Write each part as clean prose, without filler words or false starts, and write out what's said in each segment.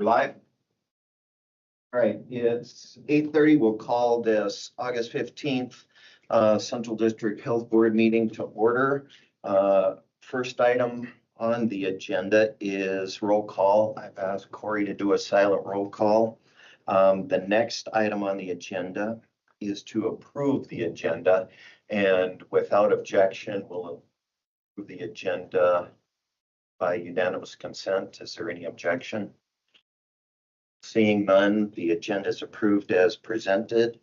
We're live. All right, it's 8:30. We'll call this August 15th Central District Health Board meeting to order. First item on the agenda is roll call. I've asked Corey to do a silent roll call. The next item on the agenda is to approve the agenda, and without objection, we'll approve the agenda by unanimous consent. Is there any objection? Seeing none, the agenda is approved as presented.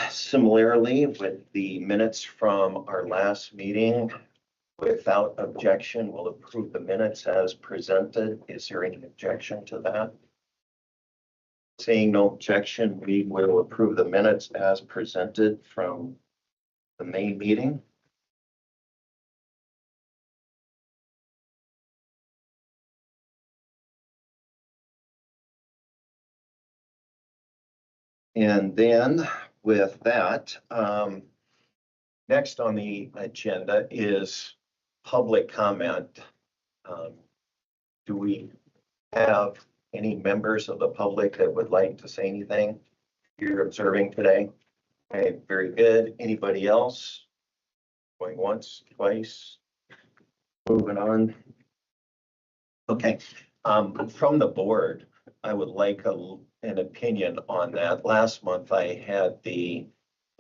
Similarly, with the minutes from our last meeting, without objection, we'll approve the minutes as presented. Is there any objection to that? Seeing no objection, we will approve the minutes as presented from the main meeting. And then with that, next on the agenda is public comment. Do we have any members of the public that would like to say anything you're observing today? Okay, very good. Anybody else? Going once, twice, moving on. Okay, from the board, I would like an opinion on that. Last month, I had the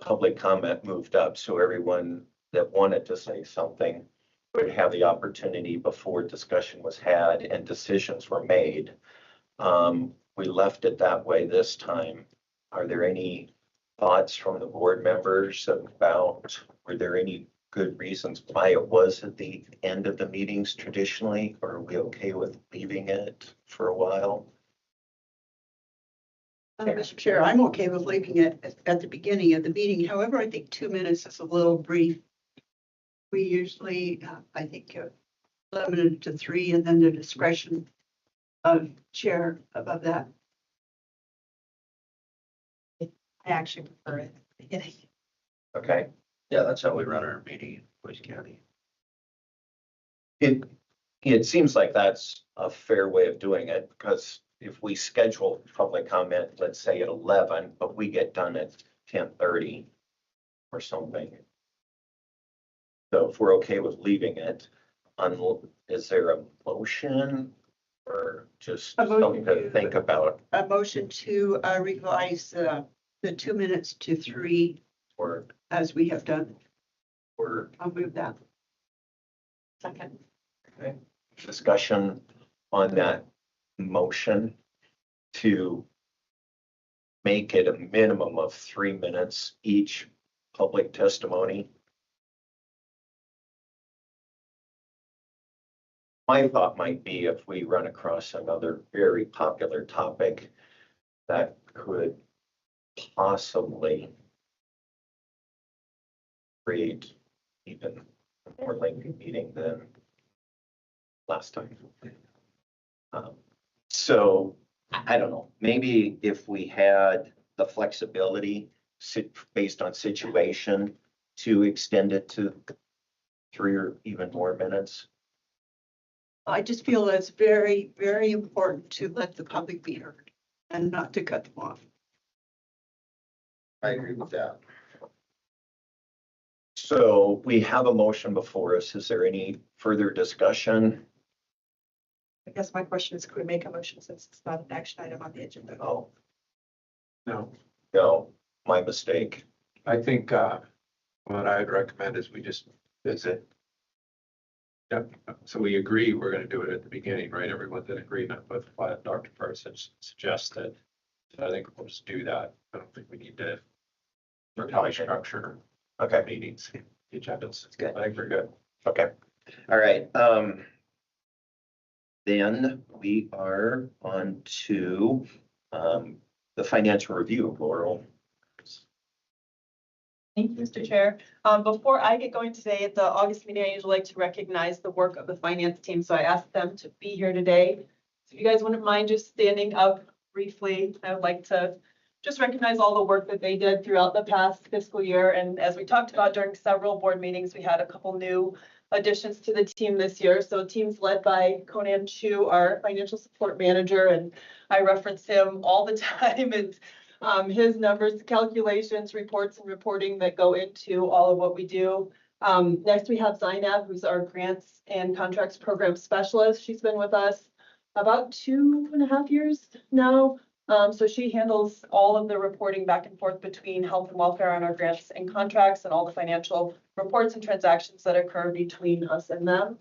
public comment moved up so everyone that wanted to say something would have the opportunity before discussion was had and decisions were made. We left it that way this time. Are there any thoughts from the board members about, were there any good reasons why it was at the end of the meetings traditionally, or are we okay with leaving it for a while? Mr. Chair, I'm okay with leaving it at the beginning of the meeting. However, I think 2 minutes is a little brief. We usually, I think, limited to 3, and then the discretion of chair above that. I actually prefer it at the beginning. Okay. Yeah, that's how we run our meeting in Boise County. It seems like that's a fair way of doing it, because if we schedule public comment, let's say at 11, but we get done at 10:30 or something. So if we're okay with leaving it, is there a motion or just something to think about? A motion to revise the 2 minutes to 3, Or as we have done. or I'll move that. Second. okay, discussion on that motion to make it a minimum of 3 minutes each public testimony. My thought might be if we run across another very popular topic that could possibly create even a more lengthy meeting than last time. So I don't know, maybe if we had the flexibility based on situation to extend it to 3 or even more minutes. I just feel that it's very, very important to let the public be heard and not to cut them off. I agree with that. So we have a motion before us. Is there any further discussion? I guess my question is, could we make a motion since it's not an action item on the agenda? Oh, No, no, my mistake. I think what I'd recommend is we just visit. Yep, so we agree we're gonna do it at the beginning, right? Everyone's in agreement with what Dr. Parsons suggested. So I think we'll just do that. I don't think we need to probably structure Okay, meetings, the agendas. That's good. I think we're good. okay. All right. Then we are on to the financial review, Laurel. Thank you, Mr. Chair. Before I get going today at the August meeting, I usually like to recognize the work of the finance team. So I asked them to be here today. So if you guys wouldn't mind just standing up briefly, I would like to just recognize all the work that they did throughout the past fiscal year. And as we talked about during several board meetings, we had a couple new additions to the team this year. So team's led by Conan Chu, our financial support manager, and I reference him all the time. It's his numbers, calculations, reports, and reporting that go into all of what we do. Next, we have Zainab, who's our grants and contracts program specialist. She's been with us about 2.5 years now. So she handles all of the reporting back and forth between health and welfare on our grants and contracts and all the financial reports and transactions that occur between us and them.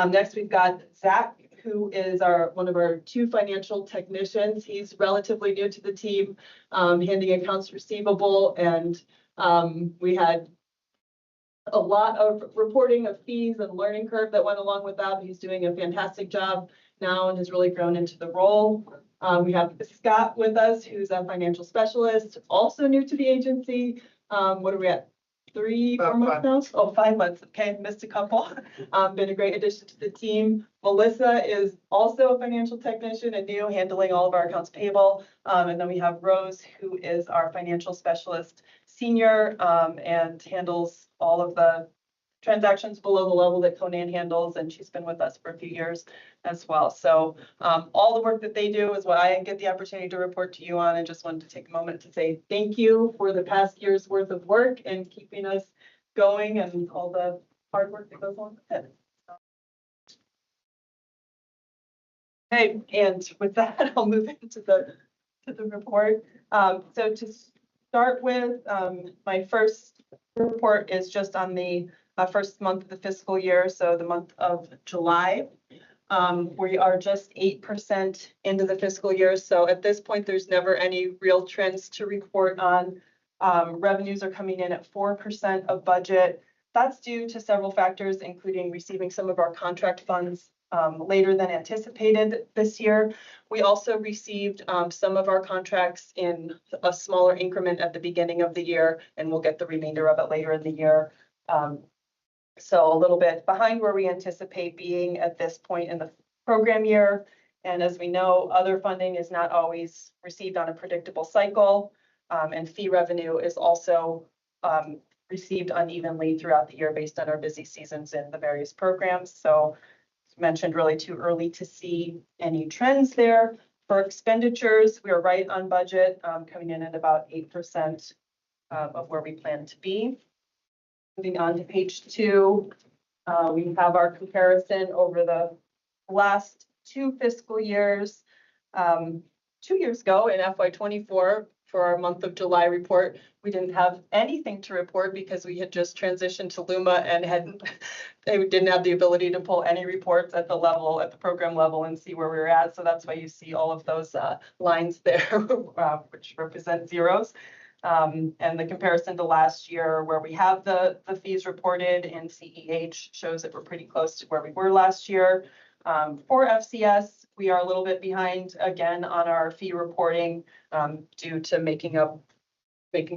Next, we've got Zach, who is one of our 2 financial technicians. He's relatively new to the team, handling accounts receivable, and we had a lot of reporting of fees and learning curve that went along with that. He's doing a fantastic job now and has really grown into the role. We have Scott with us, who's a financial specialist, also new to the agency. What are we at? 4 months now? Oh, 5 months. Okay, missed a couple. Been a great addition to the team. Melissa is also a financial technician and new, handling all of our accounts payable. And then we have Rose, who is our financial specialist senior, and handles all of the transactions below the level that Conan handles, and she's been with us for a few years as well. So all the work that they do is what I get the opportunity to report to you on, and just wanted to take a moment to say thank you for the past year's worth of work and keeping us going and all the hard work that goes along with it. Okay, and with that, I'll move into the report. So to start with, my first report is just on the first month of the fiscal year, so the month of July. We are just 8% into the fiscal year, so at this point, there's never any real trends to report on. Revenues are coming in at 4% of budget. That's due to several factors, including receiving some of our contract funds later than anticipated this year. We also received some of our contracts in a smaller increment at the beginning of the year, and we'll get the remainder of it later in the year. So a little bit behind where we anticipate being at this point in the program year. And as we know, other funding is not always received on a predictable cycle. And fee revenue is also received unevenly throughout the year based on our busy seasons in the various programs. So as mentioned, really too early to see any trends there. For expenditures, we are right on budget, coming in at about 8% of where we plan to be. Moving on to page 2, we have our comparison over the last 2 fiscal years. 2 years ago in FY24, for our month of July report, we didn't have anything to report because we had just transitioned to Luma and they didn't have the ability to pull any reports at the program level and see where we were at. So that's why you see all of those lines there, which represent zeros. And the comparison to last year where we have the fees reported in CEH shows that we're pretty close to where we were last year. For FCS, we are a little bit behind again on our fee reporting due to making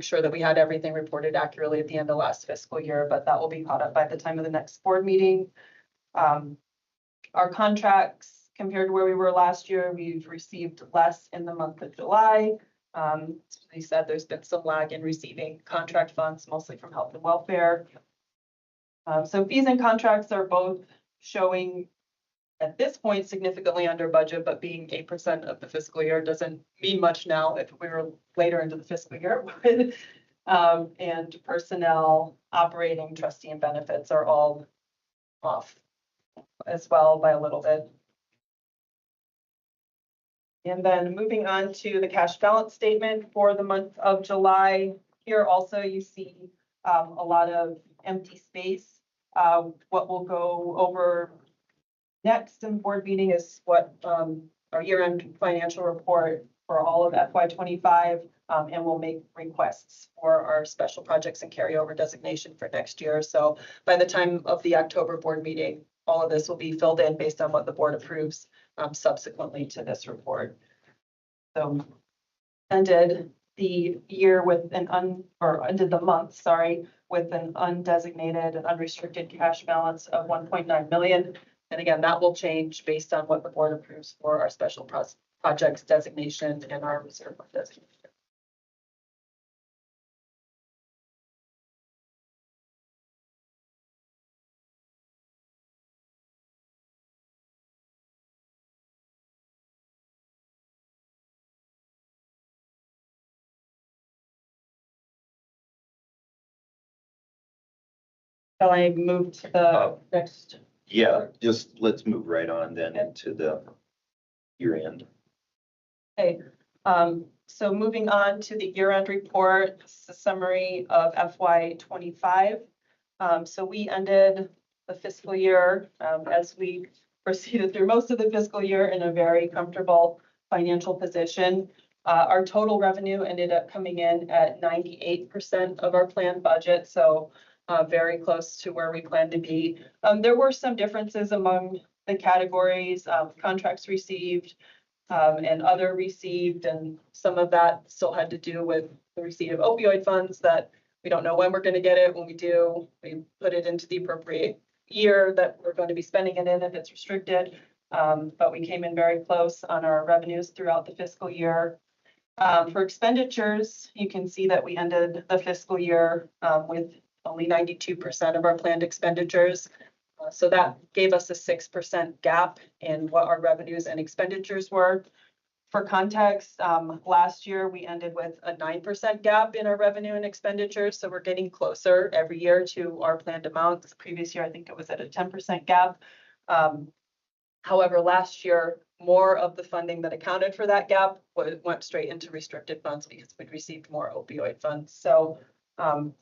sure that we had everything reported accurately at the end of last fiscal year, but that will be caught up by the time of the next board meeting. Our contracts compared to where we were last year, we've received less in the month of July. As we said, there's been some lag in receiving contract funds, mostly from health and welfare. So fees and contracts are both showing at this point significantly under budget, but being 8% of the fiscal year doesn't mean much now if we were later into the fiscal year. And personnel, operating, trustee, and benefits are all off as well by a little bit. And then moving on to the cash balance statement for the month of July. Here also you see a lot of empty space. What we'll go over next in the board meeting is what our year-end financial report for all of FY25, and we'll make requests for our special projects and carryover designation for next year. So by the time of the October board meeting, all of this will be filled in based on what the board approves subsequently to this report. So ended the year with ended the month, sorry, with an undesignated and unrestricted cash balance of 1.9 million. And again, that will change based on what the board approves for our special projects designation and our reserve fund designation. Shall I move to the next? Yeah, just let's move right on then into the year end. Okay, so moving on to the year-end report, this is a summary of FY '25. So we ended the fiscal year, as we proceeded through most of the fiscal year in a very comfortable financial position. Our total revenue ended up coming in at 98% of our planned budget, so very close to where we planned to be. There were some differences among the categories, contracts received, and other received, and some of that still had to do with the receipt of opioid funds that we don't know when we're going to get it. When we do, we put it into the appropriate year that we're going to be spending it in if it's restricted. But we came in very close on our revenues throughout the fiscal year. For expenditures, you can see that we ended the fiscal year with only 92% of our planned expenditures. So that gave us a 6% gap in what our revenues and expenditures were. For context, last year we ended with a 9% gap in our revenue and expenditures. So we're getting closer every year to our planned amounts. The previous year, I think it was at a 10% gap. However, last year, more of the funding that accounted for that gap went straight into restricted funds because we'd received more opioid funds. So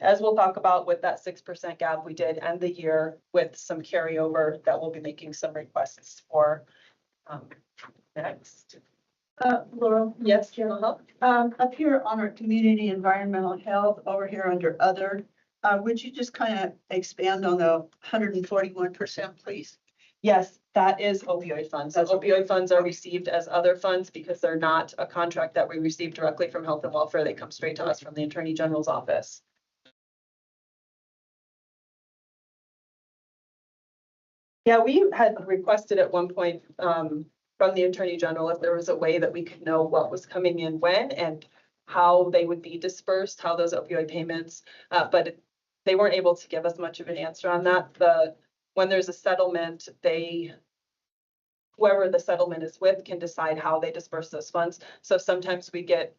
as we'll talk about with that 6% gap, we did end the year with some carryover that we'll be making some requests for next. Laurel? Yes, Carol. Up here on our community environmental health, over here under other, would you just kind of expand on the 141%, please? Yes, that is opioid funds. So opioid funds are received as other funds because they're not a contract that we receive directly from Health and Welfare. They come straight to us from the Attorney General's office. Yeah, we had requested at one point from the Attorney General if there was a way that we could know what was coming in when and how they would be dispersed, how those opioid payments, but they weren't able to give us much of an answer on that. When there's a settlement, whoever the settlement is with can decide how they disperse those funds. So sometimes we get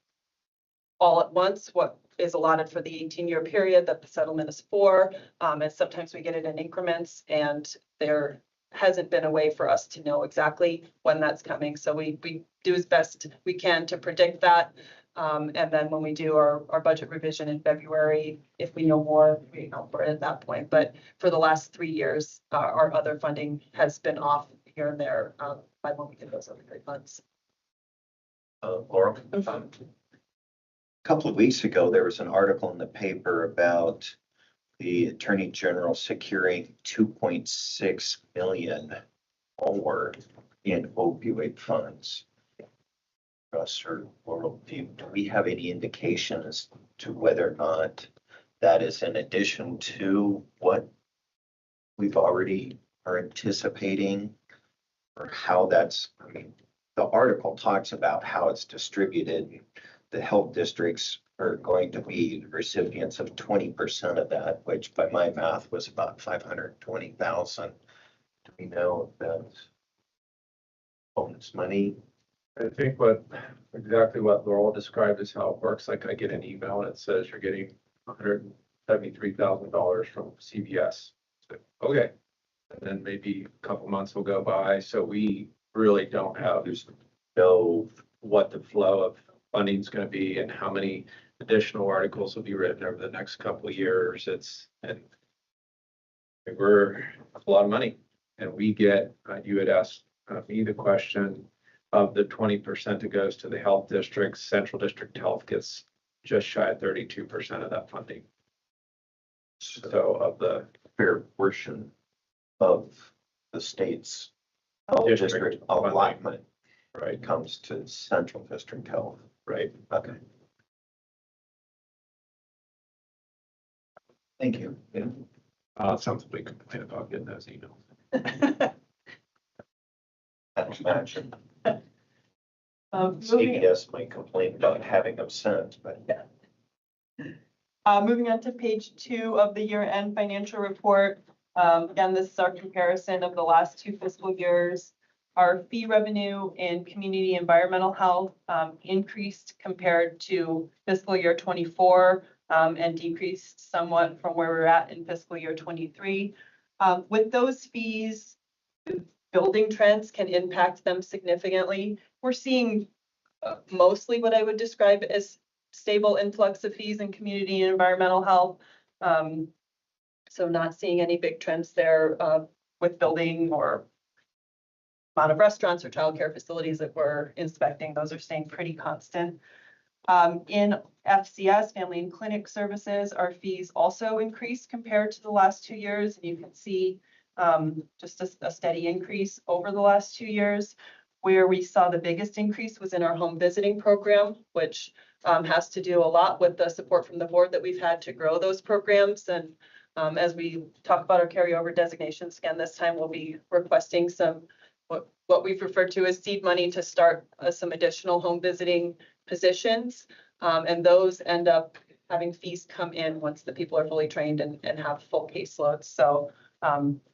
all at once what is allotted for the 18-year period that the settlement is for, and sometimes we get it in increments, and there hasn't been a way for us to know exactly when that's coming. So we do as best we can to predict that. And then when we do our budget revision in February, if we know more, we know for it at that point. But for the last 3 years, our other funding has been off here and there by when we get those other funds. Laurel? A couple of weeks ago, there was an article in the paper about the Attorney General securing 2.6 million more in opioid funds. Russ or Laurel, do we have any indication as to whether or not that is in addition to what we've already are anticipating, or how that's, I mean, the article talks about how it's distributed. The health districts are going to be recipients of 20% of that, which by my math was about 520,000. Do we know if that's bonus money? I think exactly what Laurel described is how it works. Like I get an email and it says you're getting $173,000 from CVS. So, okay. And then maybe a couple months will go by. So we really don't know what the flow of funding is going to be and how many additional articles will be written over the next couple of years. It's a lot of money. And we get, you had asked me the question, of the 20% that goes to the health districts, Central District Health gets just shy of 32% of that funding. So of the fair portion of the state's health district allotment, right, comes to Central District Health. Right. Okay. Thank you. Yeah. Something we complain about getting those emails. I imagine. CBS might complain about having them sent, but moving on to page 2 of the year-end financial report. Again, this is our comparison of the last 2 fiscal years. Our fee revenue in community environmental health increased compared to fiscal year '24 and decreased somewhat from where we're at in fiscal year 23. With those fees, building trends can impact them significantly. We're seeing mostly what I would describe as stable influx of fees in community and environmental health. So not seeing any big trends there with building or amount of restaurants or childcare facilities that we're inspecting. Those are staying pretty constant. In FCS, Family and Clinic Services, our fees also increased compared to the last 2 years. And you can see just a steady increase over the last 2 years. Where we saw the biggest increase was in our home visiting program, which has to do a lot with the support from the board that we've had to grow those programs. And as we talk about our carryover designations again, this time we'll be requesting some what we've referred to as seed money to start some additional home visiting positions. And those end up having fees come in once the people are fully trained and have full caseloads. So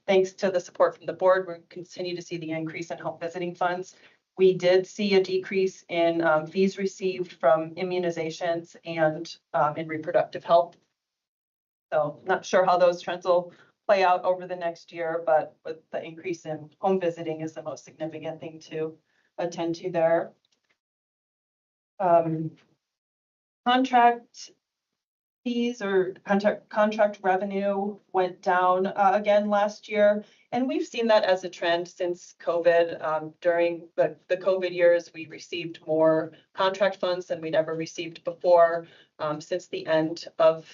thanks to the support from the board, we continue to see the increase in home visiting funds. We did see a decrease in fees received from immunizations and in reproductive health. So not sure how those trends will play out over the next year, but with the increase in home visiting is the most significant thing to attend to there. Contract fees or contract revenue went down again last year. And we've seen that as a trend since COVID. During the COVID years, we received more contract funds than we'd ever received before. Since the end of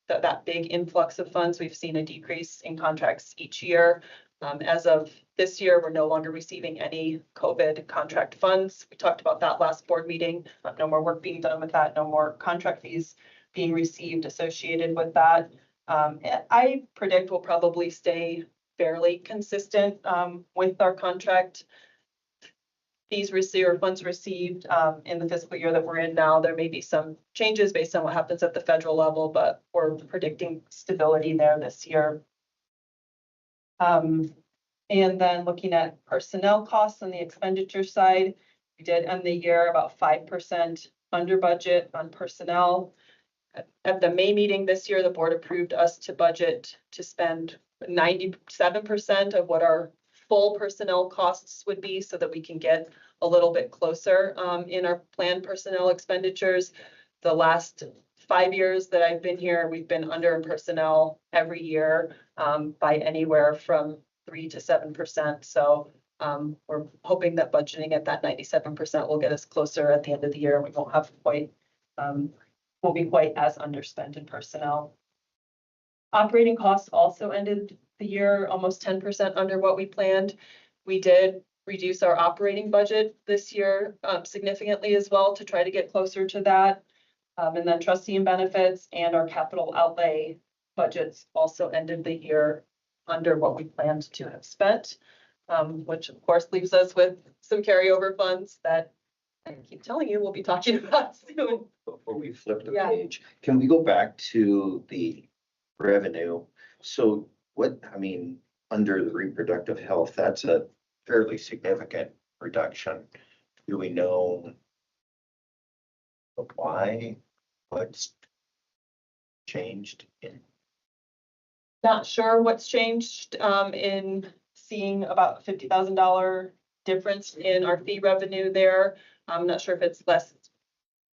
that big influx of funds, we've seen a decrease in contracts each year. As of this year, we're no longer receiving any COVID contract funds. We talked about that last board meeting. No more work being done with that, no more contract fees being received associated with that. I predict we'll probably stay fairly consistent with our contract fees received or funds received in the fiscal year that we're in now. There may be some changes based on what happens at the federal level, but we're predicting stability there this year. And then looking at personnel costs on the expenditure side, we did end the year about 5% under budget on personnel. At the May meeting this year, the board approved us to budget to spend 97% of what our full personnel costs would be so that we can get a little bit closer in our planned personnel expenditures. The last 5 years that I've been here, we've been under in personnel every year by anywhere from 3 to 7%. So we're hoping that budgeting at that 97% will get us closer at the end of the year. We won't have quite, won't be quite as underspent in personnel. Operating costs also ended the year almost 10% under what we planned. We did reduce our operating budget this year significantly as well to try to get closer to that. And then trustee and benefits and our capital outlay budgets also ended the year under what we planned to have spent, which of course leaves us with some carryover funds that I keep telling you we'll be talking about soon. Before we flip the Yeah. page, can we go back to the revenue? So under the reproductive health, that's a fairly significant reduction. Do we know why? What's changed in? Not sure what's changed in seeing about $50,000 difference in our fee revenue there. I'm not sure if it's less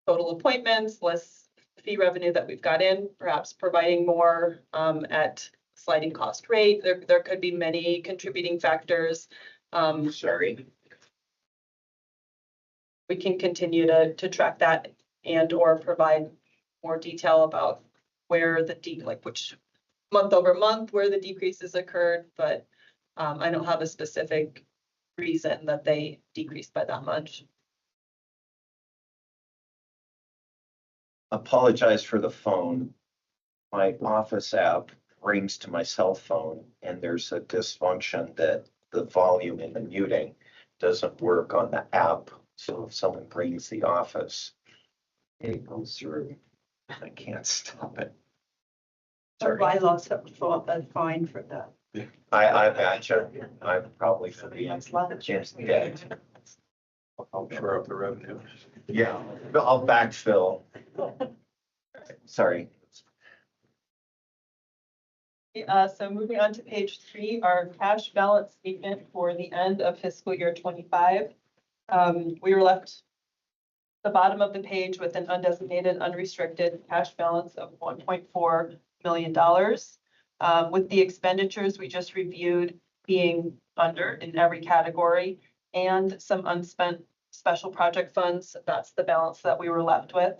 total appointments, less fee revenue that we've got in, perhaps providing more at sliding cost rate. There could be many contributing factors. Sorry. We can continue to track that and or provide more detail about where the which month over month where the decreases occurred, but I don't have a specific reason that they decreased by that much. Apologize for the phone. My office app rings to my cell phone and there's a dysfunction that the volume in the muting doesn't work on the app. So if someone rings the office, it goes through. I can't stop it. Our Sorry. bylaws have fine for that. I imagine I'm probably for the dead. I'll shore up the revenue. Yeah, I'll backfill. Sorry, So moving on to page 3, our cash balance statement for the end of fiscal year 25. We were left the bottom of the page with an undesignated, unrestricted cash balance of $1.4 million. With the expenditures we just reviewed being under in every category and some unspent special project funds, that's the balance that we were left with.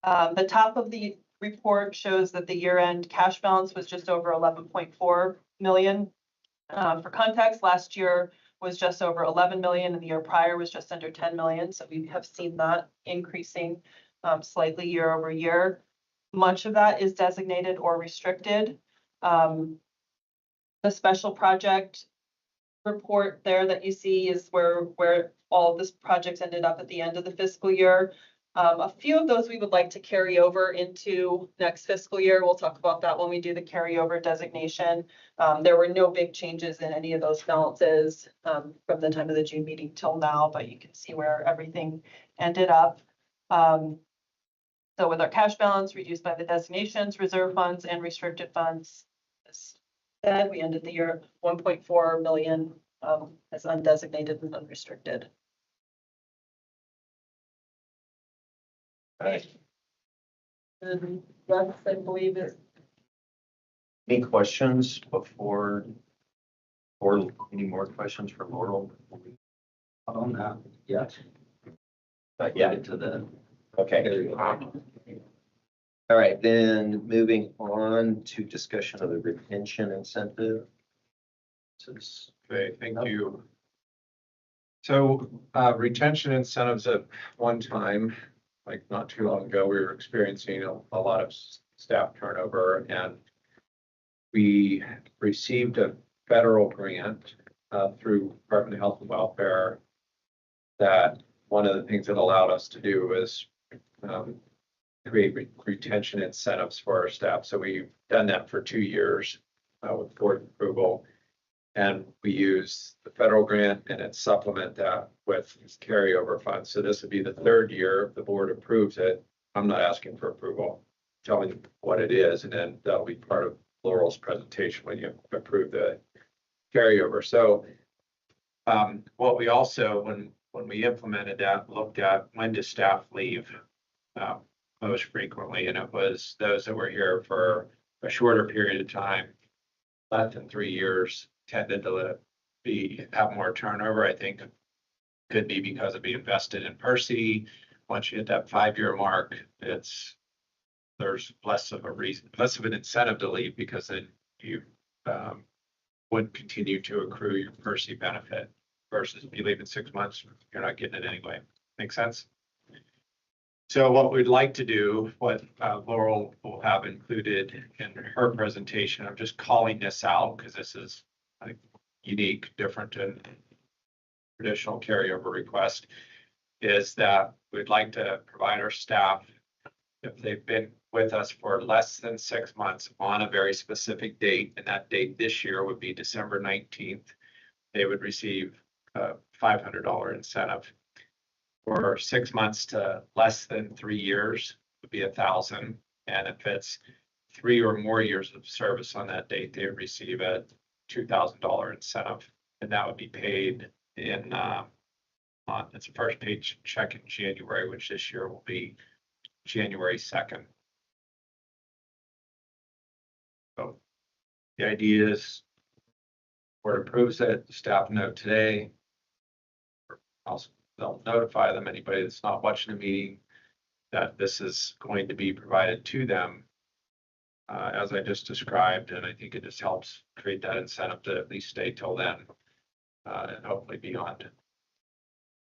The top of the report shows that the year-end cash balance was just over 11.4 million. For context, last year was just over 11 million and the year prior was just under 10 million. So we have seen that increasing slightly year over year. Much of that is designated or restricted. The special project report there that you see is where all of this projects ended up at the end of the fiscal year. A few of those we would like to carry over into next fiscal year. We'll talk about that when we do the carryover designation. There were no big changes in any of those balances from the time of the June meeting till now, but you can see where everything ended up. So with our cash balance reduced by the designations, reserve funds, and restricted funds, as said, we ended the year 1.4 million as undesignated and unrestricted. Right. And Russ, I believe is Any questions before, or any more questions for Laurel? On that, yes. Yeah, To the. okay. All right, then moving on to discussion of the retention incentive. This is Okay, thank you. So retention incentives at one time, like not too long ago, we were experiencing a lot of staff turnover, and we received a federal grant through Department of Health and Welfare that one of the things that allowed us to do was create retention incentives for our staff. So we've done that for 2 years with board approval. And we use the federal grant and then supplement that with carryover funds. So this would be the 3rd year. If the board approves it, I'm not asking for approval. Tell me what it is, and then that'll be part of Laurel's presentation when you approve the carryover. So what we also, when we implemented that, looked at when does staff leave most frequently, and it was those that were here for a shorter period of time, less than 3 years, tended to have more turnover. I think could be because of being invested in Percy. Once you hit that 5-year mark, there's less of an incentive to leave, because then you would continue to accrue your Percy benefit, versus if you leave in 6 months, you're not getting it anyway. Make sense? So what we'd like to do, what Laurel will have included in her presentation, I'm just calling this out because this is unique, different than traditional carryover request, is that we'd like to provide our staff, if they've been with us for less than 6 months on a very specific date, and that date this year would be December 19th, they would receive a $500 incentive. For 6 months to less than 3 years would be $1,000. And if it's 3 or more years of service on that date, they would receive a $2,000 incentive. And that would be paid in, it's a first page check in January, which this year will be January 2nd. So the idea is, board approves it, the staff note today. Also, they'll notify them, anybody that's not watching the meeting, that this is going to be provided to them as I just described. And I think it just helps create that incentive to at least stay till then and hopefully beyond.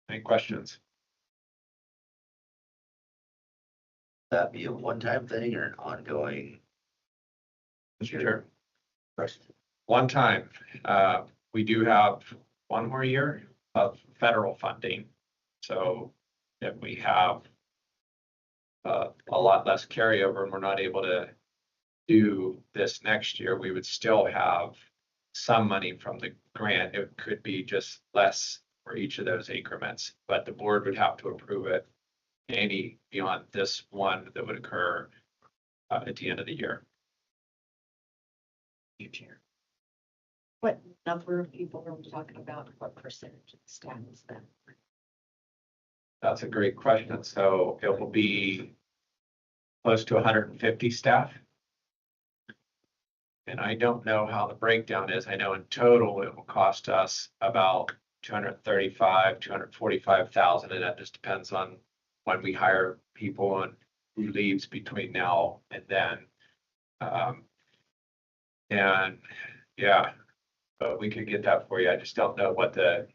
Any questions? That be a one-time thing or an ongoing? Sure. One time. We do have one more year of federal funding. So if we have a lot less carryover and we're not able to do this next year, we would still have some money from the grant. It could be just less for each of those increments, but the board would have to approve it any beyond this one that would occur at the end of the year. each year. What number of people are we talking about? What percentage of the staff is that? That's a great question. So it will be close to 150 staff. And I don't know how the breakdown is. I know in total it will cost us about 245,000, and that just depends on when we hire people and who leaves between now and then. And yeah, but we could get that for you. I just don't know what the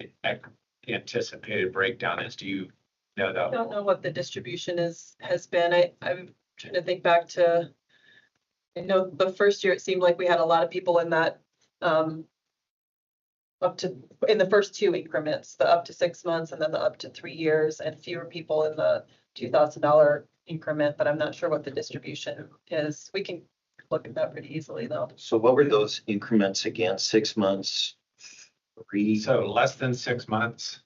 anticipated breakdown is. Do you know I that? don't know what the distribution has been. I'm trying to think back to, I know the first year it seemed like we had a lot of people in that, up to, in the first two increments, the up to 6 months and then the up to 3 years, and fewer people in the $2,000 increment, but I'm not sure what the distribution is. We can look at that pretty easily though. So what were those increments again? 6 months, 3? So less than 6 months,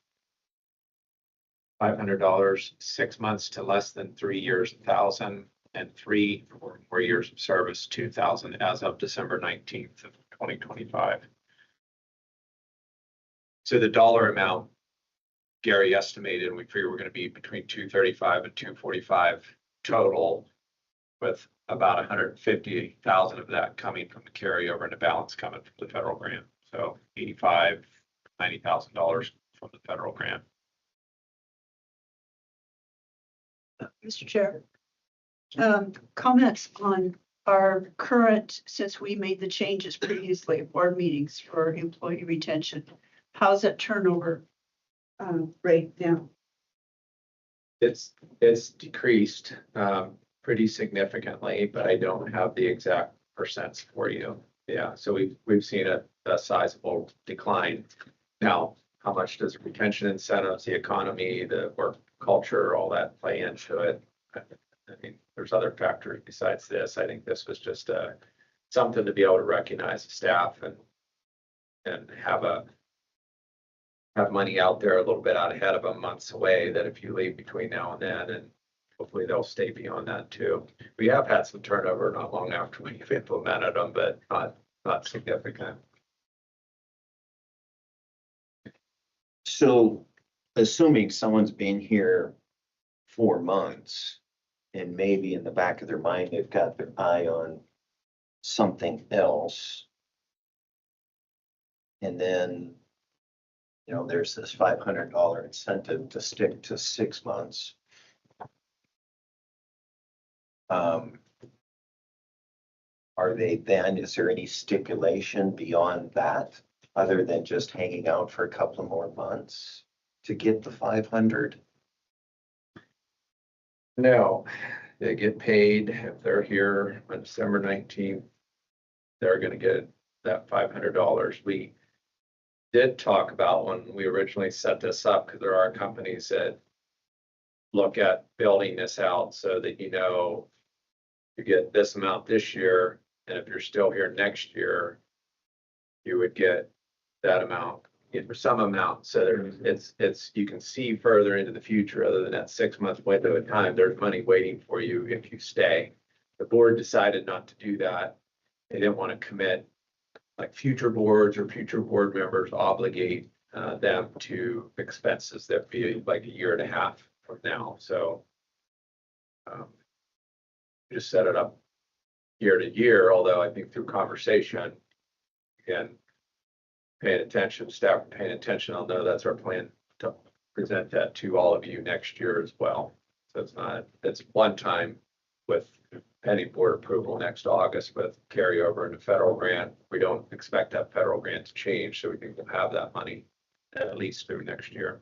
$500, 6 months to less than 3 years, 1,000, and 3 or more years of service, 2,000 as of December 19th of 2025. So the dollar amount Gary estimated, and we figure we're going to be between 235 and 245 total, with about 150,000 of that coming from the carryover and the balance coming from the federal grant. So $85,000, $90,000 from the federal grant. Mr. Chair. Comments on our current, since we made the changes previously at board meetings for employee retention. How's that turnover rate now? It's decreased pretty significantly, but I don't have the exact percents for you. Yeah, so we've seen a sizable decline. Now, how much does retention incentives, the economy, the work culture, all that play into it? I mean, there's other factors besides this. I think this was just something to be able to recognize the staff and have money out there a little bit out ahead of them, months away, that if you leave between now and then, and hopefully they'll stay beyond that too. We have had some turnover not long after we've implemented them, but not significant. So assuming someone's been here 4 months and maybe in the back of their mind, they've got their eye on something else. And then, you know, there's this $500 incentive to stick to 6 months. Are they then, is there any stipulation beyond that other than just hanging out for a couple of more months to get the 500? No, they get paid if they're here on December 19th. They're going to get that $500. We did talk about when we originally set this up, because there are companies that look at building this out so that you know you get this amount this year, and if you're still here next year, you would get that amount, for some amount. So it's you can see further into the future other than that 6 month window of time. There's money waiting for you if you stay. The board decided not to do that. They didn't want to commit, like future boards or future board members obligate them to expenses that be like 1.5 years from now. So just set it up year to year, although I think through conversation, again, paying attention, staff paying attention, I'll know that's our plan to present that to all of you next year as well. So it's one time with pending board approval next August with carryover into federal grant. We don't expect that federal grant to change, so we think we'll have that money at least through next year.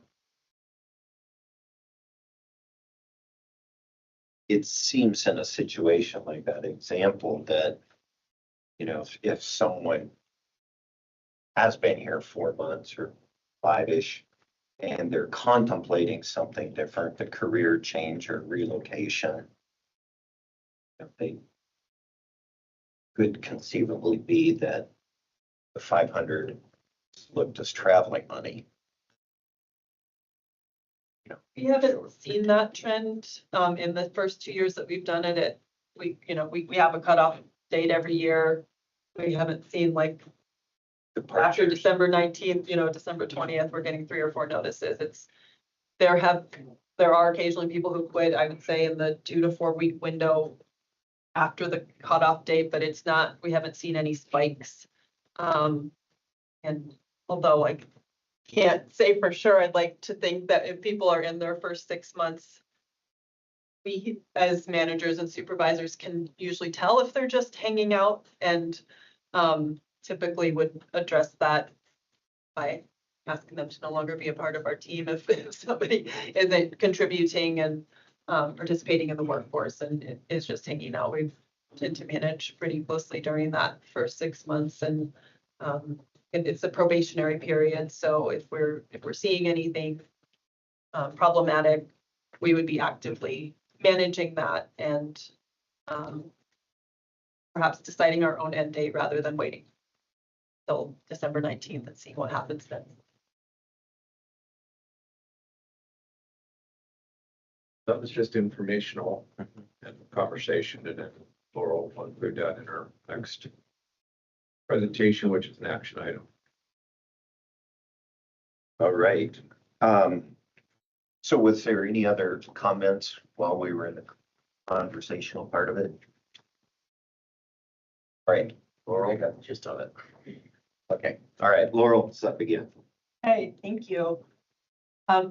It seems in a situation like that example that, you know, if someone has been here 4 months or 5-ish, and they're contemplating something different, the career change or relocation, they could conceivably be that the 500 looked as traveling money. We haven't seen that trend in the first 2 years that we've done it. We have a cutoff date every year. We haven't seen like after Departures. December 19th, December 20th, we're getting 3 or 4 notices. There are occasionally people who quit, I would say in the 2 to 4 week window after the cutoff date, but we haven't seen any spikes. And although I can't say for sure, I'd like to think that if people are in their first 6 months, we as managers and supervisors can usually tell if they're just hanging out, and typically would address that by asking them to no longer be a part of our team if somebody isn't contributing and participating in the workforce and is just hanging out. We tend to manage pretty closely during that first 6 months, and it's a probationary period. So if we're seeing anything problematic, we would be actively managing that and perhaps deciding our own end date rather than waiting till December 19th and seeing what happens then. That was just informational and conversation, and then Laurel will include that in our next presentation, which is an action item. All right. So was there any other comments while we were in the conversational part of it? All right, Laurel. I got the gist of it. Okay, all right, Laurel, it's up again. Hey, thank you.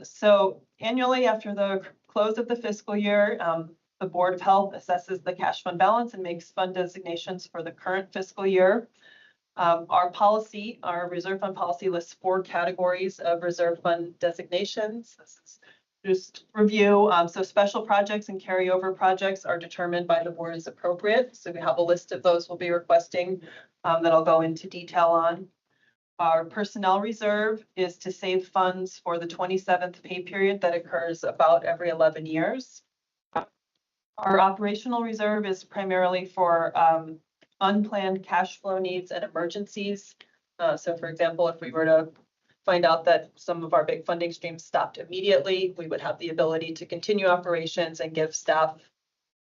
So annually after the close of the fiscal year, the Board of Health assesses the cash fund balance and makes fund designations for the current fiscal year. Our reserve fund policy lists 4 categories of reserve fund designations. This is just review. So special projects and carryover projects are determined by the board as appropriate. So we have a list of those we'll be requesting that I'll go into detail on. Our personnel reserve is to save funds for the 27th pay period that occurs about every 11 years. Our operational reserve is primarily for unplanned cash flow needs and emergencies. So for example, if we were to find out that some of our big funding streams stopped immediately, we would have the ability to continue operations and give staff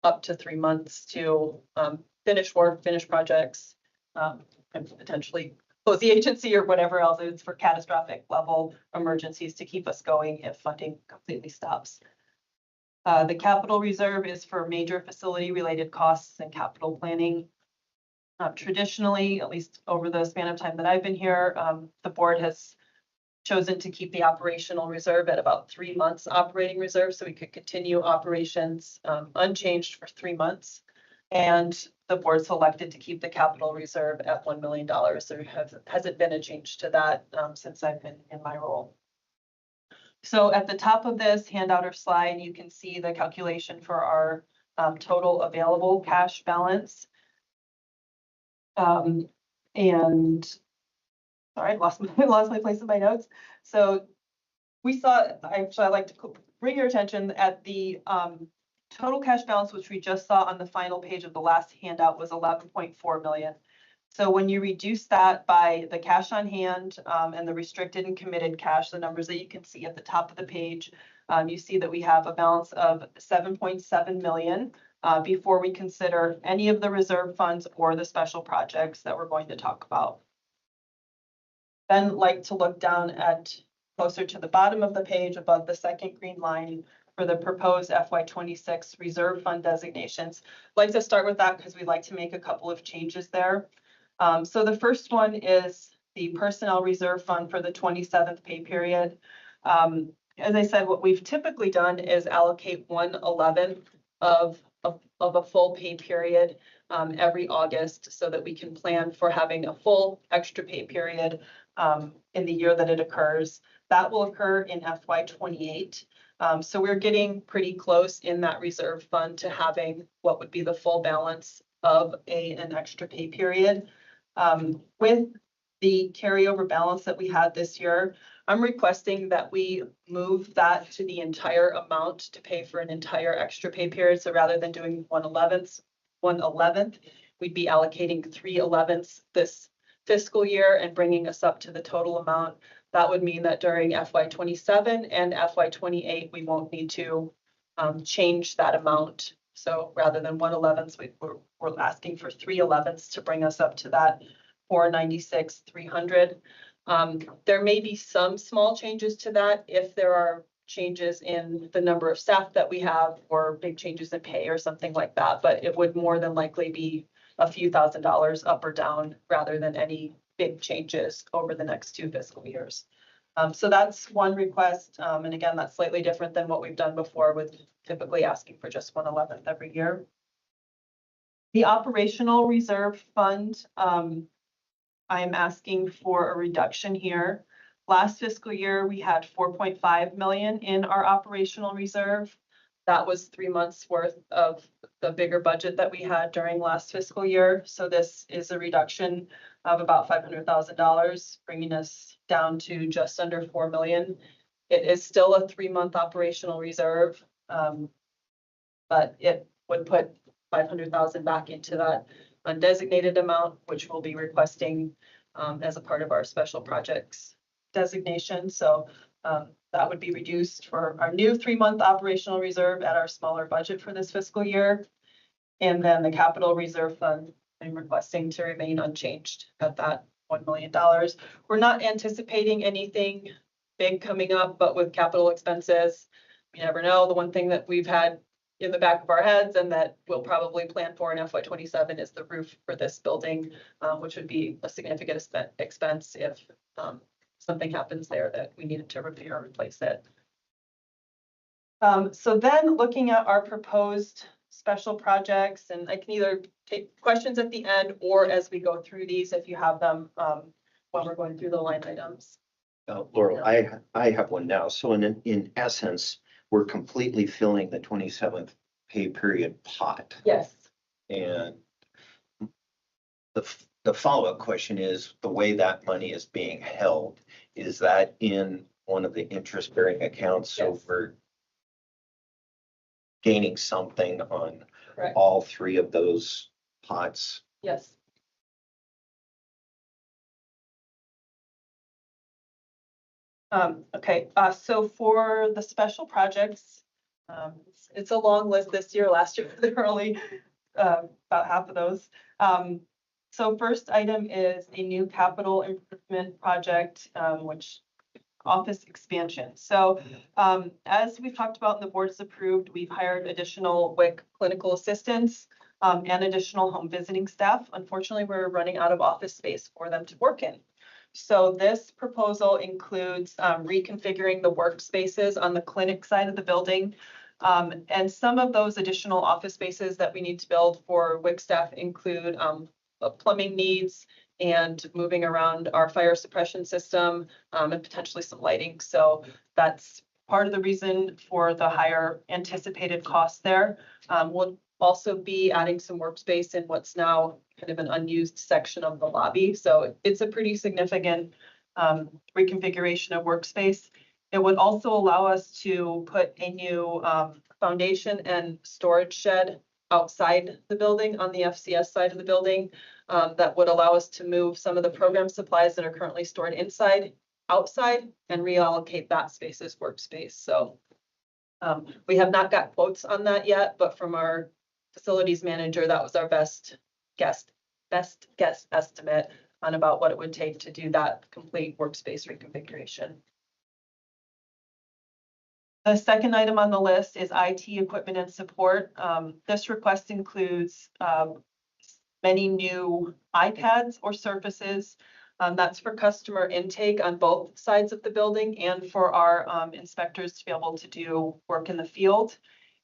up to 3 months to finish work, finish projects, and potentially close the agency or whatever else. It's for catastrophic level emergencies to keep us going if funding completely stops. The capital reserve is for major facility related costs and capital planning. Traditionally, at least over the span of time that I've been here, the board has chosen to keep the operational reserve at about 3 months operating reserve, so we could continue operations unchanged for 3 months. And the board selected to keep the capital reserve at $1 million. There hasn't been a change to that since I've been in my role. So at the top of this handout or slide, you can see the calculation for our total available cash balance. And sorry, I lost my place in my notes. So we saw, I'd like to bring your attention at the total cash balance, which we just saw on the final page of the last handout, was 11.4 million. So when you reduce that by the cash on hand and the restricted and committed cash, the numbers that you can see at the top of the page, you see that we have a balance of 7.7 million before we consider any of the reserve funds or the special projects that we're going to talk about. Then like to look down at closer to the bottom of the page above the second green line for the proposed FY26 reserve fund designations. I'd like to start with that because we'd like to make a couple of changes there. So the first one is the personnel reserve fund for the 27th pay period. As I said, what we've typically done is allocate 1/11 of a full pay period every August so that we can plan for having a full extra pay period in the year that it occurs. That will occur in FY28. So we're getting pretty close in that reserve fund to having what would be the full balance of an extra pay period. With the carryover balance that we had this year, I'm requesting that we move that to the entire amount to pay for an entire extra pay period. So rather than doing 1/11th, we'd be allocating 3/11ths this fiscal year and bringing us up to the total amount. That would mean that during FY27 and FY28, we won't need to change that amount So rather than 1/11, we're asking for 3/11 to bring us up to that 496, 300. There may be some small changes to that if there are changes in the number of staff that we have or big changes in pay or something like that, but it would more than likely be a few $1,000s up or down rather than any big changes over the next 2 fiscal years. So that's one request. And again, that's slightly different than what we've done before with typically asking for just 1/11 every year. The operational reserve fund, I'm asking for a reduction here. Last fiscal year, we had 4.5 million in our operational reserve. That was 3 months worth of the bigger budget that we had during last fiscal year. So this is a reduction of about $500,000, bringing us down to just under 4 million. It is still a 3-month operational reserve, but it would put 500,000 back into that undesignated amount, which we'll be requesting as a part of our special projects designation. So that would be reduced for our new 3-month operational reserve at our smaller budget for this fiscal year. And then the capital reserve fund, I'm requesting to remain unchanged at that $1 million. We're not anticipating anything big coming up, but with capital expenses, you never know. The one thing that we've had in the back of our heads and that we'll probably plan for in FY27 is the roof for this building, which would be a significant expense if something happens there that we needed to repair or replace it. So then looking at our proposed special projects, and I can either take questions at the end or as we go through these, if you have them when we're going through the line items. Laurel, I have one now. So in essence, we're completely filling the 27th pay period pot. Yes. And the follow-up question is, the way that money is being held, is that in one of the interest-bearing accounts? So Yes. we're gaining something on Correct. all 3 of those pots. Yes. Okay, so for the special projects, it's a long list this year. Last year, there were only about half of those. So first item is a new capital improvement project, which office expansion. So as we've talked about and the board has approved, we've hired additional WIC clinical assistants and additional home visiting staff. Unfortunately, we're running out of office space for them to work in. So this proposal includes reconfiguring the workspaces on the clinic side of the building. And some of those additional office spaces that we need to build for WIC staff include plumbing needs and moving around our fire suppression system and potentially some lighting. So that's part of the reason for the higher anticipated cost there. We'll also be adding some workspace in what's now kind of an unused section of the lobby. So it's a pretty significant reconfiguration of workspace. It would also allow us to put a new foundation and storage shed outside the building on the FCS side of the building that would allow us to move some of the program supplies that are currently stored inside outside and reallocate that space as workspace. So we have not got quotes on that yet, but from our facilities manager, that was our best guess estimate on about what it would take to do that complete workspace reconfiguration. The second item on the list is IT equipment and support. This request includes many new iPads or surfaces. That's for customer intake on both sides of the building and for our inspectors to be able to do work in the field.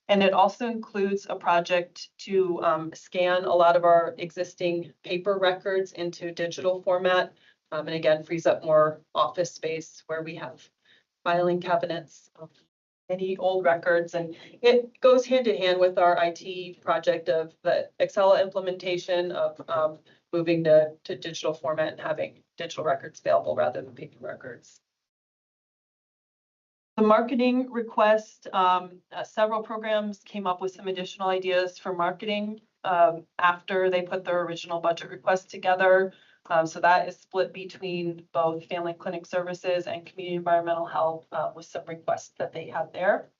And it also includes a project to scan a lot of our existing paper records into digital format. And again, frees up more office space where we have filing cabinets, many old records. And it goes hand in hand with our IT project of the Excel implementation of moving to digital format and having digital records available rather than paper records. The marketing request, several programs came up with some additional ideas for marketing after they put their original budget request together. So that is split between both family clinic services and community environmental health with some requests that they had there.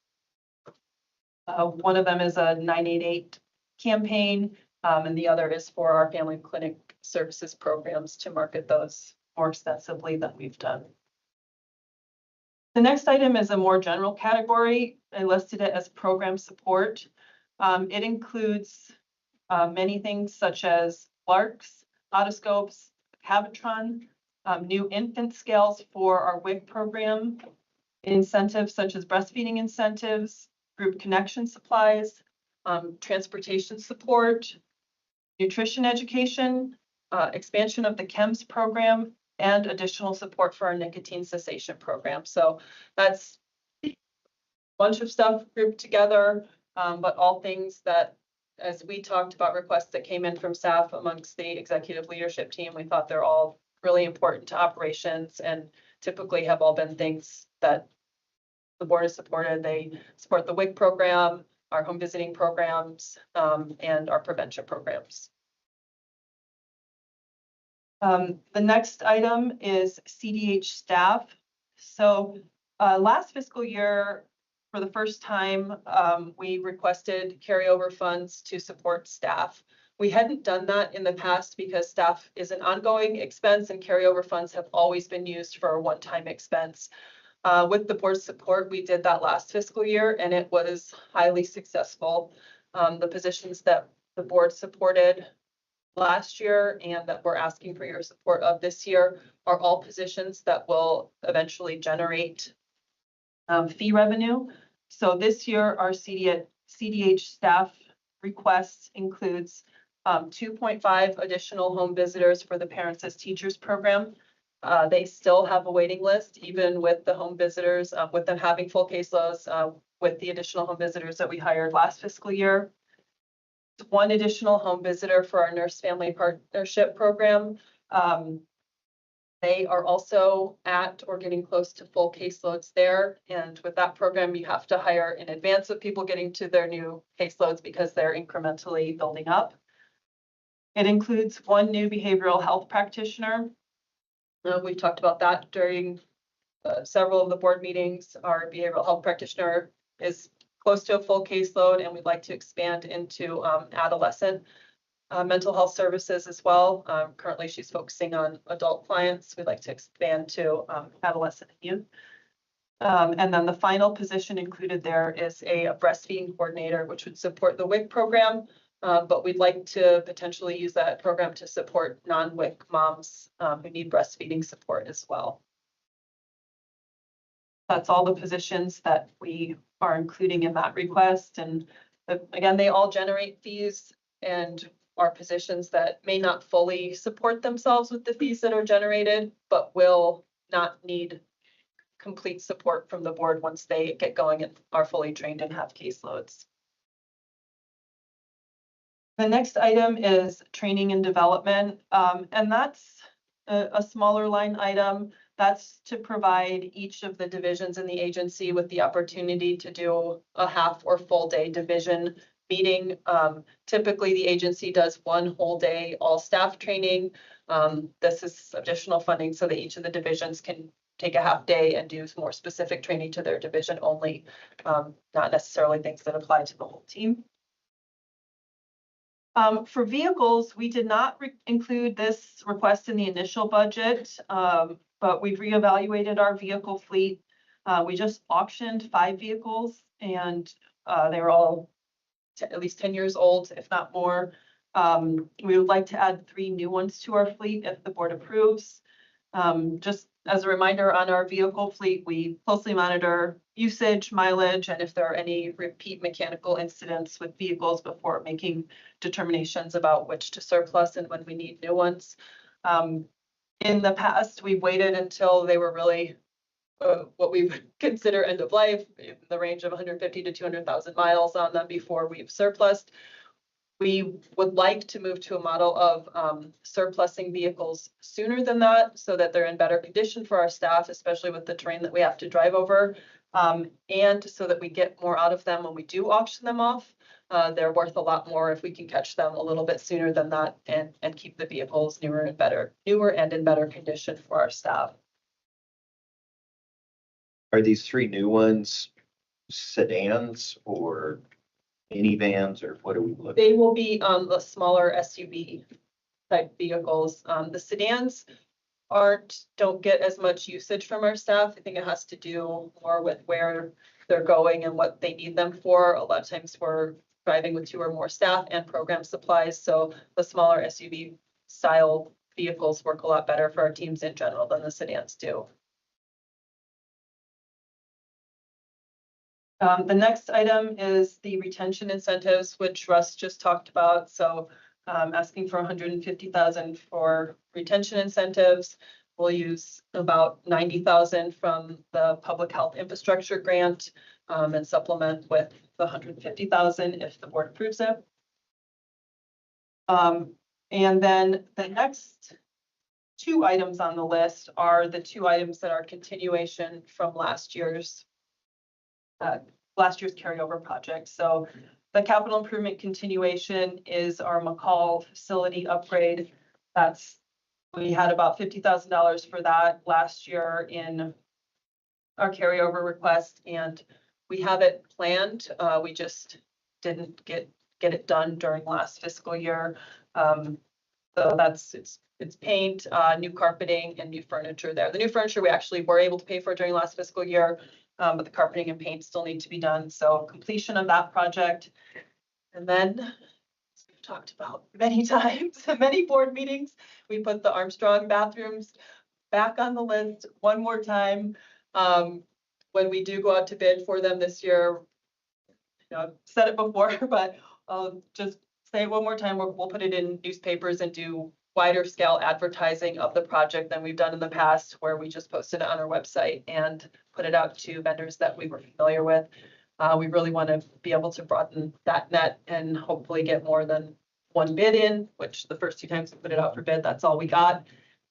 One of them is a 988 campaign, and the other is for our family clinic services programs to market those more extensively than we've done. The next item is a more general category. I listed it as program support. It includes many things such as LARCs, otoscopes, Cabotron, new infant scales for our WIC program, incentives such as breastfeeding incentives, group connection supplies, transportation support, nutrition education, expansion of the CHEMS program, and additional support for our nicotine cessation program. So that's a bunch of stuff grouped together, but all things that, as we talked about requests that came in from staff amongst the executive leadership team, we thought they're all really important to operations and typically have all been things that the board has supported. They support the WIC program, our home visiting programs, and our prevention programs. The next item is CDH staff. So last fiscal year, for the first time, we requested carryover funds to support staff. We hadn't done that in the past because staff is an ongoing expense and carryover funds have always been used for a one-time expense. With the board's support, we did that last fiscal year and it was highly successful. The positions that the board supported last year and that we're asking for your support of this year are all positions that will eventually generate fee revenue. So this year, our CDH staff requests includes 2.5 additional home visitors for the Parents as Teachers program. They still have a waiting list, even with the home visitors, with them having full caseloads, with the additional home visitors that we hired last fiscal year. One additional home visitor for our nurse family partnership program. They are also at or getting close to full caseloads there. And with that program, you have to hire in advance of people getting to their new caseloads because they're incrementally building up. It includes one new behavioral health practitioner. We've talked about that during several of the board meetings. Our behavioral health practitioner is close to a full caseload, and we'd like to expand into adolescent mental health services as well. Currently, she's focusing on adult clients. We'd like to expand to adolescent and youth. And then the final position included there is a breastfeeding coordinator, which would support the WIC program, but we'd like to potentially use that program to support non-WIC moms who need breastfeeding support as well. That's all the positions that we are including in that request. And again, they all generate fees and are positions that may not fully support themselves with the fees that are generated, but will not need complete support from the board once they get going and are fully trained and have caseloads. The next item is training and development, and that's a smaller line item. That's to provide each of the divisions in the agency with the opportunity to do a half or full day division meeting. Typically, the agency does one whole day all staff training. This is additional funding so that each of the divisions can take a half day and do more specific training to their division only, not necessarily things that apply to the whole team. For vehicles, we did not include this request in the initial budget, but we've reevaluated our vehicle fleet. We just auctioned 5 vehicles and they were all at least 10 years old, if not more. We would like to add 3 new ones to our fleet if the board approves. Just as a reminder, on our vehicle fleet, we closely monitor usage, mileage, and if there are any repeat mechanical incidents with vehicles before making determinations about which to surplus and when we need new ones. In the past, we've waited until they were really what we would consider end of life, in the range of 150 to 200,000 miles on them before we've surplused. We would like to move to a model of surplusing vehicles sooner than that so that they're in better condition for our staff, especially with the terrain that we have to drive over, and so that we get more out of them when we do auction them off. They're worth a lot more if we can catch them a little bit sooner than that and keep the vehicles newer and in better condition for our staff. Are these 3 new ones sedans or minivans, or what are we looking? They will be the smaller SUV type vehicles. The sedans don't get as much usage from our staff. I think it has to do more with where they're going and what they need them for. A lot of times we're driving with 2 or more staff and program supplies, so the smaller SUV style vehicles work a lot better for our teams in general than the sedans do. The next item is the retention incentives, which Russ just talked about. So asking for 150,000 for retention incentives. We'll use about 90,000 from the public health infrastructure grant and supplement with the 150,000 if the board approves it. And then the next 2 items on the list are the 2 items that are continuation from last year's carryover project. So the capital improvement continuation is our McCall facility upgrade. We had about $50,000 for that last year in our carryover request, and we have it planned. We just didn't get it done during last fiscal year. So it's paint, new carpeting, and new furniture there. The new furniture we actually were able to pay for during last fiscal year, but the carpeting and paint still need to be done. So completion of that project. And then, as we've talked about many times, many board meetings, we put the Armstrong bathrooms back on the list one more time. When we do go out to bid for them this year, I've said it before, but I'll just say it one more time. We'll put it in newspapers and do wider scale advertising of the project than we've done in the past, where we just posted it on our website and put it out to vendors that we were familiar with. We really want to be able to broaden that net and hopefully get more than one bid in, which the first 2 times we put it out for bid, that's all we got.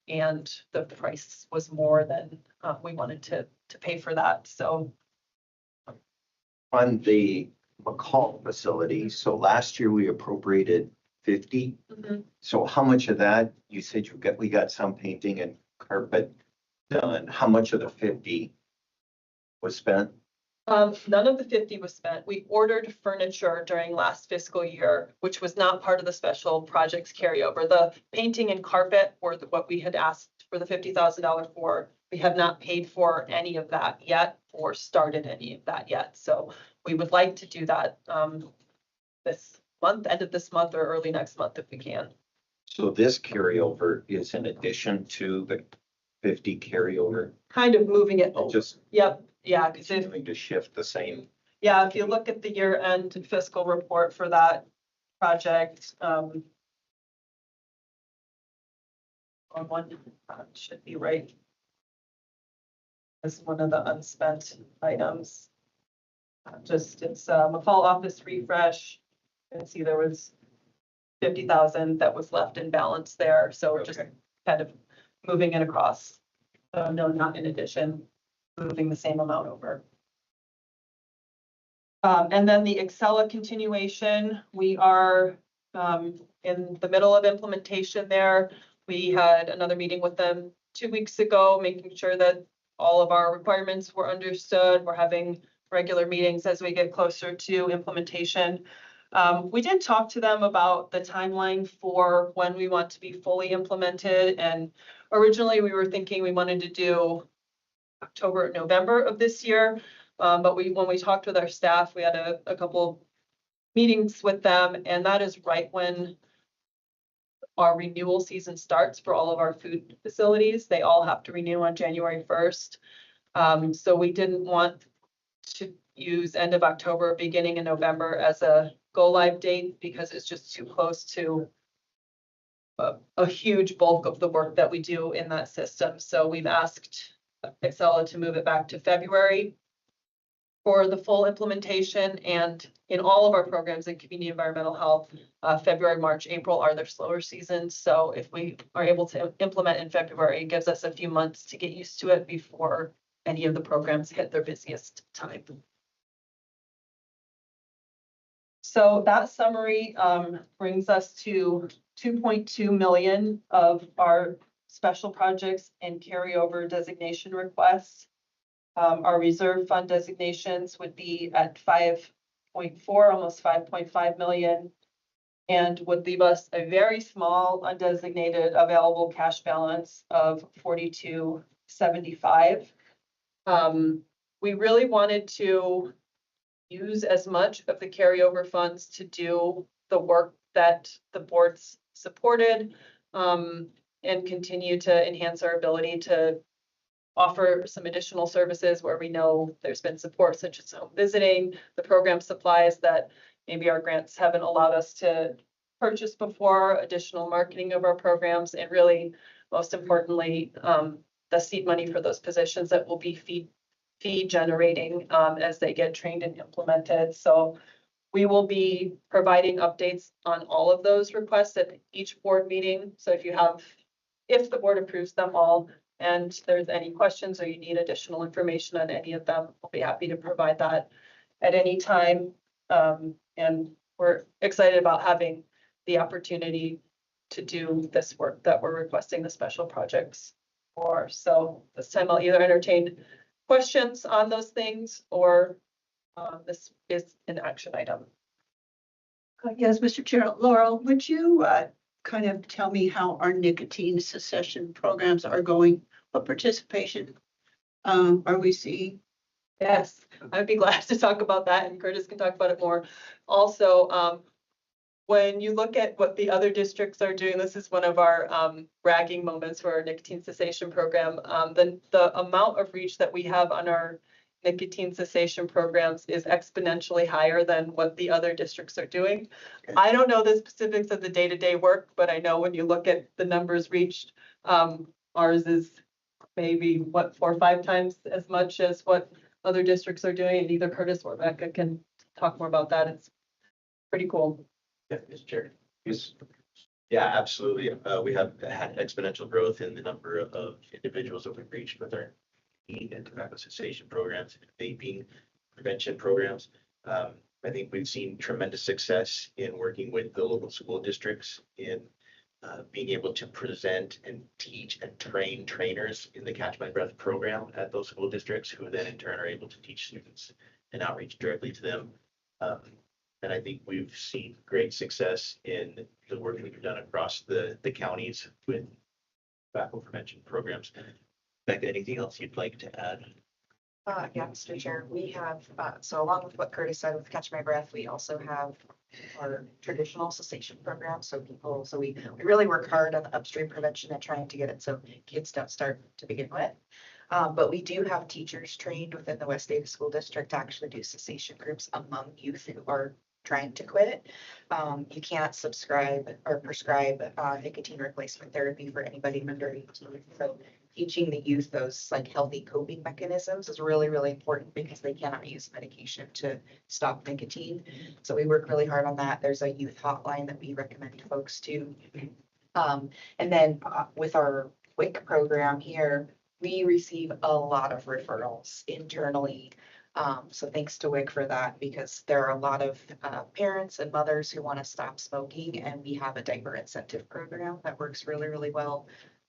And the price was more than we wanted to pay for that. So On the McCall facility, so last year we appropriated 50. So how much of that, you said we got some painting and carpet done. How much of the 50 was spent? None of the 50 was spent. We ordered furniture during last fiscal year, which was not part of the special projects carryover. The painting and carpet were what we had asked for the $50,000 for. We have not paid for any of that yet or started any of that yet. So we would like to do that this month, end of this month or early next month if we can. So this carryover is in addition to the 50 carryover? Kind of moving it over. Just Yep. Yeah. Because continuing to shift the same. yeah, if you look at the year-end fiscal report for that project, on one should be right. As one of the unspent items. It's McCall office refresh. You can see there was 50,000 that was left in balance there. So we're just kind of moving it across. No, not in addition, moving the same amount over. And then the Excella continuation, we are in the middle of implementation there. We had another meeting with them 2 weeks ago, making sure that all of our requirements were understood. We're having regular meetings as we get closer to implementation. We did talk to them about the timeline for when we want to be fully implemented. And originally we were thinking we wanted to do October, November of this year. But when we talked with our staff, we had a couple meetings with them, and that is right when our renewal season starts for all of our food facilities. They all have to renew on January 1st. So we didn't want to use end of October, beginning in November as a go live date because it's just too close to a huge bulk of the work that we do in that system. So we've asked Excella to move it back to February for the full implementation. And in all of our programs in community environmental health, February, March, April are their slower seasons. So if we are able to implement in February, it gives us a few months to get used to it before any of the programs hit their busiest time. So that summary brings us to 2.2 million of our special projects and carryover designation requests. Our reserve fund designations would be at 5.4, almost 5.5 million, and would leave us a very small undesignated available cash balance of 4275. We really wanted to use as much of the carryover funds to do the work that the boards supported, and continue to enhance our ability to offer some additional services where we know there's been support, such as home visiting, the program supplies that maybe our grants haven't allowed us to purchase before, additional marketing of our programs, and really, most importantly, the seed money for those positions that will be fee generating as they get trained and implemented. So we will be providing updates on all of those requests at each board meeting. So if the board approves them all, and there's any questions or you need additional information on any of them, we'll be happy to provide that at any time. And we're excited about having the opportunity to do this work that we're requesting the special projects for. So this time I'll either entertain questions on those things or this is an action item. Yes, Mr. Chair. Laurel, would you kind of tell me how our nicotine cessation programs are going? What participation are we seeing? Yes, I'd be glad to talk about that, and Curtis can talk about it more. Also, when you look at what the other districts are doing, this is one of our bragging moments for our nicotine cessation program. The amount of reach that we have on our nicotine cessation programs is exponentially higher than what the other districts are doing. Okay. I don't know the specifics of the day-to-day work, but I know when you look at the numbers reached, ours is maybe 4 or 5 times as much as what other districts are doing. And either Curtis or Becca can talk more about that. It's pretty cool. Yeah, Mr. Chair. Yes. Yeah, absolutely. We have had exponential growth in the number of individuals that we've reached with our nicotine and tobacco cessation programs, and vaping prevention programs. I think we've seen tremendous success in working with the local school districts in being able to present and teach and train trainers in the Catch My Breath program at those school districts, who then in turn are able to teach students and outreach directly to them. And I think we've seen great success in the work that we've done across the counties with tobacco prevention programs. Becca, anything else you'd like to add? Yeah, Mr. Chair, we have, so along with what Curtis said with Catch My Breath, we also have our traditional cessation program. So we really work hard on the upstream prevention and trying to get it so kids don't start to begin with. But we do have teachers trained within the West Davis School District to actually do cessation groups among youth who are trying to quit. You can't subscribe or prescribe nicotine replacement therapy for anybody under 18. So teaching the youth those like healthy coping mechanisms is really, really important because they cannot use medication to stop nicotine. So we work really hard on that. There's a youth hotline that we recommend folks to. And then with our WIC program here, we receive a lot of referrals internally. So thanks to WIC for that, because there are a lot of parents and mothers who want to stop smoking, and we have a diaper incentive program that works really, really well.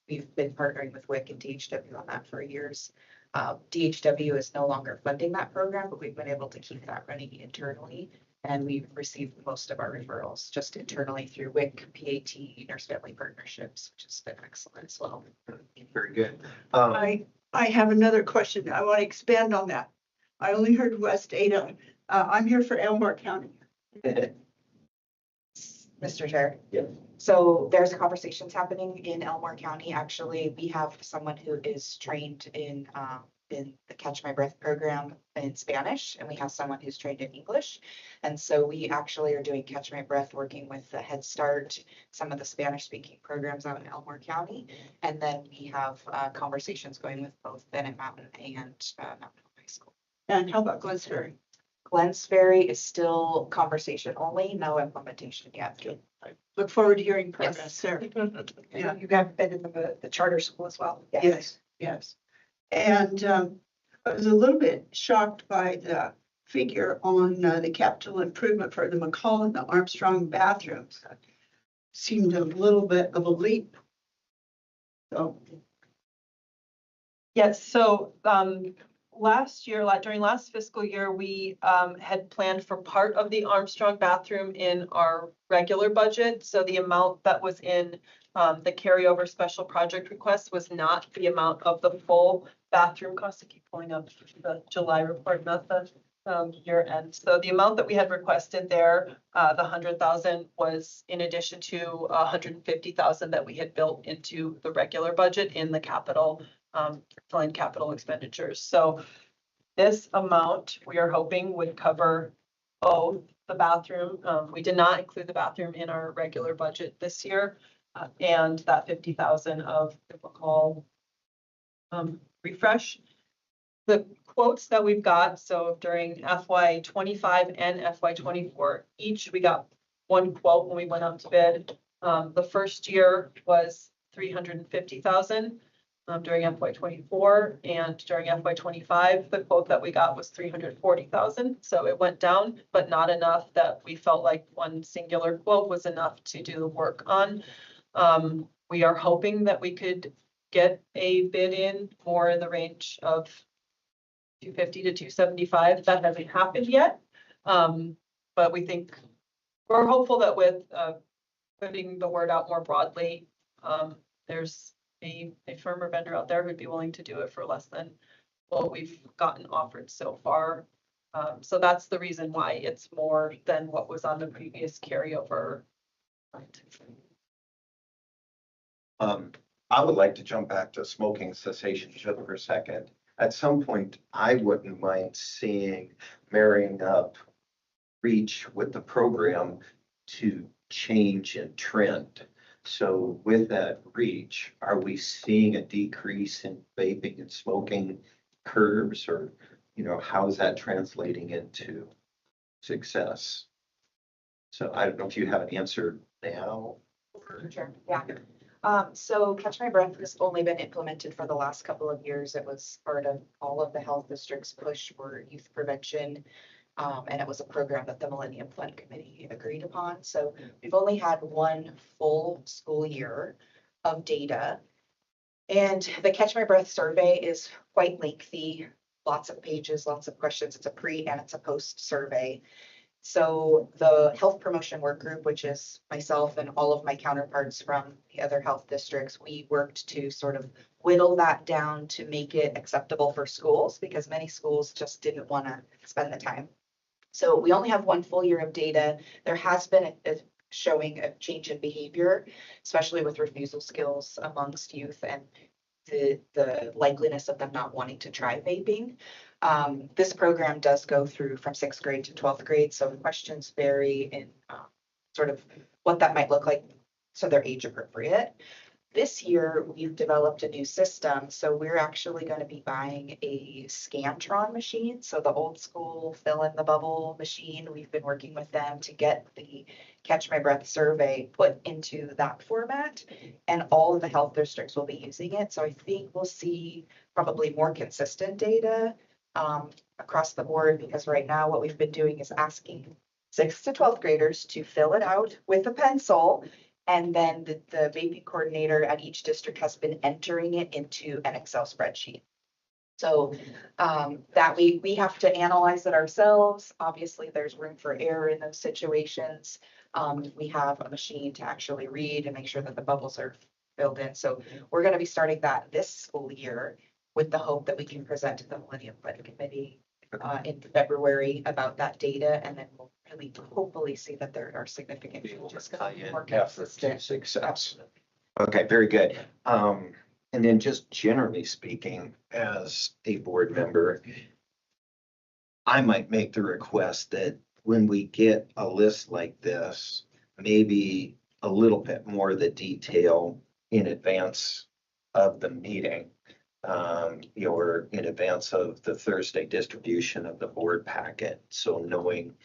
We've been partnering with WIC and DHW on that for years. DHW is no longer funding that program, but we've been able to keep that running internally. And we've received most of our referrals just internally through WIC, PAT, Nurse Family Partnerships, which has been excellent as well. Very good. I have another question. I want to expand on that. I only heard West Ada. I'm here for Elmore County. Mr. Chair. Yes. So there's conversations happening in Elmore County. Actually, we have someone who is trained in the Catch My Breath program in Spanish, and we have someone who's trained in English. And so we actually are doing Catch My Breath, working with the Head Start, some of the Spanish speaking programs out in Elmore County. And then we have conversations going with both Bennett Mountain and Mountain High School. And how about Glenns Ferry? Glenns Ferry is still conversation only, no implementation yet. I look forward to hearing progress there. Yeah. You have been in the charter school as well. Yes, yes. And I was a little bit shocked by the figure on the capital improvement for the McCall and the Armstrong bathrooms. Seemed a little bit of a leap. So Yes, so last year, during last fiscal year, we had planned for part of the Armstrong bathroom in our regular budget. So the amount that was in the carryover special project request was not the amount of the full bathroom cost. I keep pulling up the July report, not the year end. So the amount that we had requested there, the 100,000 was in addition to 150,000 that we had built into the regular budget in the capital planned capital expenditures. So this amount we are hoping would cover both the bathroom. We did not include the bathroom in our regular budget this year, and that 50,000 of typical refresh. The quotes that we've got, so during FY25 and FY24, each we got one quote when we went out to bid. The first year was 350,000 during FY24, and during FY25, the quote that we got was 340,000. So it went down, but not enough that we felt like one singular quote was enough to do the work on. We are hoping that we could get a bid in more in the range of 250 to 275. That hasn't happened yet. But we think we're hopeful that with putting the word out more broadly, there's a firmer vendor out there who'd be willing to do it for less than what we've gotten offered so far. So that's the reason why it's more than what was on the previous carryover. I would like to jump back to smoking cessation just for a second. At some point, I wouldn't mind seeing marrying up reach with the program to change in trend. So with that reach, are we seeing a decrease in vaping and smoking curves, or, how is that translating into success? So I don't know if you have an answer now. Sure, yeah. So Catch My Breath has only been implemented for the last couple of years. It was part of all of the health districts' push for youth prevention. And it was a program that the Millennium Fund Committee agreed upon. So we've only had one full school year of data. And the Catch My Breath survey is quite lengthy, lots of pages, lots of questions. It's a pre and it's a post survey. So the health promotion work group, which is myself and all of my counterparts from the other health districts, we worked to sort of whittle that down to make it acceptable for schools, because many schools just didn't want to spend the time. So we only have one full year of data. There has been showing a change in behavior, especially with refusal skills amongst youth and the likeliness of them not wanting to try vaping. This program does go through from 6th grade to 12th grade, so the questions vary in sort of what that might look like, so they're age appropriate. This year, we've developed a new system, so we're actually going to be buying a Scantron machine. So the old school fill in the bubble machine, we've been working with them to get the Catch My Breath survey put into that format, and all of the health districts will be using it. So I think we'll see probably more consistent data across the board, because right now what we've been doing is asking 6th to 12th graders to fill it out with a pencil. And then the vaping coordinator at each district has been entering it into an Excel spreadsheet. So that we have to analyze it ourselves. Obviously, there's room for error in those situations. We have a machine to actually read and make sure that the bubbles are filled in. So we're going to be starting that this school year with the hope that we can present to the Millennium Fund Committee in February about that data, and then we'll really hopefully see that there are significant changes. More consistent Success. Okay, very good. And then just generally speaking, as a board member, I might make the request that when we get a list like this, maybe a little bit more of the detail in advance of the meeting. Or in advance of the Thursday distribution of the board packet. So knowing,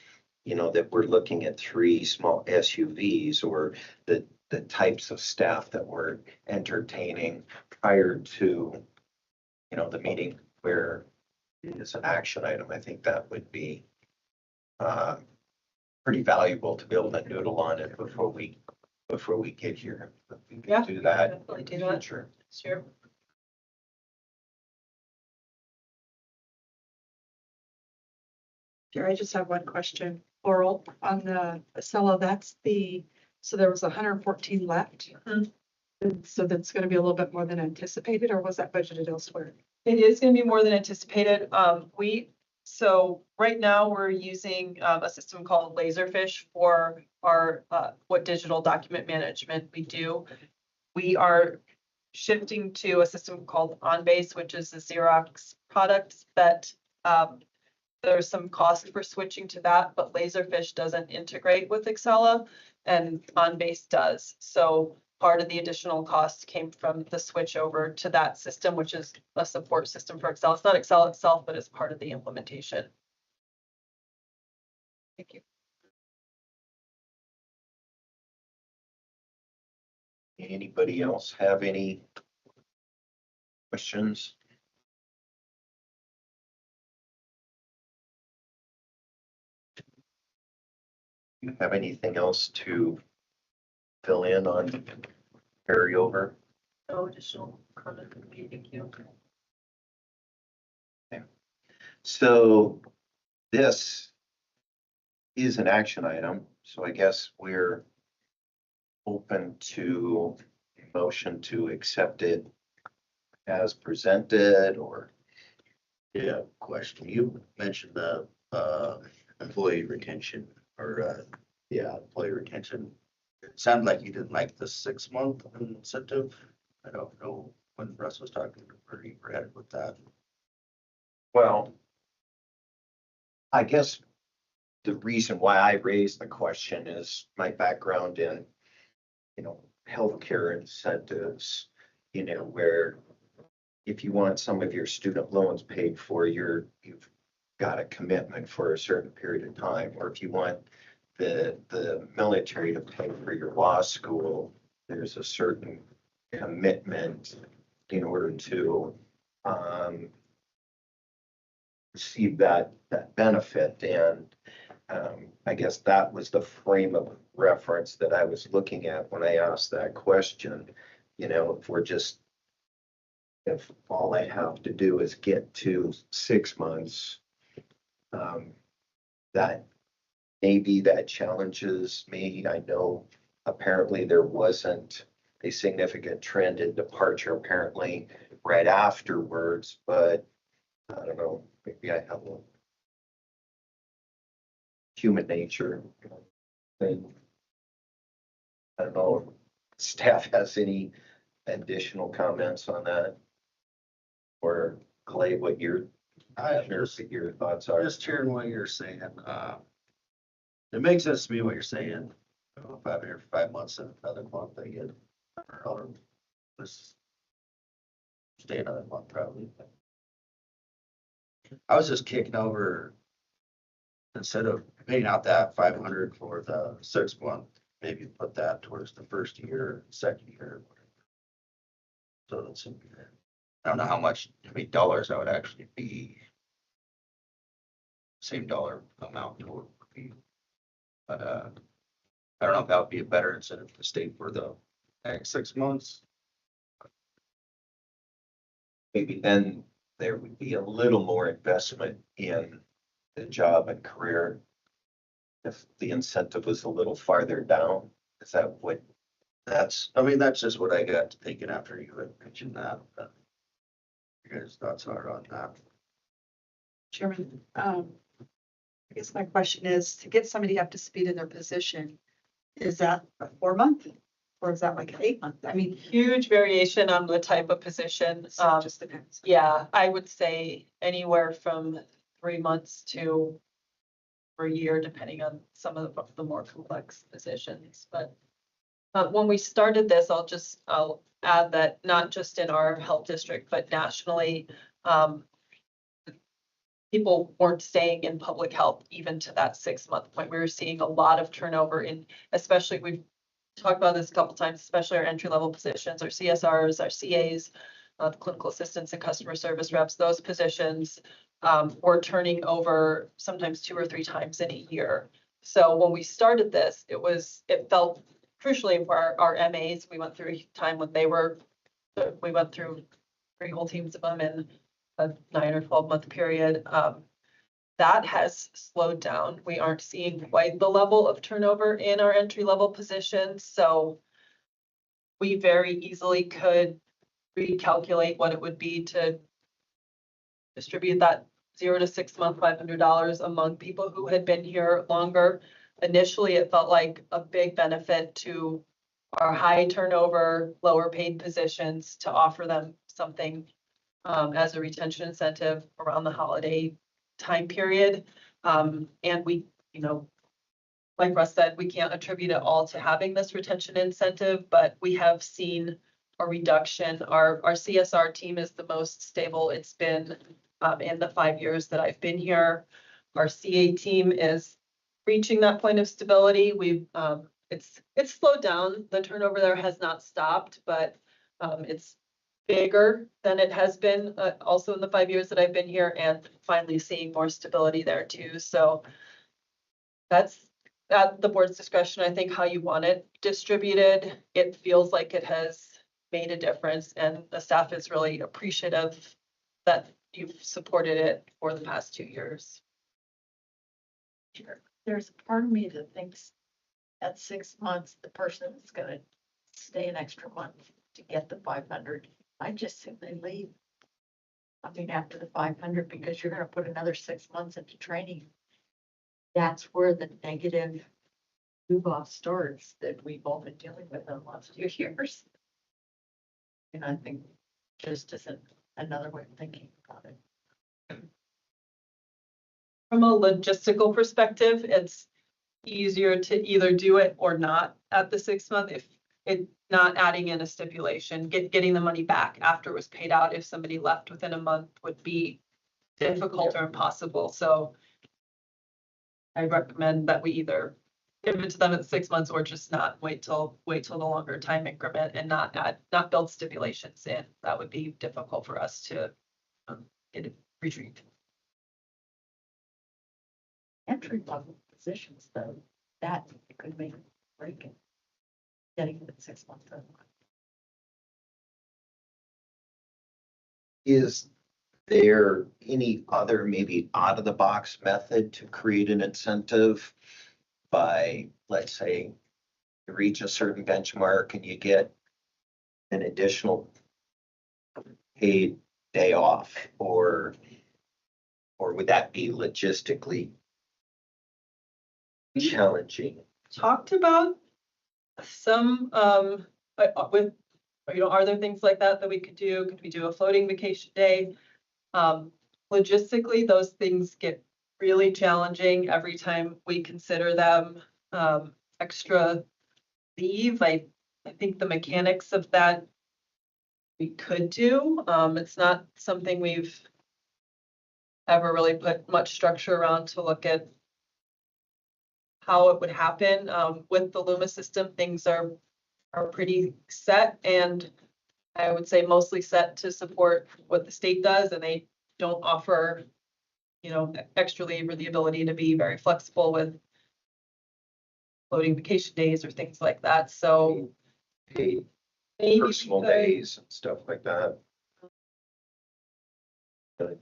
that we're looking at 3 small SUVs, or the types of staff that we're entertaining prior to, the meeting where it's an action item. I think that would be pretty valuable to be able to noodle on it before we get here. We can do that. Definitely do that. Sure. Sure. Here, I just have one question. Oral on the Acela, so there was 114 left. Mhm. And so that's gonna be a little bit more than anticipated, or was that budgeted elsewhere? It is gonna be more than anticipated. So right now we're using a system called Laserfish for our what digital document management we do. We are shifting to a system called OnBase, which is a Xerox product that there's some cost for switching to that, but Laserfish doesn't integrate with Excella and OnBase does. So part of the additional cost came from the switch over to that system, which is a support system for Excel. It's not Excel itself, but it's part of the implementation. Thank you. Anybody else have any questions? You have anything else to fill in on carryover? No additional comment from me. Thank you. So this is an action item, so I guess we're open to a motion to accept it as presented, or Yeah, question. You mentioned the employee retention employee retention. It sounded like you didn't like the 6-month incentive. I don't know when Russ was talking, where you were headed with that. well, I guess the reason why I raised the question is my background in, healthcare incentives, where if you want some of your student loans paid for, you've got a commitment for a certain period of time, or if you want the military to pay for your law school, there's a certain commitment in order to receive that benefit. And I guess that was the frame of reference that I was looking at when I asked that question. If all I have to do is get to 6 months, that maybe that challenges me. I know apparently there wasn't a significant trend in departure apparently right afterwards, but I don't know, maybe I have a human nature thing. I don't know if staff has any additional comments on that. Or Clay, what your thoughts are. Just hearing what you're saying, it makes sense to me what you're saying. If I'm here for 5 months and another month, I get, or let's stay another month probably. I was just kicking over, instead of paying out that 500 for the 6 month, maybe put that towards the first year, second year. So that's, I don't know how many dollars that would actually be. Same dollar amount would be. But I don't know if that would be a better incentive to stay for the next 6 months. Maybe then there would be a little more investment in the job and career if the incentive was a little farther down. Is that what? That's just what I got to thinking after you had mentioned that. You guys' thoughts are on that? Chairman, I guess my question is, to get somebody up to speed in their position, is that a 4-month? Or is that like an 8-month? I mean, Huge variation on the type of position. so it just depends. Yeah, I would say anywhere from 3 months to a year, depending on some of the more complex positions. But when we started this, I'll add that not just in our health district, but nationally, people weren't staying in public health even to that 6-month point. We were seeing a lot of turnover especially we've talked about this a couple times, especially our entry-level positions, our CSRs, our CAs, clinical assistants and customer service reps. Those positions were turning over sometimes 2 or 3 times in a year. So when we started this, it felt crucially for our MAs. We went through a time when we went through 3 whole teams of them in a 9 or 12 month period. that has slowed down. We aren't seeing quite the level of turnover in our entry-level positions, so we very easily could recalculate what it would be to distribute that 0 to 6 month $500 among people who had been here longer. Initially, it felt like a big benefit to our high turnover, lower paid positions to offer them something as a retention incentive around the holiday time period. And we, you know, like Russ said, we can't attribute it all to having this retention incentive, but we have seen a reduction. Our CSR team is the most stable it's been in the 5 years that I've been here. Our CA team is reaching that point of stability. We've it's slowed down. The turnover there has not stopped, but it's bigger than it has been also in the 5 years that I've been here, and finally seeing more stability there too. So that's at the board's discretion, I think, how you want it distributed. It feels like it has made a difference, and the staff is really appreciative that you've supported it for the past 2 years. Sure. There's a part of me that thinks at 6 months, the person is gonna stay an extra month to get the 500. I just simply leave. I mean, after the 500, because you're gonna put another 6 months into training. That's where the negative move off starts that we've all been dealing with in the last few years. And I think just as another way of thinking about it. From a logistical perspective, it's easier to either do it or not at the 6 month if it not adding in a stipulation, getting the money back after it was paid out. If somebody left within a month would be difficult or impossible. So I recommend that we either give it to them at 6 months or just not wait till the longer time increment and not build stipulations in. That would be difficult for us to get it retrieved. Entry level positions, though, that could make or break it. Getting it at 6 months. Is there any other maybe out of the box method to create an incentive by, let's say, you reach a certain benchmark and you get an additional paid day off, or would that be logistically challenging? Talked about some with, you know, are there things like that we could do? Could we do a floating vacation day? Logistically, those things get really challenging every time we consider them. Extra leave, I think the mechanics of that we could do. It's not something we've ever really put much structure around to look at how it would happen. With the Luma system, things are pretty set, and I would say mostly set to support what the state does, and they don't offer, you know, extra leave or the ability to be very flexible with floating vacation days or things like that. So Paid maybe personal we could- days and stuff like that. But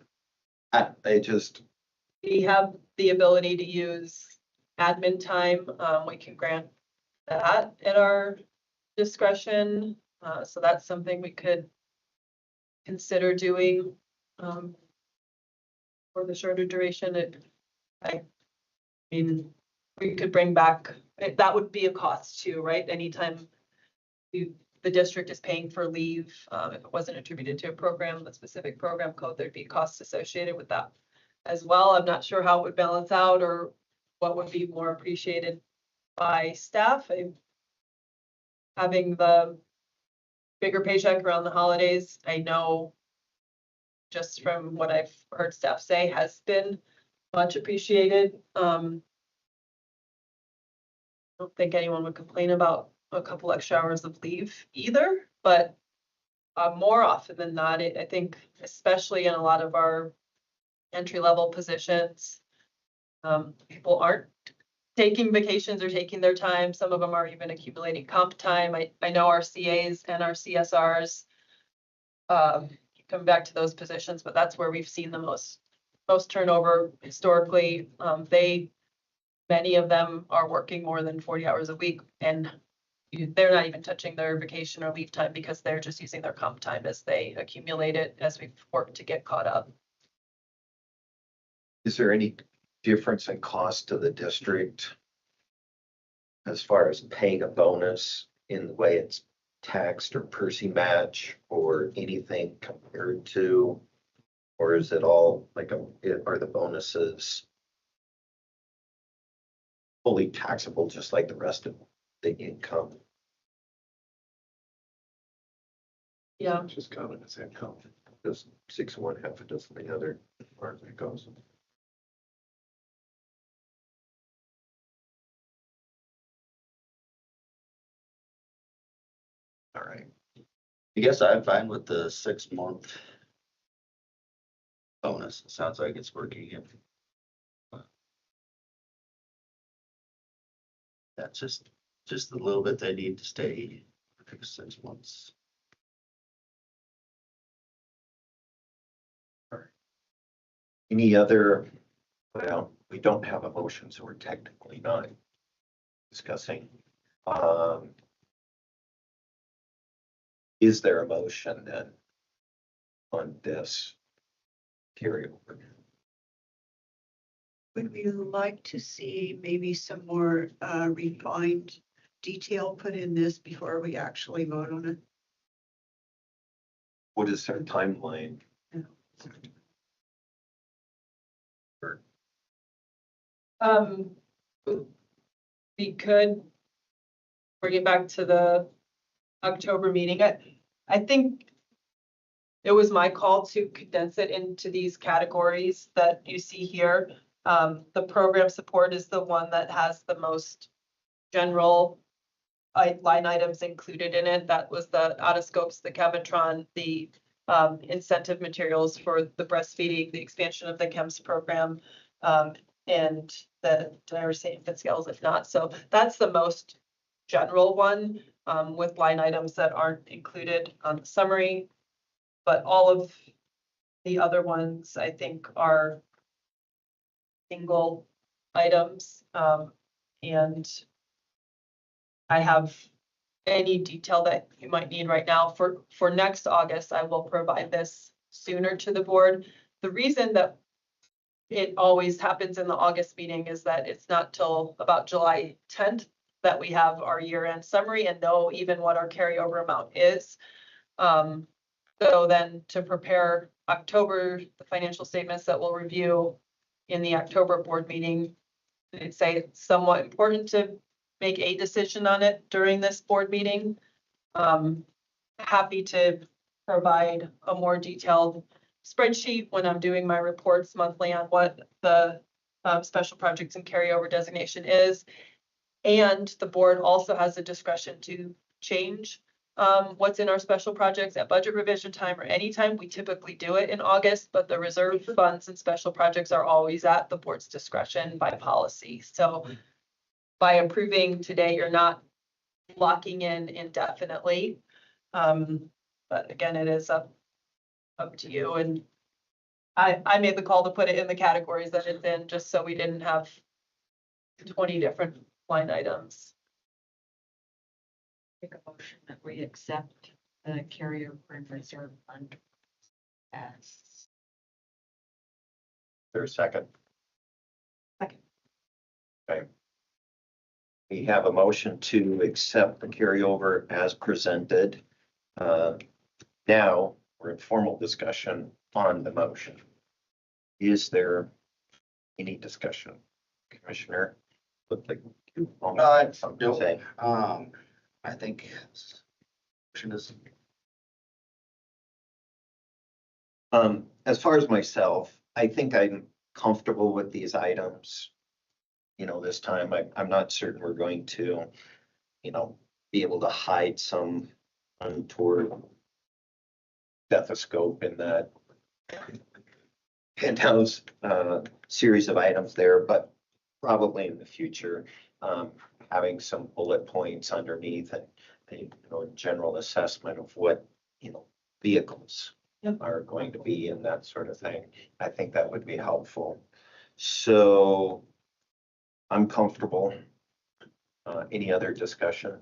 I just, we have the ability to use admin time. We can grant that at our discretion. So that's something we could consider doing for the shorter duration. I mean, we could bring back, that would be a cost too, right? Anytime the district is paying for leave, if it wasn't attributed to a program, a specific program code, there'd be costs associated with that as well. I'm not sure how it would balance out or what would be more appreciated by staff. Having the bigger paycheck around the holidays, I know just from what I've heard staff say, has been much appreciated. I don't think anyone would complain about a couple extra hours of leave either, but more often than not, I think, especially in a lot of our entry-level positions, people aren't taking vacations or taking their time. Some of them are even accumulating comp time. I know our CAs and our CSRs come back to those positions, but that's where we've seen the most most turnover historically. Many of them are working more than 40 hours a week, and they're not even touching their vacation or leave time because they're just using their comp time as they accumulate it as we've worked to get caught up. Is there any difference in cost to the district as far as paying a bonus in the way it's taxed or Percy match or anything compared to, or is it all like, are the bonuses fully taxable just like the rest of the income? Yeah, Just counted as income. Does 6 one half a dozen the other, as far as it goes? All right. I guess I'm fine with the 6-month bonus. It sounds like it's working. That's just a little bit they need to stay for 6 months. Any other, well, we don't have a motion, so we're technically not discussing. Is there a motion then on this carryover? Would we like to see maybe some more refined detail put in this before we actually vote on it? What is their timeline? We could bring it back to the October meeting. I think it was my call to condense it into these categories that you see here. The program support is the one that has the most general line items included in it. That was the out-of-scopes, the Cabotron, the incentive materials for the breastfeeding, the expansion of the CHEMS program, and the diversity infant scales, if not. So that's the most general one, with line items that aren't included on the summary. But all of the other ones, I think, are single items. And I have any detail that you might need right now. For next August, I will provide this sooner to the board. The reason that it always happens in the August meeting is that it's not till about July 10th that we have our year-end summary and know even what our carryover amount is. So then to prepare October, the financial statements that we'll review in the October board meeting, I'd say it's somewhat important to make a decision on it during this board meeting. Happy to provide a more detailed spreadsheet when I'm doing my reports monthly on what the special projects and carryover designation is. And the board also has the discretion to change what's in our special projects at budget revision time or anytime. We typically do it in August, but the reserve funds and special projects are always at the board's discretion by policy. So by approving today, you're not locking in indefinitely. But again, it is up to you. And I made the call to put it in the categories that it's in, just so we didn't have 20 different line items. Make a motion that we accept the carryover and reserve fund as. There's a second. Second. Okay. We have a motion to accept the carryover as presented. Now we're in formal discussion on the motion. Is there any discussion? Commissioner? Looked like you had something to say. I think motion is As far as myself, I think I'm comfortable with these items. You know, this time I'm not certain we're going to, be able to hide some untoward stethoscope in that penthouse series of items there, but probably in the future, having some bullet points underneath and a general assessment of what, vehicles, are going to be and that sort of thing. I think that would be helpful. So I'm comfortable. Any other discussion?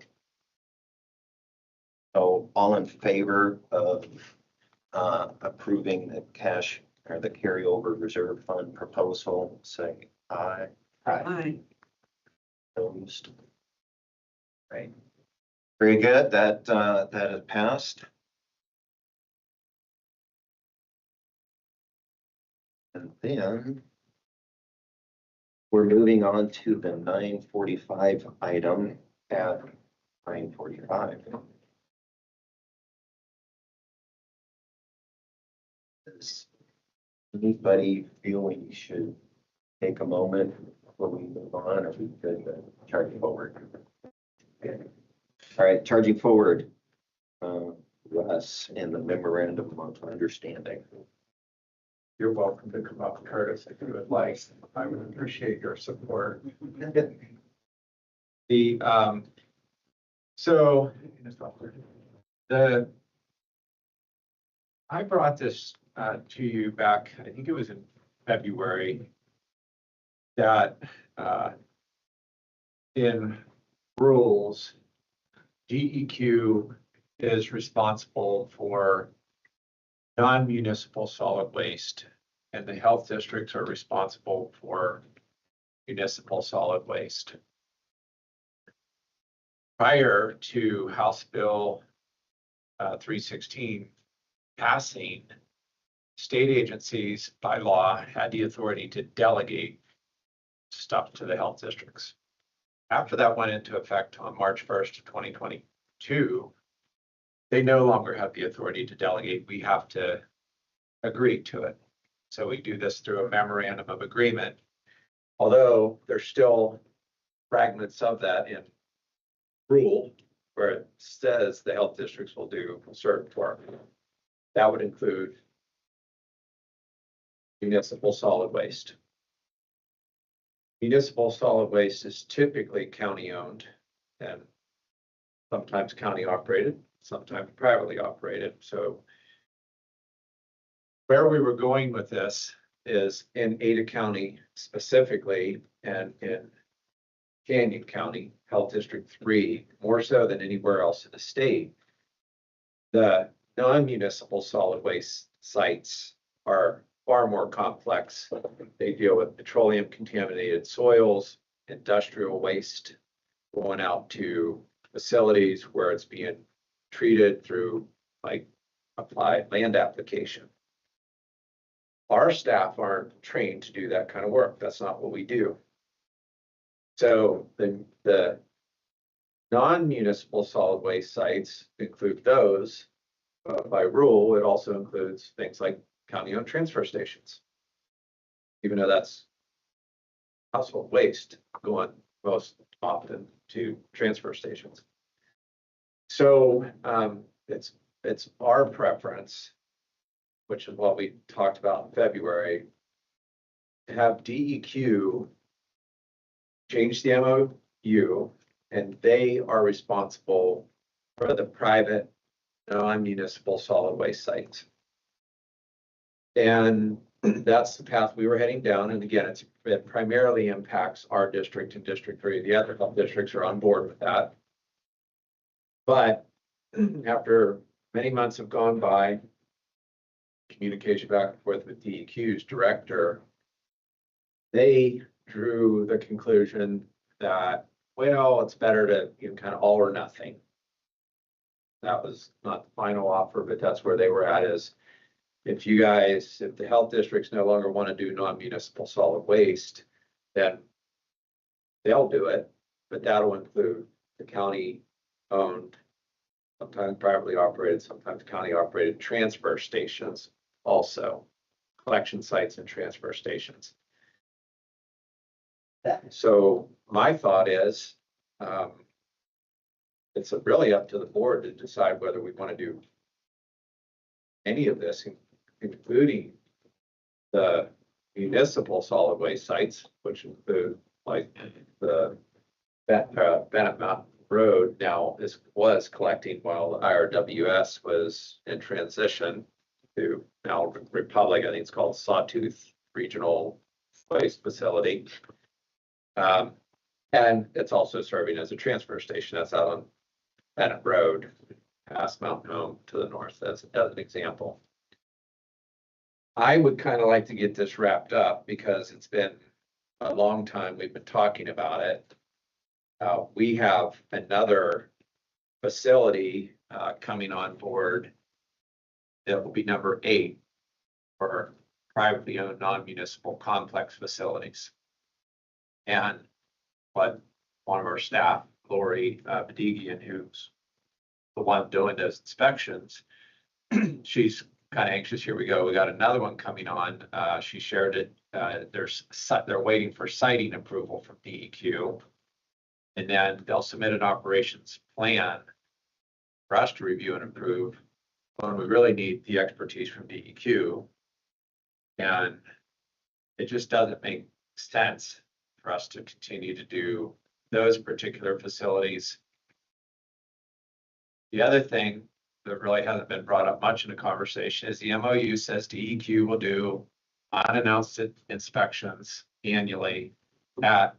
So all in favor of approving the cash or the carryover reserve fund proposal, say aye. Aye. Opposed? Right. Very good. That has passed. And then we're moving on to the 9:45 item at 9:45. Does anybody feel we should take a moment before we move on, or we could charge forward? Okay. All right, charging forward. Russ and the memorandum of understanding. You're welcome to come up, Curtis, if you would like. I would appreciate your support. So I brought this to you back, I think it was in February, that in rules, DEQ is responsible for non-municipal solid waste, and the health districts are responsible for municipal solid waste. Prior to House Bill 316 passing, state agencies by law had the authority to delegate stuff to the health districts. After that went into effect on March 1st, 2022, they no longer have the authority to delegate. We have to agree to it. So we do this through a memorandum of agreement, although there's still fragments of that in rule where it says the health districts will do certain work. That would include municipal solid waste. Municipal solid waste is typically county owned and sometimes county operated, sometimes privately operated. So where we were going with this is in Ada County specifically, and in Canyon County, Health District 3, more so than anywhere else in the state, the non-municipal solid waste sites are far more complex. They deal with petroleum contaminated soils, industrial waste going out to facilities where it's being treated through like applied land application. Our staff aren't trained to do that kind of work. That's not what we do. So the non-municipal solid waste sites include those. By rule, it also includes things like county-owned transfer stations, even though that's household waste going most often to transfer stations. So it's our preference, which is what we talked about in February, to have DEQ change the MOU, and they are responsible for the private non-municipal solid waste sites. And that's the path we were heading down. And again, it primarily impacts our district and District 3. The other health districts are on board with that. But after many months have gone by, communication back and forth with DEQ's director, they drew the conclusion that, well, it's better to kind of all or nothing. That was not the final offer, but that's where they were at, is if the health districts no longer want to do non-municipal solid waste, then they'll do it, but that'll include the county-owned, sometimes privately operated, sometimes county-operated transfer stations also, collection sites and transfer stations. So my thought is, it's really up to the board to decide whether we want to do any of this, including the municipal solid waste sites, which include like the Bennett Mountain Road now was collecting while the IRWS was in transition to now Republic, I think it's called Sawtooth Regional Waste Facility. And it's also serving as a transfer station. That's out on Bennett Road, past Mountain Home to the north, as an example. I would kind of like to get this wrapped up because it's been a long time we've been talking about it. We have another facility coming on board that will be number 8 for privately owned non-municipal complex facilities. And what one of our staff, Lori Bedigian, who's the one doing those inspections, she's kind of anxious. Here we go. We got another one coming on. She shared it. They're waiting for siting approval from DEQ. And then they'll submit an operations plan for us to review and approve when we really need the expertise from DEQ. And it just doesn't make sense for us to continue to do those particular facilities. The other thing that really hasn't been brought up much in the conversation is the MOU says DEQ will do unannounced inspections annually at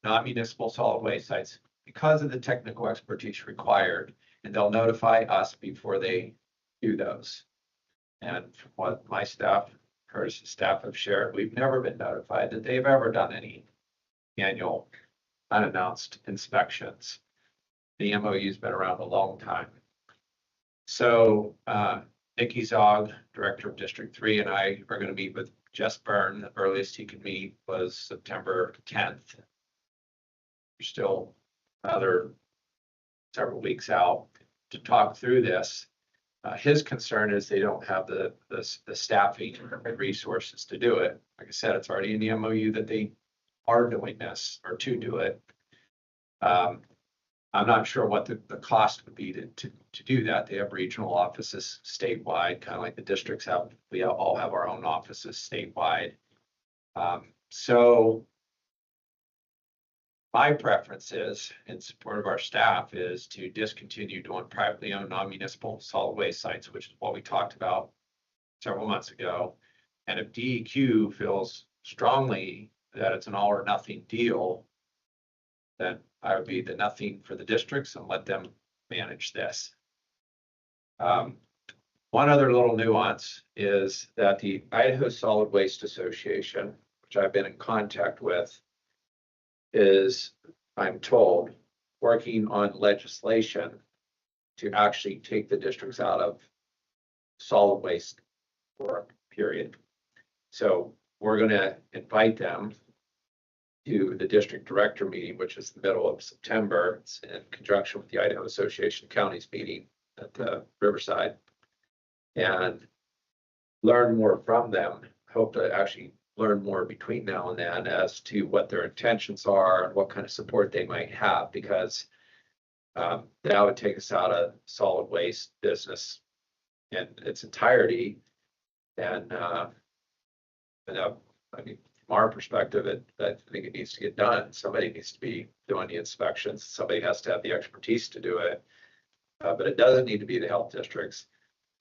non-municipal solid waste sites because of the technical expertise required, and they'll notify us before they do those. And from what my staff, Curtis' staff have shared, we've never been notified that they've ever done any annual unannounced inspections. The MOU's been around a long time. So Nikki Zog, Director of District 3, and I are going to meet with Jess Byrne. The earliest he could meet was September 10th. We're still another several weeks out to talk through this. His concern is they don't have the staffing and resources to do it. Like I said, it's already in the MOU that they are doing this or to do it. I'm not sure what the cost would be to do that. They have regional offices statewide, kind of like the districts have. We all have our own offices statewide. So my preference is, in support of our staff, is to discontinue doing privately owned non-municipal solid waste sites, which is what we talked about several months ago. And if DEQ feels strongly that it's an all or nothing deal, then I would be the nothing for the districts and let them manage this. One other little nuance is that the Idaho Solid Waste Association, which I've been in contact with, is, I'm told, working on legislation to actually take the districts out of solid waste work, period. So we're going to invite them to the district director meeting, which is the middle of September. It's in conjunction with the Idaho Association of Counties meeting at the Riverside, and learn more from them. Hope to actually learn more between now and then as to what their intentions are and what kind of support they might have, because that would take us out of solid waste business in its entirety. And I mean, from our perspective, I think it needs to get done. Somebody needs to be doing the inspections. Somebody has to have the expertise to do it. But it doesn't need to be the health districts.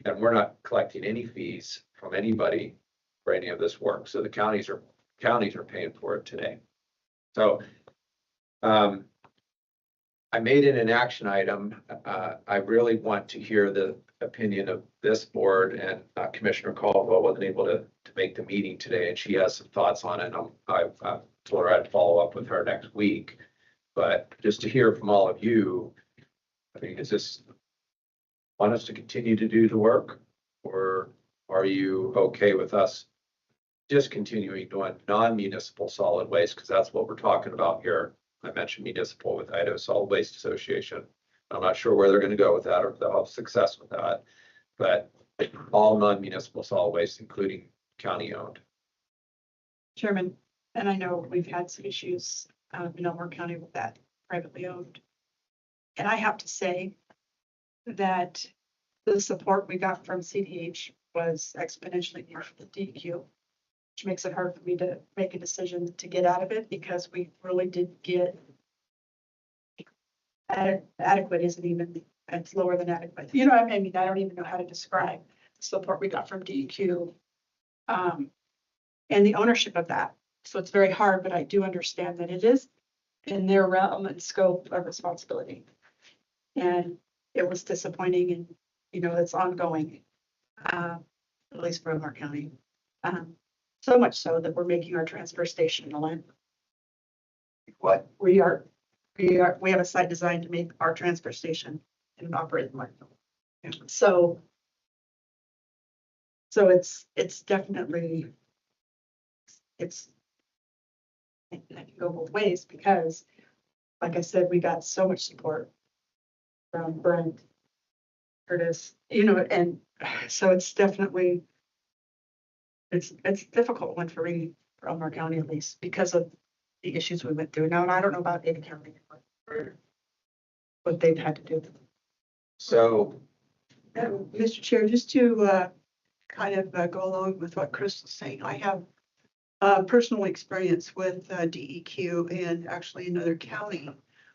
And we're not collecting any fees from anybody for any of this work. So the counties are paying for it today. So I made it an action item. I really want to hear the opinion of this board, and Commissioner Caldwell wasn't able to make the meeting today, and she has some thoughts on it. I've told her I'd follow up with her next week, but just to hear from all of you, I mean, is this want us to continue to do the work, or are you okay with us discontinuing doing non-municipal solid waste? Because that's what we're talking about here. I mentioned municipal with Idaho Solid Waste Association. I'm not sure where they're going to go with that or if they'll have success with that, but all non-municipal solid waste, including county owned. Chairman, and I know we've had some issues in Elmore County with that privately owned. And I have to say that the support we got from CDH was exponentially more for the DEQ, which makes it hard for me to make a decision to get out of it, because we really did get adequate isn't even, it's lower than adequate. You know, I mean, I don't even know how to describe. support we got from DEQ. And the ownership of that. So it's very hard, but I do understand that it is in their realm and scope of responsibility. And it was disappointing and, it's ongoing, at least for our county. So much so that we're making our transfer station a land. What? We have a site designed to make our transfer station an operating landfill. So it's definitely, it can go both ways because, like I said, we got so much support from Brent, Curtis, and so it's definitely, it's a difficult one for me, for Elmore County at least, because of the issues we went through. Now, and I don't know about Ada County, what they've had to do. So, Mr. Chair, just to kind of go along with what Chris was saying, I have personal experience with DEQ and actually another county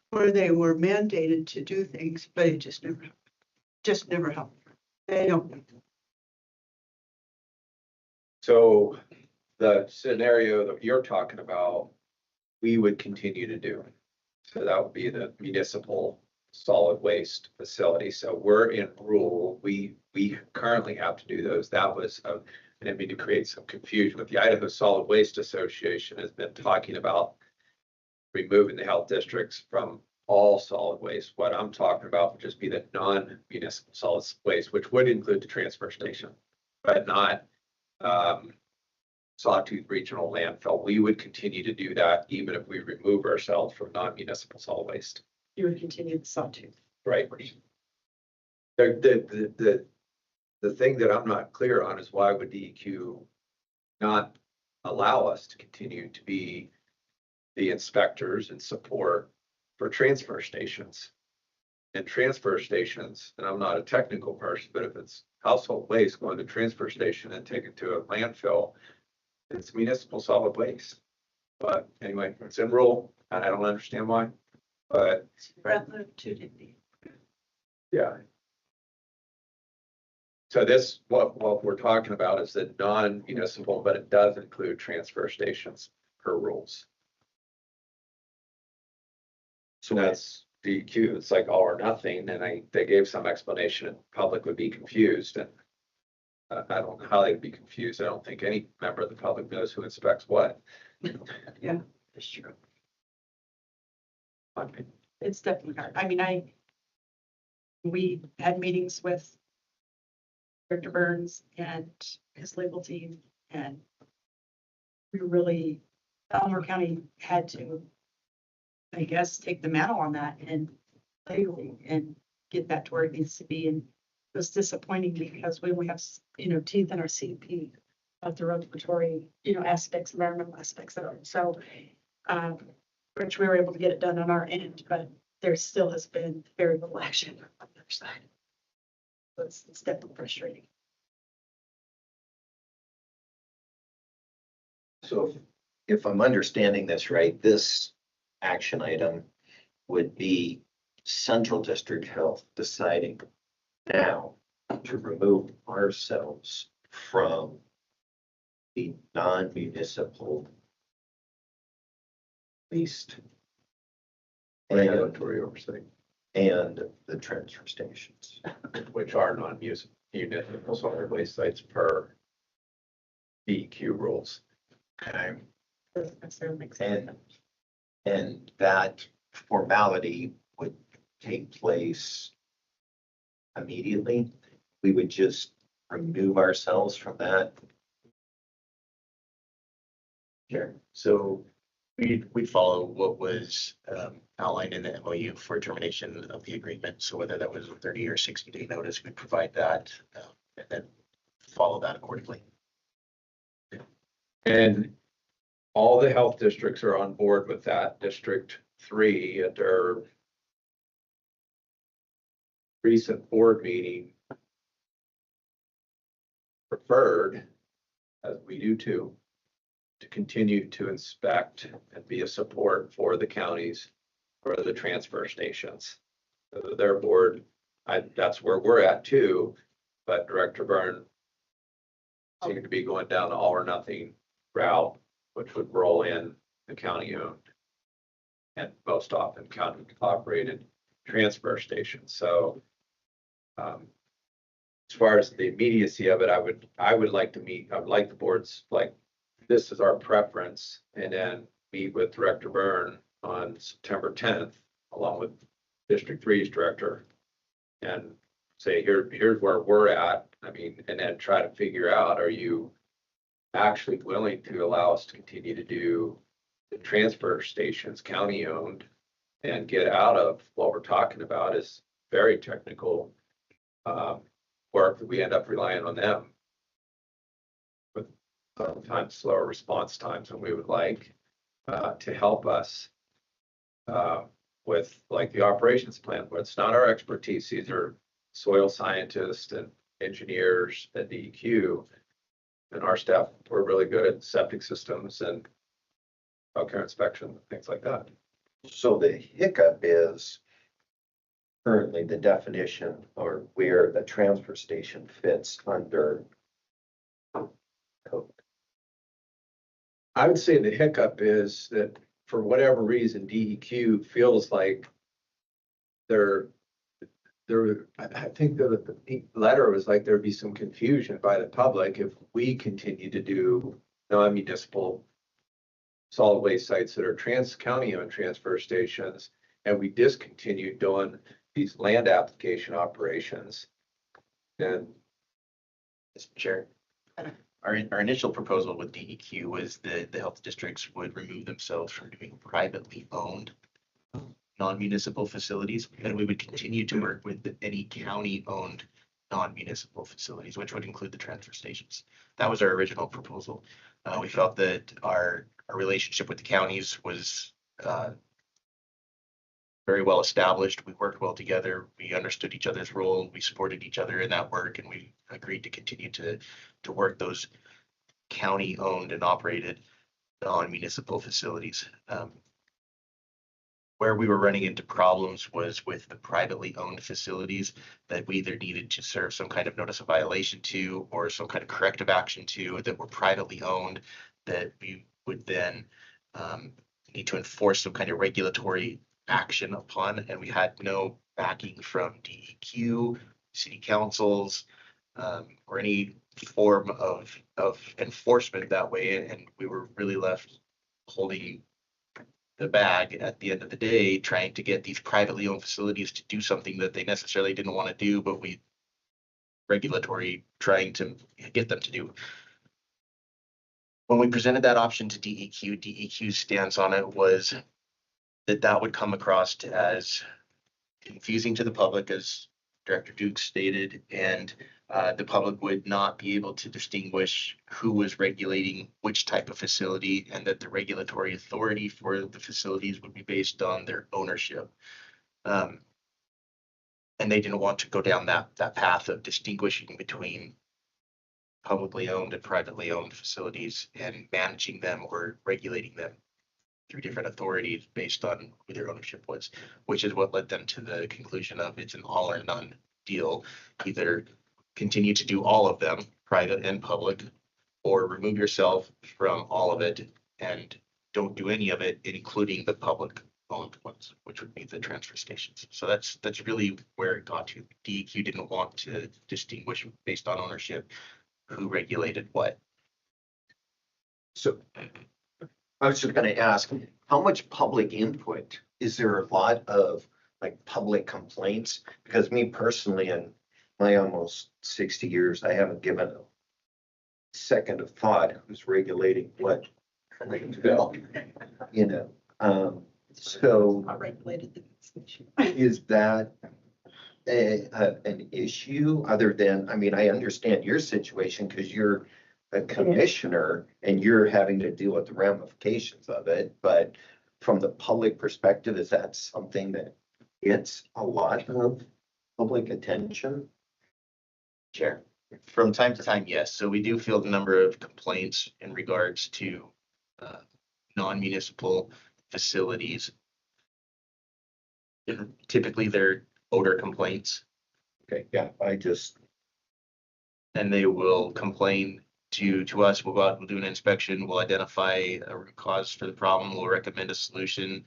where they were mandated to do things, but it just never happened. They don't. so the scenario that you're talking about, we would continue to do. So that would be the municipal solid waste facility. So we're in rural, we currently have to do those. That was, I didn't mean to create some confusion, but the Idaho Solid Waste Association has been talking about removing the health districts from all solid waste. What I'm talking about would just be the non-municipal solid waste, which would include the transfer station, but not Sawtooth Regional Landfill. We would continue to do that even if we remove ourselves from non-municipal solid waste. You would continue the sawtooth. Right. The thing that I'm not clear on is why would DEQ not allow us to continue to be the inspectors and support for transfer stations? And transfer stations, and I'm not a technical person, but if it's household waste going to transfer station and taken to a landfill, it's municipal solid waste. But anyway, it's in rural, and I don't understand why, but Brent lived too, didn't he? yeah. So this, what we're talking about is the non-municipal, but it does include transfer stations per rules. So that's DEQ. It's like all or nothing. And they gave some explanation and the public would be confused. And I don't know how they'd be confused. I don't think any member of the public knows who inspects what. Yeah, that's true. It's definitely hard. I mean, we had meetings with Director Burns and his legal team, and we really, Elmore County had to, I guess, take the mantle on that and legally and get that to where it needs to be. And it was disappointing because when we have, teeth in our CP of the regulatory, aspects, environmental aspects of it. So, which we were able to get it done on our end, but there still has been very little action on the other side. So it's definitely frustrating. So if I'm understanding this right, this action item would be Central District Health deciding now to remove ourselves from the non-municipal waste Regulatory oversight, and the transfer stations. which are non-municipal solid waste sites per DEQ rules. Okay. Doesn't necessarily make sense. And that formality would take place immediately. We would just remove ourselves from that. Sure. So we follow what was outlined in the MOU for termination of the agreement. So whether that was a 30 or 60-day notice, we provide that and then follow that accordingly. And all the health districts are on board with that. District 3 at their recent board meeting preferred, as we do too, to continue to inspect and be a support for the counties for the transfer stations. Their board, that's where we're at too, but Director Byrne seem to be going down the all or nothing route, which would roll in the county owned and most often county operated transfer stations. So as far as the immediacy of it, I would like to meet, I would like the boards, like, this is our preference, and then meet with Director Byrne on September 10th, along with District 3's director, and say, here's where we're at. I mean, and then try to figure out, are you actually willing to allow us to continue to do the transfer stations county owned and get out of what we're talking about is very technical work that we end up relying on them with sometimes slower response times than we would like to help us with like the operations plan, but it's not our expertise. These are soil scientists and engineers at DEQ, and our staff, we're really good at septic systems and healthcare inspection, things like that. So the hiccup is currently the definition or where the transfer station fits under code. I would say the hiccup is that for whatever reason, DEQ feels like I think that the letter was like there'd be some confusion by the public if we continue to do non-municipal solid waste sites that are county owned transfer stations, and we discontinued doing these land application operations. And Mr. Chair, our initial proposal with DEQ was that the health districts would remove themselves from doing privately owned non-municipal facilities, and we would continue to work with any county-owned non-municipal facilities, which would include the transfer stations. That was our original proposal. We felt that our relationship with the counties was very well established. We worked well together. We understood each other's role. We supported each other in that work, and we agreed to continue to work those county-owned and operated non-municipal facilities. Where we were running into problems was with the privately owned facilities that we either needed to serve some kind of notice of violation to or some kind of corrective action to that were privately owned, that we would then need to enforce some kind of regulatory action upon, and we had no backing from DEQ, city councils, or any form of enforcement that way, and we were really left holding the bag at the end of the day, trying to get these privately owned facilities to do something that they necessarily didn't want to do, but we regulatory trying to get them to do. When we presented that option to DEQ, DEQ's stance on it was that would come across as confusing to the public, as Director Duke stated, and the public would not be able to distinguish who was regulating which type of facility, and that the regulatory authority for the facilities would be based on their ownership. And they didn't want to go down that path of distinguishing between publicly owned and privately owned facilities and managing them or regulating them through different authorities based on who their ownership was, which is what led them to the conclusion of it's an all or none deal. Either continue to do all of them, private and public, or remove yourself from all of it and don't do any of it, including the public owned ones, which would be the transfer stations. So that's really where it got to. DEQ didn't want to distinguish based on ownership who regulated what. So I was just going to ask, how much public input? Is there a lot of like public complaints? Because me personally, in my almost 60 years, I haven't given a second of thought who's regulating what. You know, so Not regulated. is that an issue other than, I mean, I understand your situation because you're a commissioner and you're having to deal with the ramifications of it, but from the public perspective, is that something that gets a lot of public attention? Chair, from time to time, yes. So we do field a number of complaints in regards to non-municipal facilities. Typically, they're odor complaints, Okay, yeah, I just, and they will complain to us. We'll go out and do an inspection. We'll identify a root cause for the problem. We'll recommend a solution.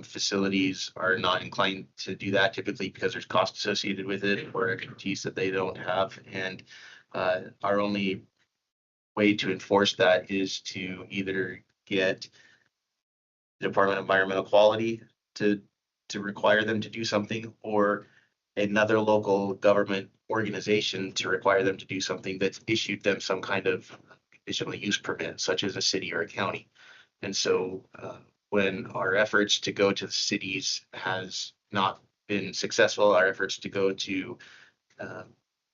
Facilities are not inclined to do that typically because there's cost associated with it or expertise that they don't have. And our only way to enforce that is to either get the Department of Environmental Quality to require them to do something, or another local government organization to require them to do something that's issued them some kind of conditional use permit, such as a city or a county. And so when our efforts to go to the cities has not been successful, our efforts to go to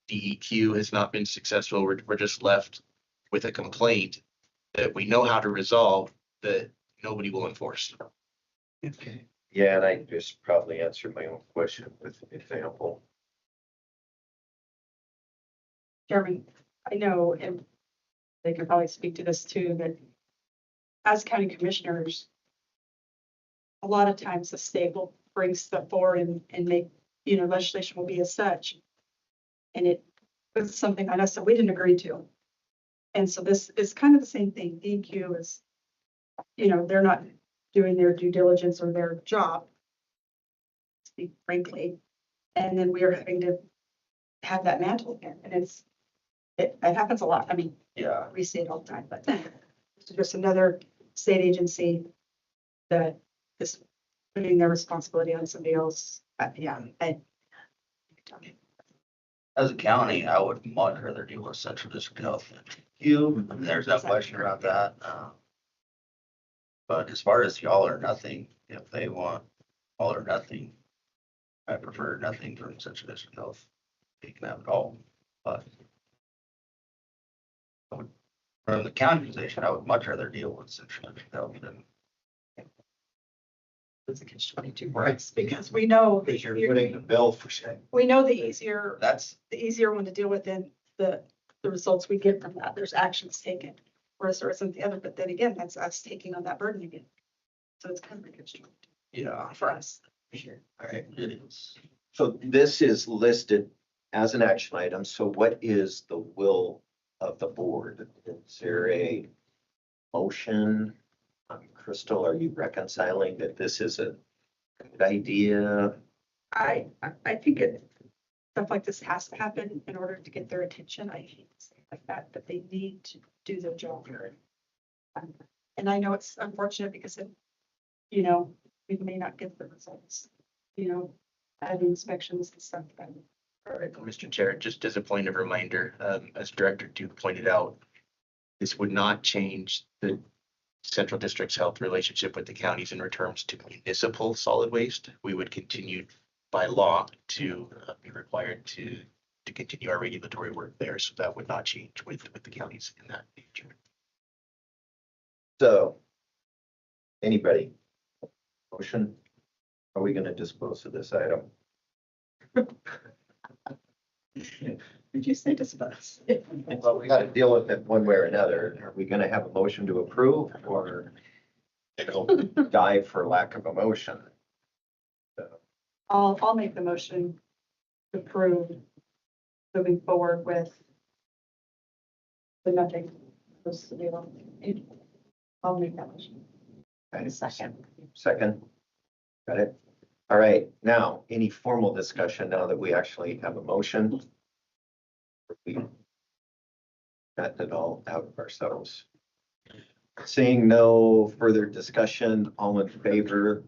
DEQ has not been successful, we're just left with a complaint that we know how to resolve that nobody will enforce. Okay. Yeah, and I just probably answered my own question with an example. Chairman, I know, and they could probably speak to this too, that as county commissioners, a lot of times the state will bring stuff forward and make, legislation will be as such. And it was something on us that we didn't agree to. And so this is kind of the same thing. DEQ is, they're not doing their due diligence or their job, to speak frankly. And then we are having to have that mantle again. And it happens a lot. I mean, Yeah. we see it all the time, but it's just another state agency that is putting their responsibility on somebody else. As a county, I would much rather deal with Central District Health than you. There's no question about that. But as far as the all or nothing, if they want all or nothing, I prefer nothing from Central District Health. You can have it all, but from the county position, I would much rather deal with Central District Health than. It's a catch-22 for us because we know Because you're putting the bill for saying. we know the easier That's one to deal with than the results we get from that. There's actions taken, whereas there isn't the other. But then again, that's us taking on that burden again. So it's kind of a catch-22 yeah. for us. Sure. All right. It is. So this is listed as an action item. So what is the will of the board? Is there a motion? Crystal, are you reconciling that this is a good idea? I think stuff like this has to happen in order to get their attention. I hate to say it like that, but they need to do their job. And I know it's unfortunate because we may not get the results, at inspections and stuff. Mr. Chair, just as a point of reminder, as Director Duke pointed out, this would not change the Central District's health relationship with the counties in returns to municipal solid waste. We would continue by law to be required to continue our regulatory work there. So that would not change with the counties in that nature. So, anybody? Motion? Are we going to dispose of this item? Did you say dispose? Well, we got to deal with it one way or another. Are we going to have a motion to approve or die for lack of a motion? I'll make the motion to approve moving forward with the nothing. I'll make that motion. Okay. Second. Second. Got it. All right. Now, any formal discussion now that we actually have a motion? We got it all out of ourselves. Seeing no further discussion, all in favor,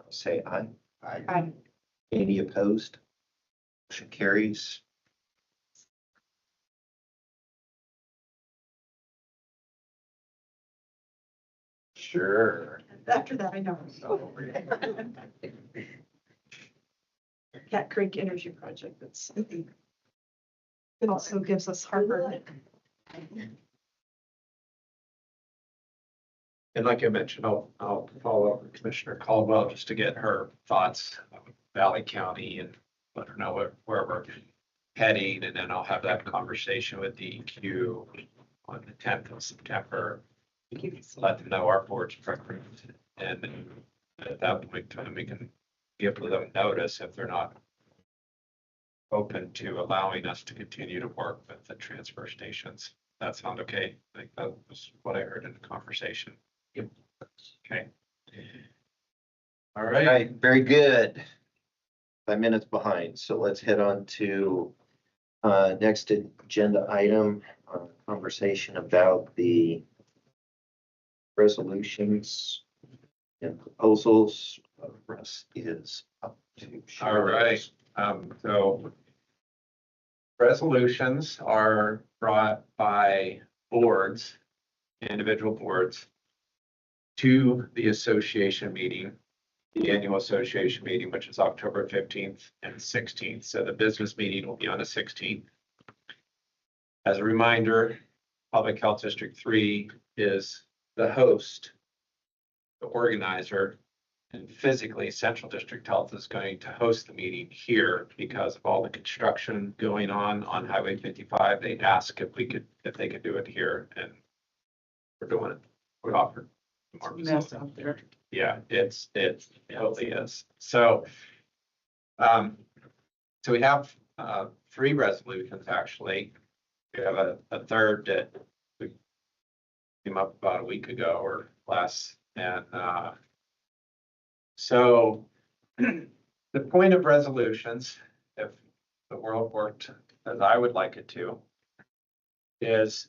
say aye. Aye. Any opposed? Motion carries. Sure. After that, I know. Cat Creek Energy Project, it also gives us heartburn. And like I mentioned, I'll follow up with Commissioner Caldwell just to get her thoughts on Valley County and let her know where we're heading. And then I'll have that conversation with DEQ on the 10th of September. Let them know our board's preference. And then at that point, then we can give them notice if they're not open to allowing us to continue to work with the transfer stations. That sound okay? I think that was what I heard in the conversation. Yep. Okay. All All right. right, very good. 5 minutes behind, so let's head on to next agenda item, conversation about the resolutions and proposals. Russ is up to. All right. So resolutions are brought by boards, individual boards, to the association meeting, the annual association meeting, which is October 15th and 16th. So the business meeting will be on the 16th. As a reminder, Public Health District 3 is the host, the organizer, and physically Central District Health is going to host the meeting here because of all the construction going on Highway 55. They asked if they could do it here, and we're doing it. We offered more Mess out there. yeah, it totally is. So, so we have 3 resolutions actually. We have a third that we came up about a week ago or less, and so the point of resolutions, if the world worked as I would like it to, is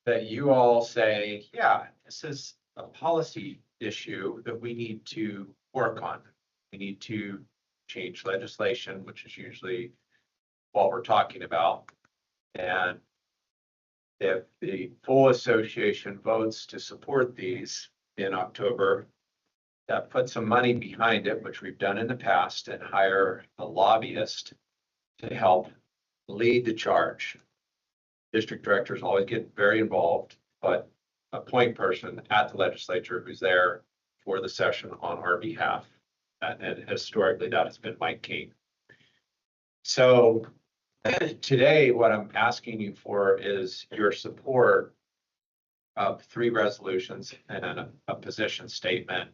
that you all say, yeah, this is a policy issue that we need to work on. We need to change legislation, which is usually what we're talking about. And if the full association votes to support these in October, that puts some money behind it, which we've done in the past, and hire a lobbyist to help lead the charge. District directors always get very involved, but a point person at the legislature who's there for the session on our behalf. And historically, that has been Mike King. So today, what I'm asking you for is your support of 3 resolutions and a position statement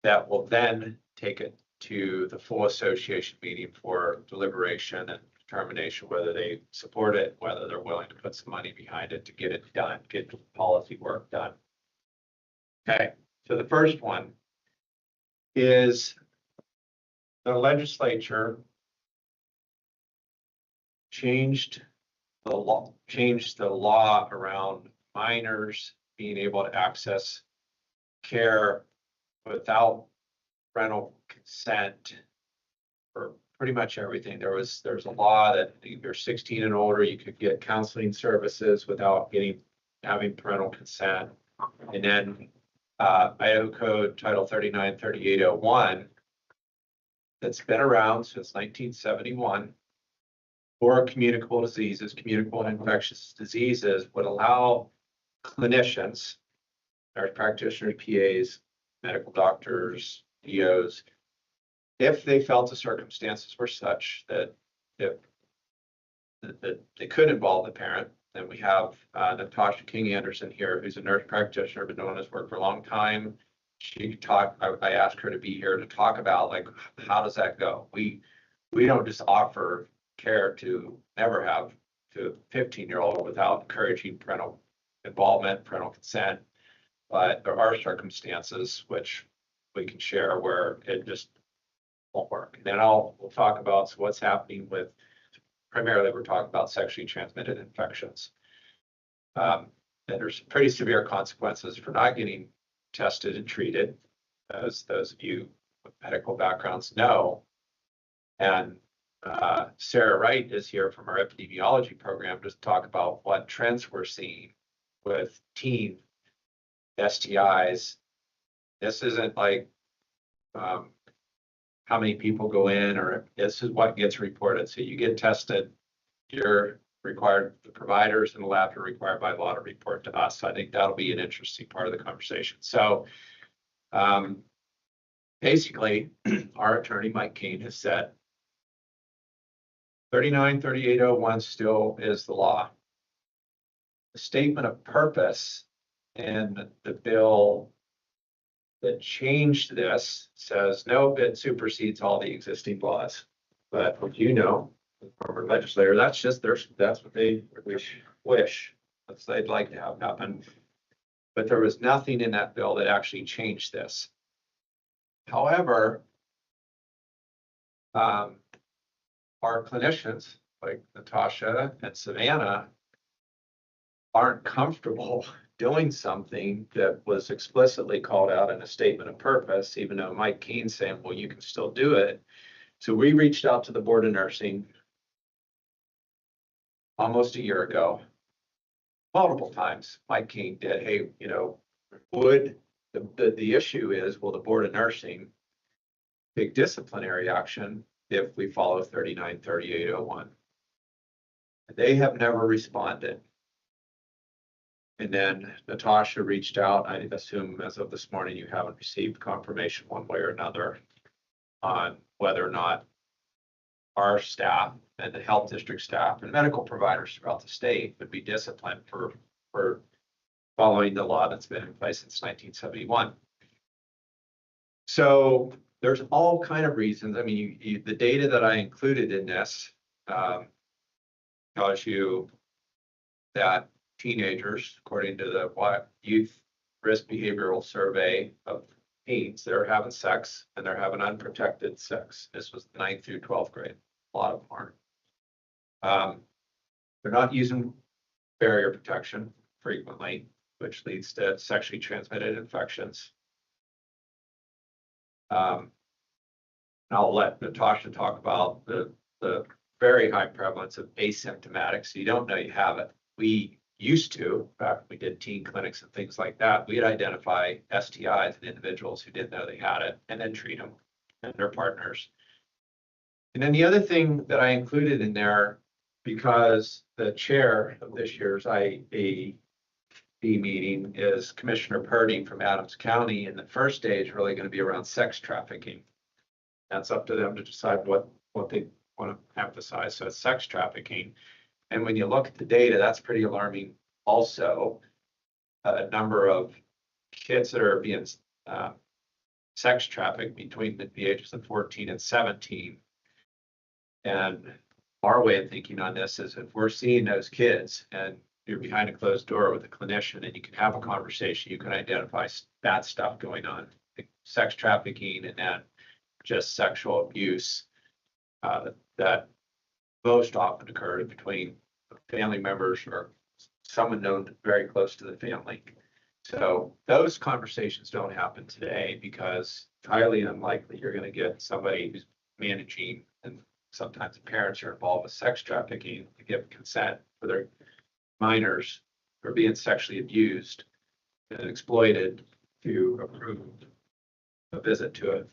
that will then take it to the full association meeting for deliberation and determination whether they support it, whether they're willing to put some money behind it to get it done, get the policy work done. Okay, so the first one is the legislature changed the law around minors being able to access care without parental consent for pretty much everything. There's a law that if you're 16 and older, you could get counseling services without having parental consent. And then Idaho Code Title 393801 that's been around since 1971 for communicable diseases, communicable and infectious diseases, would allow clinicians, nurse practitioners, PAs, medical doctors, DOs, if they felt the circumstances were such that they could involve the parent. Then we have Natasha King Anderson here, who's a nurse practitioner, been doing this work for a long time. She talked. I asked her to be here to talk about like how does that go. We don't just offer care to never have to a 15-year-old without encouraging parental involvement, parental consent. But there are circumstances which we can share where it just won't work. And then we'll talk about what's happening with, primarily we're talking about sexually transmitted infections. And there's pretty severe consequences for not getting tested and treated, as those of you with medical backgrounds know. And Sarah Wright is here from our epidemiology program to talk about what trends we're seeing with teen STIs. This isn't like how many people go in, or this is what gets reported. So you get tested, you're required, the providers in the lab are required by law to report to us. So I think that'll be an interesting part of the conversation. So basically, our attorney, Mike Kane, has said 393801 still is the law. The statement of purpose in the bill that changed this says, no, it supersedes all the existing laws. But what you know, the former legislator, that's what they wish. that they'd like to have happen. But there was nothing in that bill that actually changed this. However, our clinicians, like Natasha and Savannah, aren't comfortable doing something that was explicitly called out in a statement of purpose, even though Mike Keane's saying, well, you can still do it. So we reached out to the Board of Nursing almost a year ago, multiple times. Mike Keane did, hey, you know, would the issue is, will the Board of Nursing take disciplinary action if we follow 393801? They have never responded. And then Natasha reached out. I assume as of this morning, you haven't received confirmation one way or another on whether or not our staff and the health district staff and medical providers throughout the state would be disciplined for following the law that's been in place since 1971. So there's all kind of reasons. I mean, the data that I included in this tells you that teenagers, according to the Youth Risk Behavioral Survey of teens, they're having sex and they're having unprotected sex. This was the 9th through 12th grade. A lot of them aren't. They're not using barrier protection frequently, which leads to sexually transmitted infections. I'll let Natasha talk about the very high prevalence of asymptomatic, so you don't know you have it. We used to, back when we did teen clinics and things like that, we'd identify STIs in individuals who didn't know they had it and then treat them and their partners. And then the other thing that I included in there, because the chair of this year's IAB meeting is Commissioner Purdy from Adams County, and the first day is really going to be around sex trafficking. That's up to them to decide what they want to emphasize. So it's sex trafficking. And when you look at the data, that's pretty alarming also. A number of kids that are being sex trafficked between the ages of 14 and 17. And our way of thinking on this is if we're seeing those kids and you're behind a closed door with a clinician and you can have a conversation, you can identify bad stuff going on, like sex trafficking and then just sexual abuse that most often occurred between family members or someone known very close to the family. So those conversations don't happen today because it's highly unlikely you're going to get somebody who's managing, and sometimes parents are involved with sex trafficking, to give consent for their minors who are being sexually abused and exploited to approve a visit to a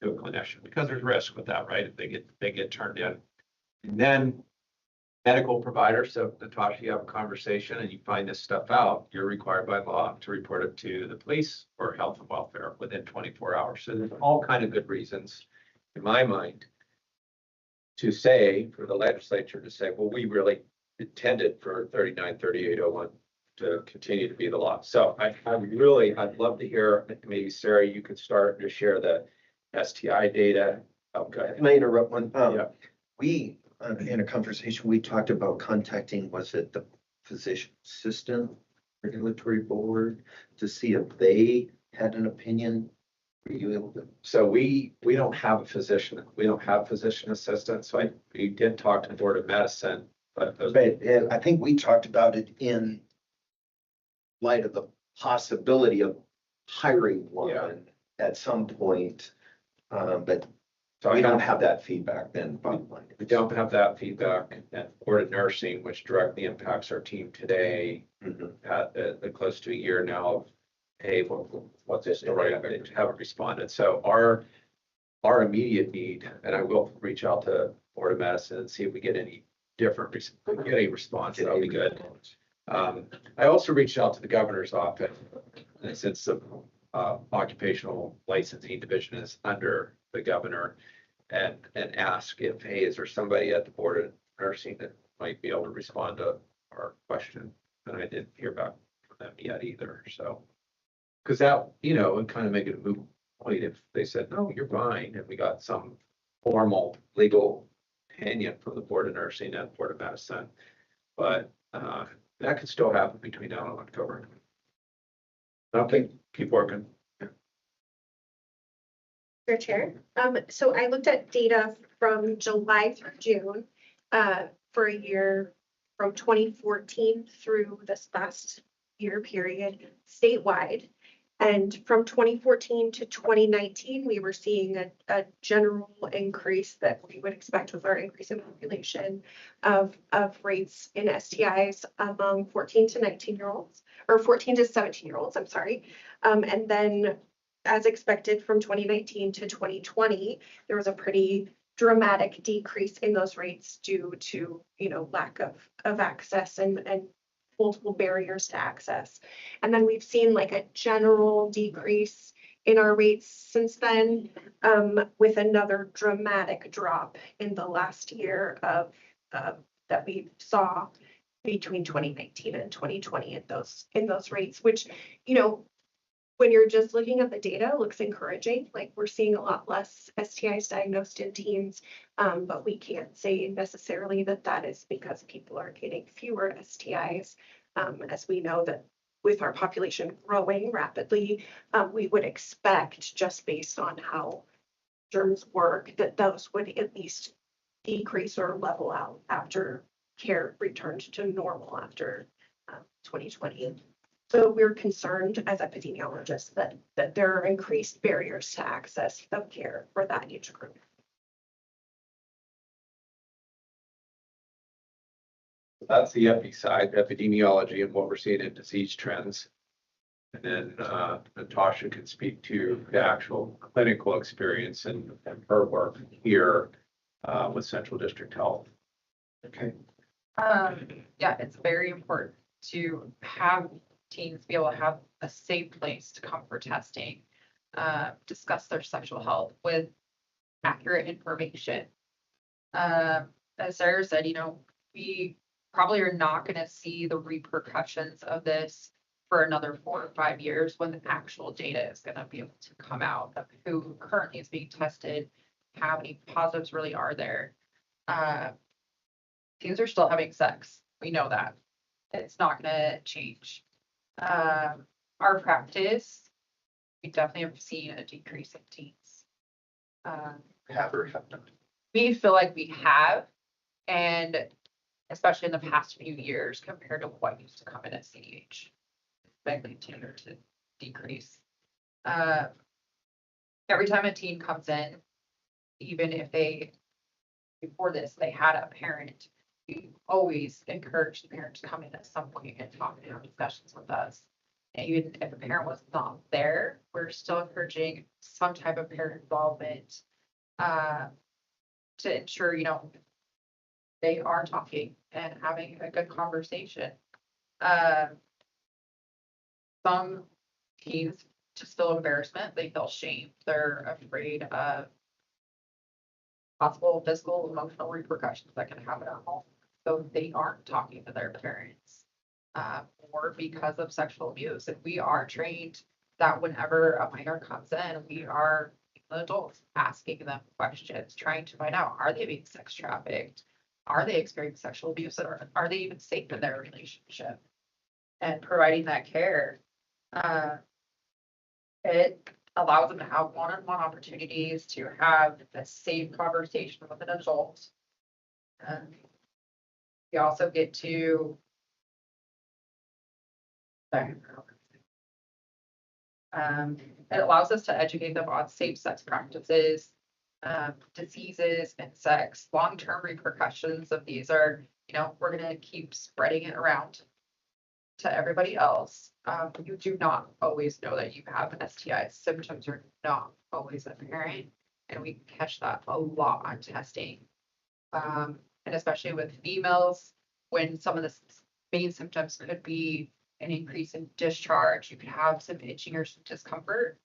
clinician, because there's risk with that, right? If they get turned in. And then medical providers, so Natasha, you have a conversation and you find this stuff out, you're required by law to report it to the police or health and welfare within 24 hours. So there's all kind of good reasons, in my mind, to say, for the legislature to say, well, we really intended for 393801 to continue to be the law. So I'd love to hear, maybe Sarah, you could start to share the STI data. Oh, go ahead. Can I interrupt one? Yeah. We, in a conversation, we talked about contacting, was it the physician assistant regulatory board, to see if they had an opinion? Were you able to? So we don't have a physician. We don't have physician assistants. So we did talk to the Board of Medicine, but I think we talked about it in light of the possibility of hiring one at some point. But so we don't have that feedback then. We don't have that feedback at Board of Nursing, which directly impacts our team today. At close to a year now of, hey, what's this story? They haven't responded. So our immediate need, and I will reach out to Board of Medicine and see if we get any different, get a response. That'll be good. I also reached out to the governor's office, and since the occupational licensing division is under the governor, and ask if, hey, is there somebody at the Board of Nursing that might be able to respond to our question? And I didn't hear back from them yet either. So, because that, and kind of make it a moot point if they said, no, you're fine, and we got some formal legal opinion from the Board of Nursing and Board of Medicine. But That could still happen between now and October. Okay, keep working. Mr. Chair. So I looked at data from July through June, for a year from 2014 through this last year period statewide. And from 2014 to 2019, we were seeing a general increase that we would expect with our increase in population of rates in STIs among 14 to 19-year-olds, or 14 to 17-year-olds, I'm sorry. And then as expected from 2019 to 2020, there was a pretty dramatic decrease in those rates due to, lack of access and multiple barriers to access. And then we've seen like a general decrease in our rates since then, with another dramatic drop in the last year of that we saw between 2019 and 2020 in those rates, which, when you're just looking at the data, looks encouraging. Like we're seeing a lot less STIs diagnosed in teens, but we can't say necessarily that is because people are getting fewer STIs. As we know that with our population growing rapidly, we would expect, just based on how germs work, that those would at least decrease or level out after care returned to normal after 2020. So we're concerned as epidemiologists that there are increased barriers to access of care for that age group. That's the epi side, epidemiology, and what we're seeing in disease trends. And then Natasha can speak to the actual clinical experience and her work here with Central District Health. Okay. Yeah, it's very important to have teens be able to have a safe place to come for testing, discuss their sexual health with accurate information. As Sarah said, we probably are not going to see the repercussions of this for another 4 or 5 years, when the actual data is going to be able to come out of who currently is being tested, how many positives really are there. Teens are still having sex. We know that. It's not going to change. Our practice, we definitely have seen a decrease in teens. Have or have not? We feel like we have, and especially in the past few years compared to what used to come in at CDH. It's been continuing to decrease. Every time a teen comes in, even if before this, they had a parent, we always encourage the parent to come in at some point and talk and have discussions with us. And even if the parent was not there, we're still encouraging some type of parent involvement to ensure, they are talking and having a good conversation. Some teens just feel embarrassment. They feel shame. They're afraid of possible physical, emotional repercussions that can happen at home. So they aren't talking to their parents, or because of sexual abuse. And we are trained that whenever a minor comes in, we are adults asking them questions, trying to find out, are they being sex trafficked? Are they experiencing sexual abuse? Or are they even safe in their relationship? And providing that care, it allows them to have one-on-one opportunities to have a safe conversation with an adult. We also get to it allows us to educate them on safe sex practices, diseases, and sex. Long-term repercussions of these are, we're going to keep spreading it around to everybody else. You do not always know that you have an STI. Symptoms are not always apparent, and we catch that a lot on testing. And especially with females, when some of the main symptoms could be an increase in discharge, you could have some itching or some discomfort.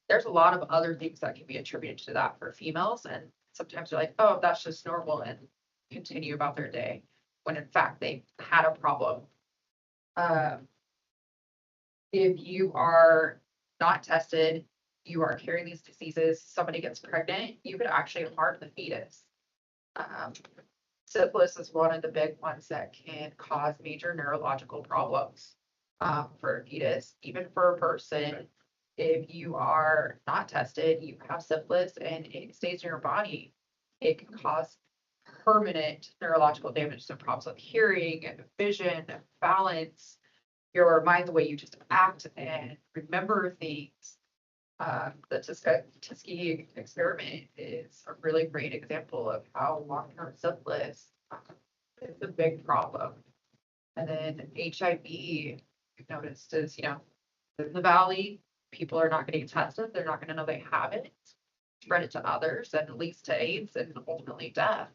There's a lot of other things that can be attributed to that for females, and sometimes they're like, oh, that's just normal, and continue about their day, when in fact they had a problem. If you are not tested, you are carrying these diseases, somebody gets pregnant, you could actually harm the fetus. Syphilis is one of the big ones that can cause major neurological problems for a fetus, even for a person. If you are not tested, you have syphilis and it stays in your body, it can cause permanent neurological damage, so problems with hearing, vision, balance, your mind, the way you just act and remember things. The Tuskegee experiment is a really great example of how long-term syphilis is a big problem. And then HIV, we've noticed is, in the valley, people are not getting tested. They're not going to know they have it, spread it to others, and leads to AIDS and ultimately death.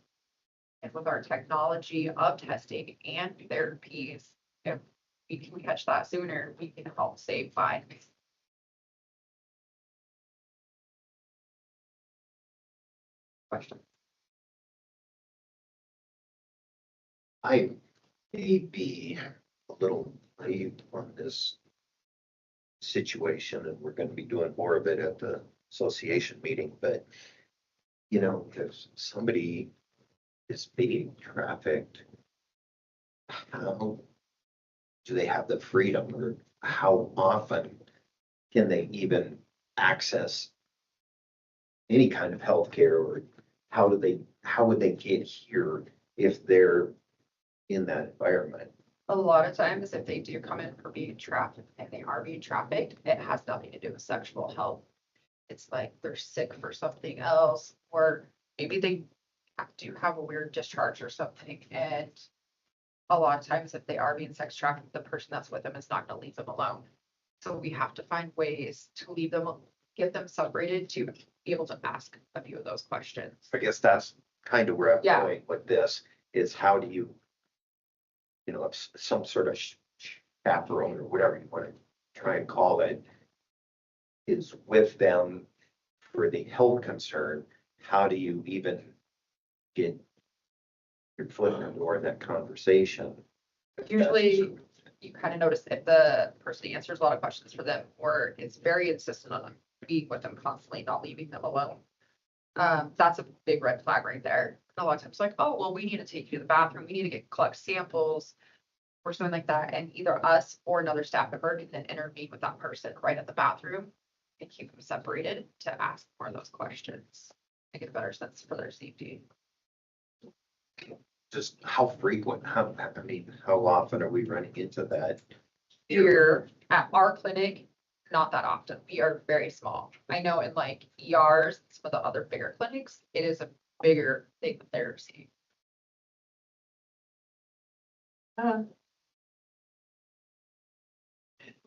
And with our technology of testing and therapies, if we can catch that sooner, we can help save lives. Question. I may be a little naive on this situation, and we're going to be doing more of it at the association meeting, but if somebody is being trafficked, how do they have the freedom, or how often can they even access any kind of healthcare, or how would they get here if they're in that environment? A lot of times, if they do come in for being trafficked and they are being trafficked, it has nothing to do with sexual health. It's like they're sick for something else, or maybe they do have a weird discharge or something. And a lot of times, if they are being sex trafficked, the person that's with them is not going to leave them alone. So we have to find ways to leave them, get them separated to be able to ask a few of those questions. I guess that's kind of where I'm Yeah. going with this, is how do you, some sort of chaperone or whatever you want to try and call it, is with them for the health concern. How do you even get your foot in the door in that conversation? Usually you kind of notice if the person answers a lot of questions for them or is very insistent on being with them constantly, not leaving them alone. That's a big red flag right there. And a lot of times like, oh, well, we need to take you to the bathroom. We need to collect samples or something like that. And either us or another staff member can then intervene with that person right at the bathroom and keep them separated to ask more of those questions and get a better sense for their safety. Just how frequent, how often are we running into that? Here at our clinic, not that often. We are very small. I know in like ERs, some of the other bigger clinics, it is a bigger thing that they're seeing.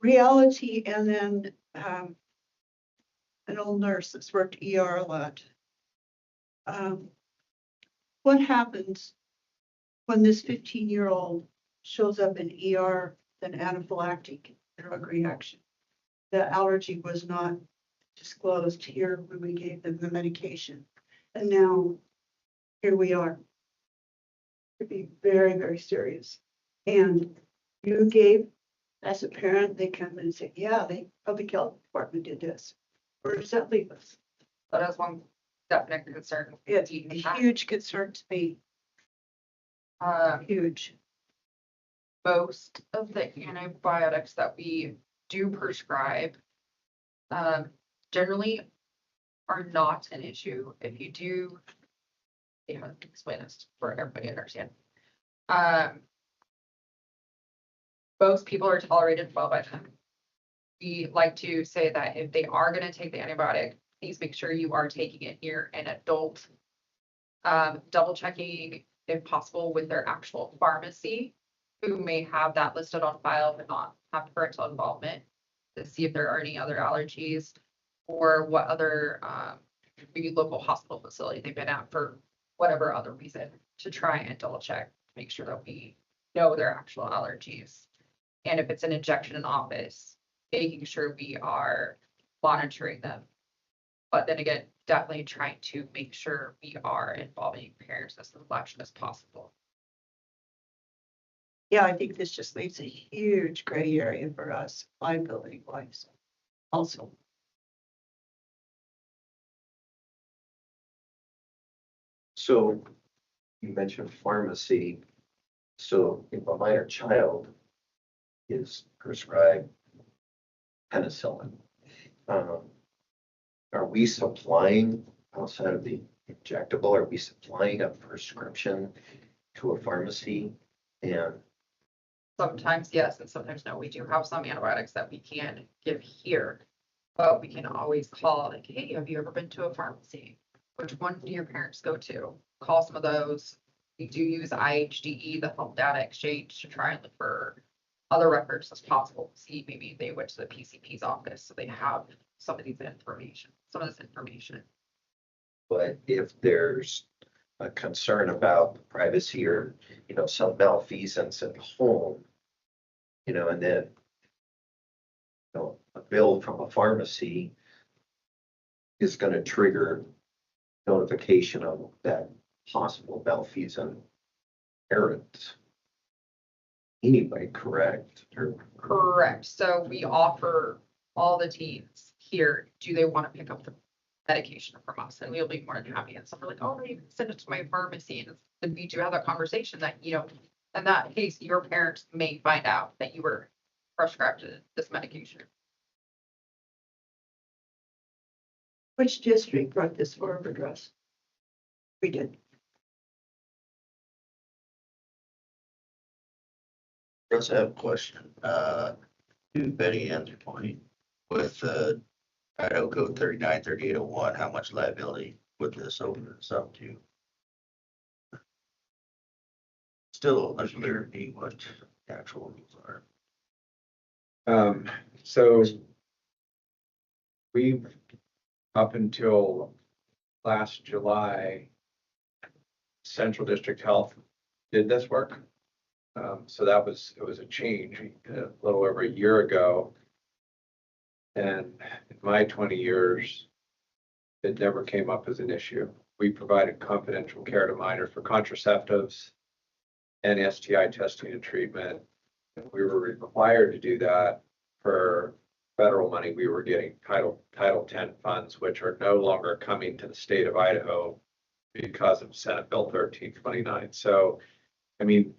Reality, and then an old nurse that's worked ER a lot. What happens when this 15-year-old shows up in ER with an anaphylactic drug reaction? The allergy was not disclosed here when we gave them the medication. And now here we are. It'd be very, very serious. And you gave, as a parent, they come in and say, yeah, the public health department did this. Where does that leave us? That is one definite concern. It's a huge concern to me. Huge. Most of the antibiotics that we do prescribe generally are not an issue. If you do, explain this for everybody to understand. Most people are tolerated well by them. We like to say that if they are going to take the antibiotic, please make sure you are taking it near an adult. Double checking, if possible, with their actual pharmacy, who may have that listed on file but not have parental involvement, to see if there are any other allergies or what other maybe local hospital facility they've been at for whatever other reason, to try and double check to make sure that we know their actual allergies. And if it's an injection in office, making sure we are monitoring them. But then again, definitely trying to make sure we are involving parents as much as possible. Yeah, I think this just leaves a huge gray area for us, liability wise. Also. So you mentioned pharmacy. So if a minor child is prescribed penicillin, are we supplying outside of the injectable, are we supplying a prescription to a pharmacy? And Sometimes yes, and sometimes no. We do have some antibiotics that we can give here. But we can always call like, hey, have you ever been to a pharmacy? Which one do your parents go to? Call some of those. We do use IHDE, the Home Data Exchange, to try and look for other records as possible. See, maybe they went to the PCP's office, so they have some of this information. but if there's a concern about privacy or, some malfeasance at home, and then, a bill from a pharmacy is going to trigger notification of that possible malfeasant errand. Anyway, correct? Correct. So we offer all the teens here, do they want to pick up the medication from us? And we'll be more than happy. And some are like, oh, no, you can send it to my pharmacy. And we do have that conversation that, in that case, your parents may find out that you were prescribed this medication. Which district brought this forward, Russ? We did. Russ, I have a question. To Betty Ann's point, with Idaho Code 393801, how much liability would this open us up to? Still unclear to me what the actual rules are. So we've, up until last July, Central District Health did this work. So it was a change a little over a year ago. And in my 20 years, it never came up as an issue. We provided confidential care to minors for contraceptives and STI testing and treatment. We were required to do that for federal money. We were getting Title 10 funds, which are no longer coming to the state of Idaho because of Senate Bill 1329. So, I mean,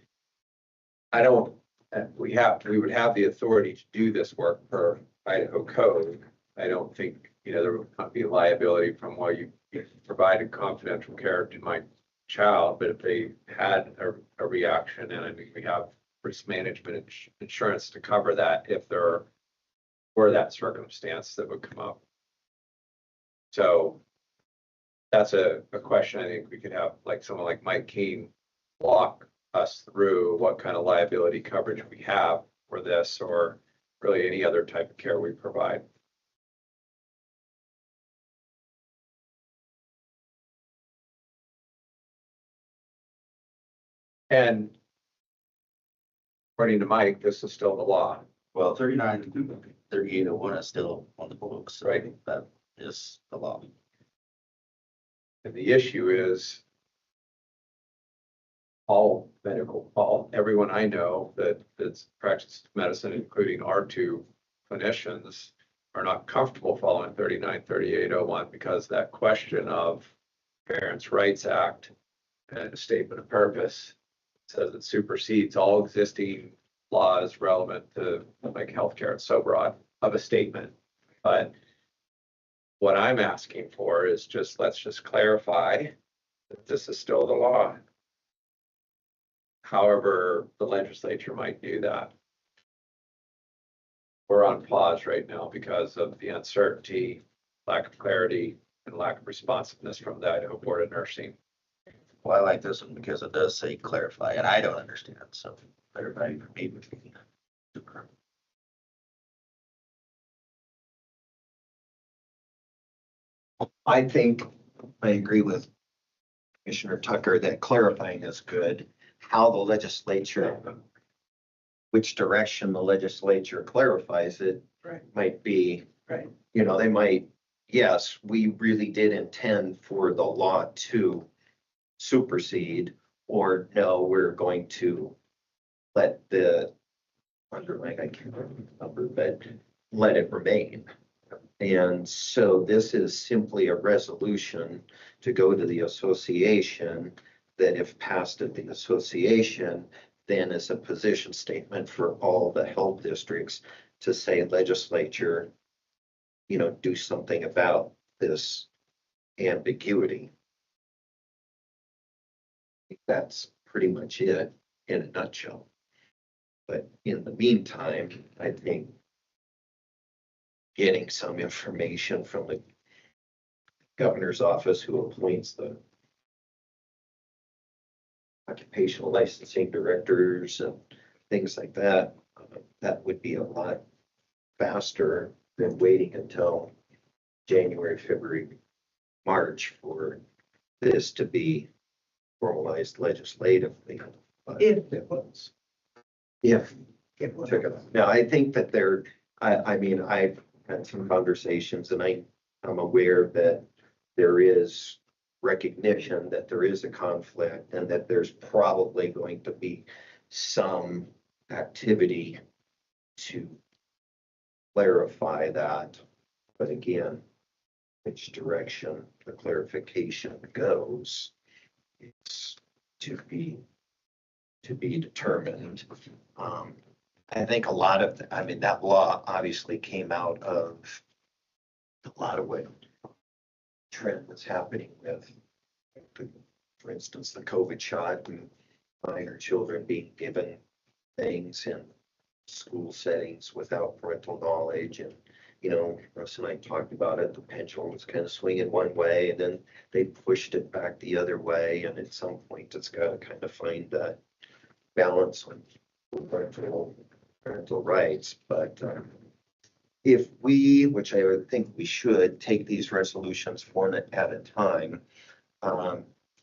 we would have the authority to do this work per Idaho code. I don't think, there would not be liability from you provided confidential care to my child, but if they had a reaction, and I mean, we have risk management insurance to cover that if there were that circumstance that would come up. So that's a question I think we could have, like someone like Mike Keene walk us through what kind of liability coverage we have for this, or really any other type of care we provide. And according to Mike, this is still the law. Well, 3801 is still on the books, right? That is the law. And the issue is everyone I know that's practiced medicine, including our two clinicians, are not comfortable following 3801 because that question of Parents' Rights Act and a statement of purpose says it supersedes all existing laws relevant to like healthcare. It's so broad of a statement. But what I'm asking for is let's just clarify that this is still the law. However, the legislature might do that. We're on pause right now because of the uncertainty, lack of clarity, and lack of responsiveness from the Idaho Board of Nursing. Well, I like this one because it does say clarify, and I don't understand, so clarifying for me would be super. I think I agree with Commissioner Tucker that clarifying is good. How the legislature, which direction the legislature clarifies it Right. might be, Right. They might, yes, we really did intend for the law to supersede, or no, we're going to let the underlying, I can't remember the number, but let it remain. And so this is simply a resolution to go to the association that if passed at the association, then is a position statement for all the health districts to say, legislature, do something about this ambiguity. That's pretty much it in a nutshell. But in the meantime, I think getting some information from the governor's office who appoints the occupational licensing directors and things like that, that would be a lot faster than waiting until January, February, March for this to be formalized legislatively. But If it was. If It was. now, I think that I mean, I've had some conversations and I'm aware that there is recognition that there is a conflict and that there's probably going to be some activity to clarify that. But again, which direction the clarification goes, it's to be determined. I think a lot of, that law obviously came out of a lot of what trend that's happening with, for instance, the COVID shot and minor children being given things in school settings without parental knowledge. And, Russ and I talked about it, the pendulum was kind of swinging one way and then they pushed it back the other way. And at some point, it's got to kind of find that balance with parental rights. But if we, which I would think we should, take these resolutions one at a time,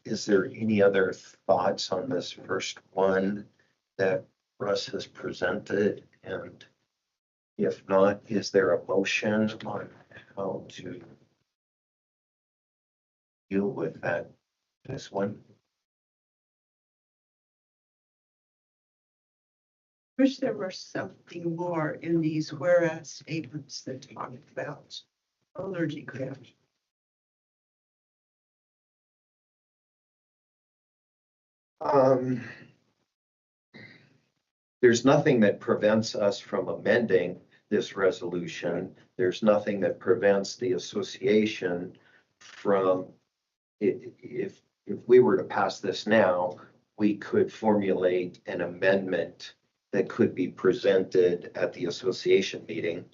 is there any other thoughts on this first one that Russ has presented? And if not, is there a motion on how to deal with this one? Wish there were something more in these whereas statements that talk about allergic reaction. There's nothing that prevents us from amending this resolution. There's nothing that prevents the association from, if we were to pass this now, we could formulate an amendment that could be presented at the association meeting.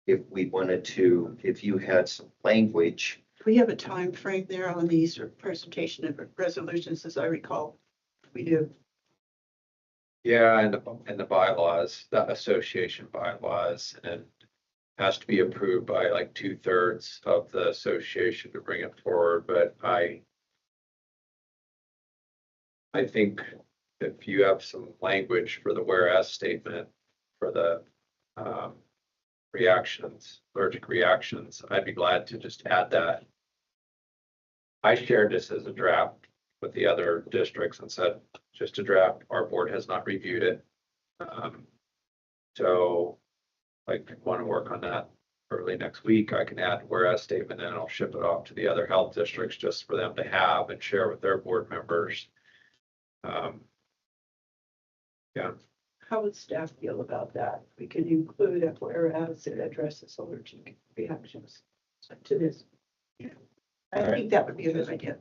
If we wanted to, if you had some language. We have a time frame there on these presentation of resolutions, as I recall. We do. Yeah, and the bylaws, the association bylaws, and it has to be approved by like 2/3 of the association to bring it forward. But I think if you have some language for the whereas statement for the allergic reactions, I'd be glad to just add that. I shared this as a draft with the other districts and said, just a draft, our board has not reviewed it. So I want to work on that early next week. I can add whereas statement and I'll ship it off to the other health districts just for them to have and share with their board members. Yeah. How would staff feel about that? We can include a whereas it addresses allergic reactions to this. I think that would be a good idea.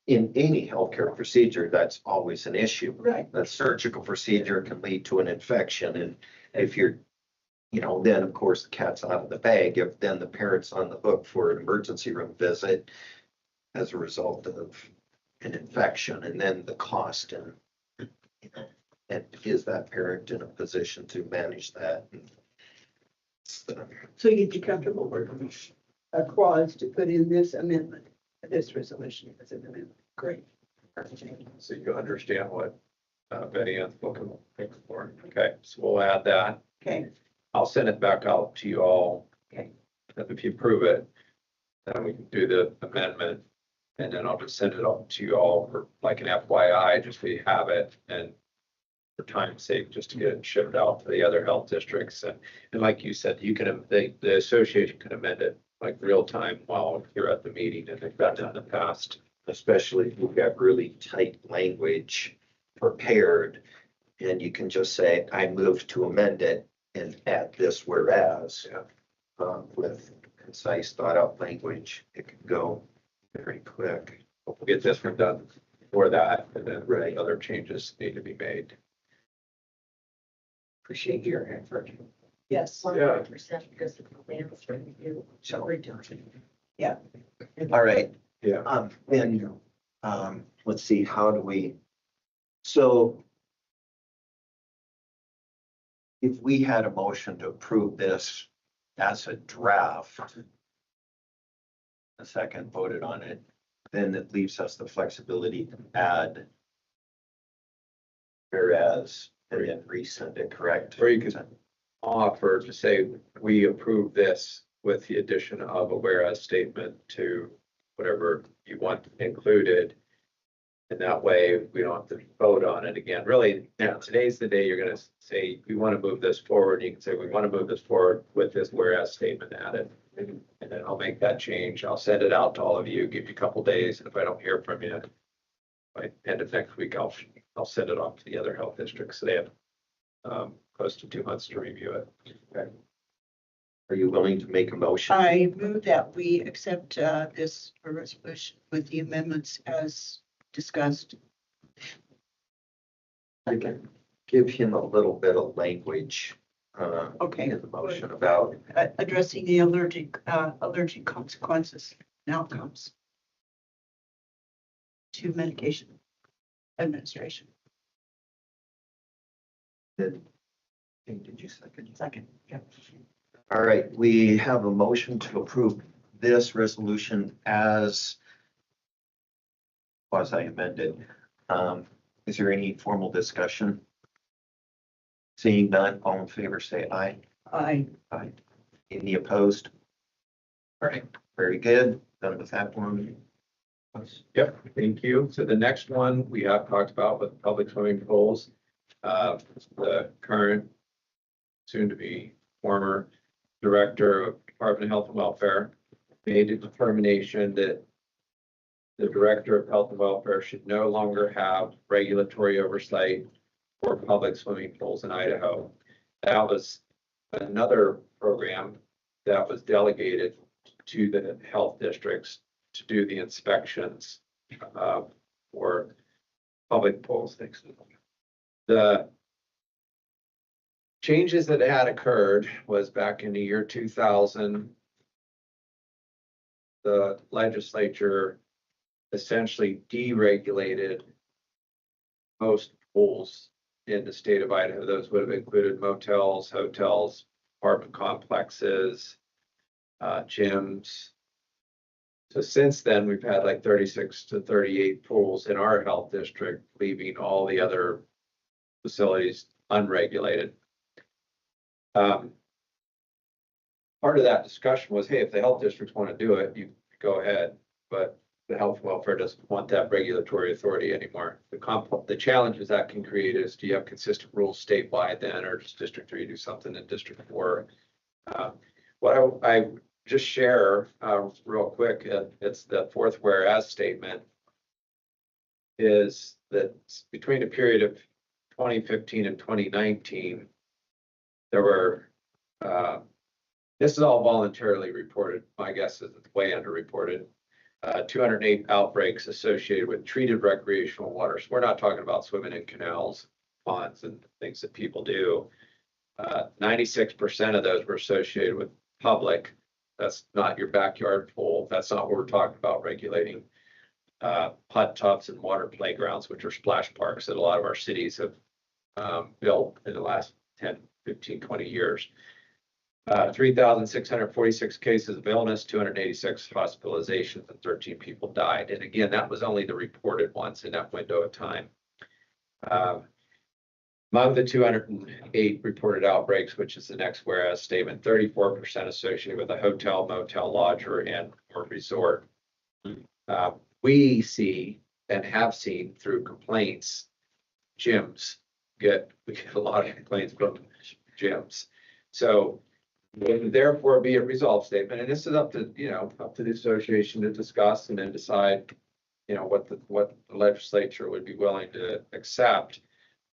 In any healthcare procedure, that's always an issue. Right. A surgical procedure can lead to an infection. And if you're, then of course the cat's out of the bag. If then the parent's on the hook for an emergency room visit as a result of an infection, and then the cost and is that parent in a position to manage that? So you'd be comfortable working a clause to put in this amendment, this resolution as an amendment. Great. So you understand what Betty Ann's looking for. Okay, so we'll add that. Okay. I'll send it back out to you all. Okay. If you approve it, then we can do the amendment. And then I'll just send it up to you all for like an FYI, just so you have it. And for time's sake, just to get it shipped out to the other health districts. And like you said, you can, the association can amend it like real time while you're at the meeting, and they've done that in the past. especially if you've got really tight language prepared. And you can just say, I move to amend it and add this whereas. With concise thought out language, it can go very quick. We'll get this one done for that, and then really other changes need to be made. Appreciate your effort. Yes. 100% because the plans for you. So we're doing. All right. Yeah. Then, let's see, how do we, so if we had a motion to approve this as a draft, a second voted on it, then it leaves us the flexibility to add whereas and then resend it, correct? Or you could offer to say, we approve this with the addition of a whereas statement to whatever you want included. And that way we don't have to vote on it again. Really, now today's the day you're gonna say, we want to move this forward. You can say, we want to move this forward with this whereas statement added. And then I'll make that change. I'll send it out to all of you, give you a couple days. And if I don't hear from you by end of next week, I'll send it off to the other health districts. So they have close to 2 months to review it. Okay. Are you willing to make a motion? I move that we accept this resolution with the amendments as discussed. I can give him a little bit of language Okay. in the motion about, Addressing the allergic consequences and outcomes to medication administration. did you second? Second. Yeah. All right, we have a motion to approve this resolution as quasi amended. Is there any formal discussion? Seeing none, all in favor, say aye. Aye. Aye. Any opposed? All right, very good. Done with that one. Yep, thank you. So the next one we have talked about with public swimming pools. The current, soon to be former director of Department of Health and Welfare made a determination that the director of Health and Welfare should no longer have regulatory oversight for public swimming pools in Idaho. That was another program that was delegated to the health districts to do the inspections for public pools. The changes that had occurred was back in the year 2000. The legislature essentially deregulated most pools in the state of Idaho. Those would have included motels, hotels, apartment complexes, gyms. So since then, we've had like 36 to 38 pools in our health district, leaving all the other facilities unregulated. Part of that discussion was, hey, if the health districts want to do it, you go ahead, but the health and welfare doesn't want that regulatory authority anymore. The challenges that can create is, do you have consistent rules statewide then, or does District 3 do something in District 4? What I just share real quick, it's the fourth whereas statement, is that between the period of 2015 and 2019, there were, this is all voluntarily reported. My guess is it's way underreported. 208 outbreaks associated with treated recreational water. So we're not talking about swimming in canals, ponds, and things that people do. 96% of those were associated with public. That's not your backyard pool. That's not what we're talking about regulating. Hot tubs and water playgrounds, which are splash parks that a lot of our cities have built in the last 10, 15, 20 years. 3,646 cases of illness, 286 hospitalizations, and 13 people died. And again, that was only the reported ones in that window of time. Among the 208 reported outbreaks, which is the next whereas statement, 34% associated with a hotel, motel, lodger, and or resort. We see and have seen through complaints, gyms we get a lot of complaints from gyms. So therefore be a resolve statement, and this is up to, up to the association to discuss and then decide you know, what the legislature would be willing to accept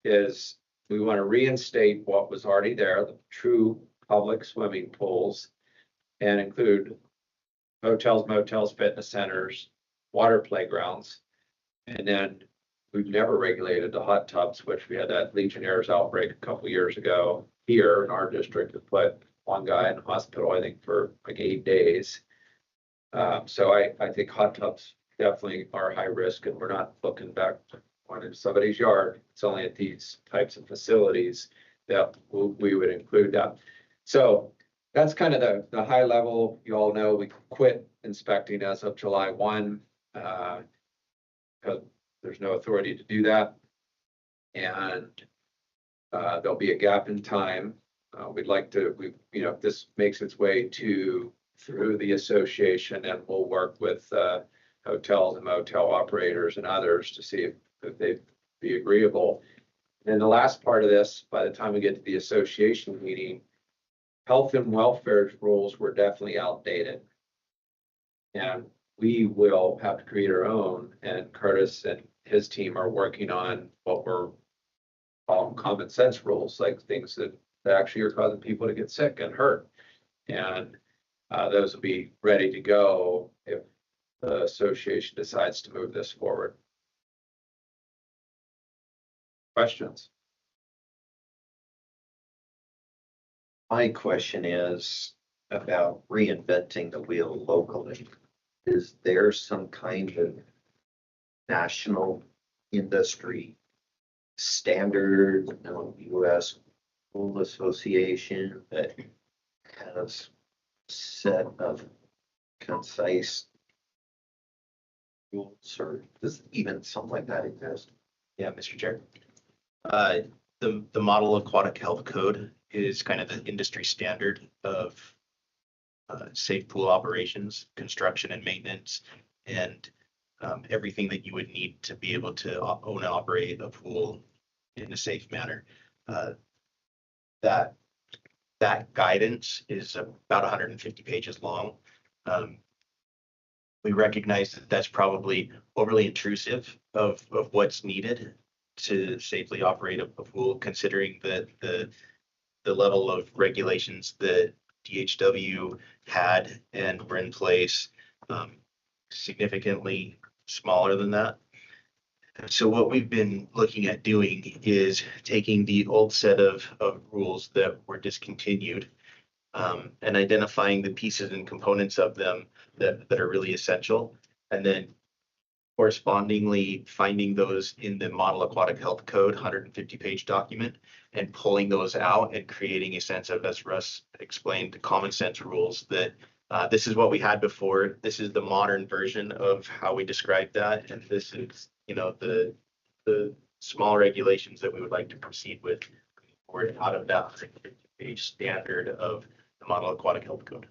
is we want to reinstate what was already there, the true public swimming pools, and include hotels, motels, fitness centers, water playgrounds. And then we've never regulated the hot tubs, which we had that Legionnaires outbreak a couple years ago here in our district that put one guy in the hospital, I think, for like 8 days. So I think hot tubs definitely are high risk, and we're not looking back on in somebody's yard. It's only at these types of facilities that we would include that. So that's kind of the high level. You all know we quit inspecting as of July 1, because there's no authority to do that. And there'll be a gap in time. We'd like to, you know, if this makes its way through the association, and we'll work with hotels and motel operators and others to see if they'd be agreeable. And the last part of this, by the time we get to the association meeting, health and welfare rules were definitely outdated. And we will have to create our own, and Curtis and his team are working on what we're calling common sense rules, like things that actually are causing people to get sick and hurt. And those will be ready to go if the association decides to move this forward. Questions? My question is about reinventing the wheel locally. Is there some kind of national industry standard, you know, U.S. Pool Association that has a set of concise rules, or does even something like that exist? Yeah, Mr. Chair. The Model Aquatic Health Code is kind of the industry standard of safe pool operations, construction and maintenance, and everything that you would need to be able to own and operate a pool in a safe manner. That guidance is about 150 pages long. We recognize that that's probably overly intrusive of what's needed to safely operate a pool, considering that the level of regulations that DHW had and were in place significantly smaller than that. So what we've been looking at doing is taking the old set of rules that were discontinued and identifying the pieces and components of them that are really essential, and then correspondingly finding those in the Model Aquatic Health Code 150-page document and pulling those out and creating a sense of, as Russ explained, the common sense rules that this is what we had before. This is the modern version of how we describe that. And this is, you know, the small regulations that we would like to proceed with or out of that 150-page standard of the Model Aquatic Health Code.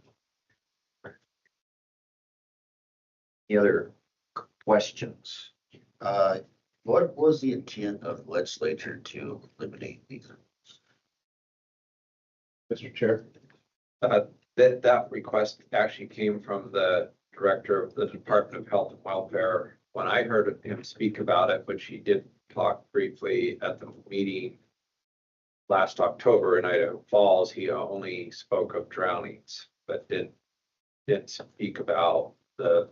Any other questions? What was the intent of the legislature to eliminate these? Mr. Chair. That request actually came from the director of the Department of Health and Welfare. When I heard him speak about it, which he did talk briefly at the meeting last October in Idaho Falls, he only spoke of drownings, but didn't speak about the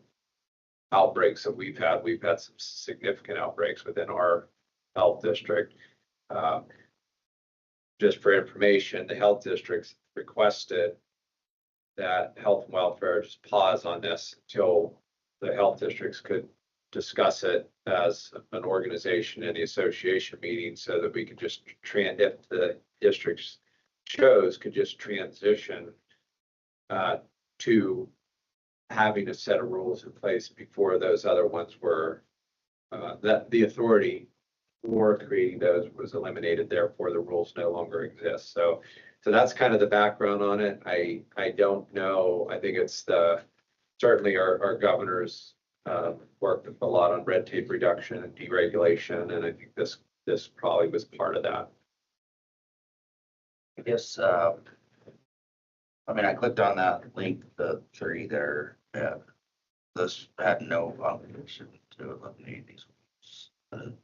outbreaks that we've had. We've had some significant outbreaks within our health district. Just for information, the health districts requested that health and welfare just pause on this until the health districts could discuss it as an organization in the association meeting, so that we could just if the districts chose, could just transition to having a set of rules in place before those other ones were, that the authority for creating those was eliminated, therefore the rules no longer exist. So that's kind of the background on it. I don't know. I think it's certainly our governors worked a lot on red tape reduction and deregulation, and I think this probably was part of that. I guess, I mean, I clicked on that link, the 3 there, this had no obligation to eliminate these.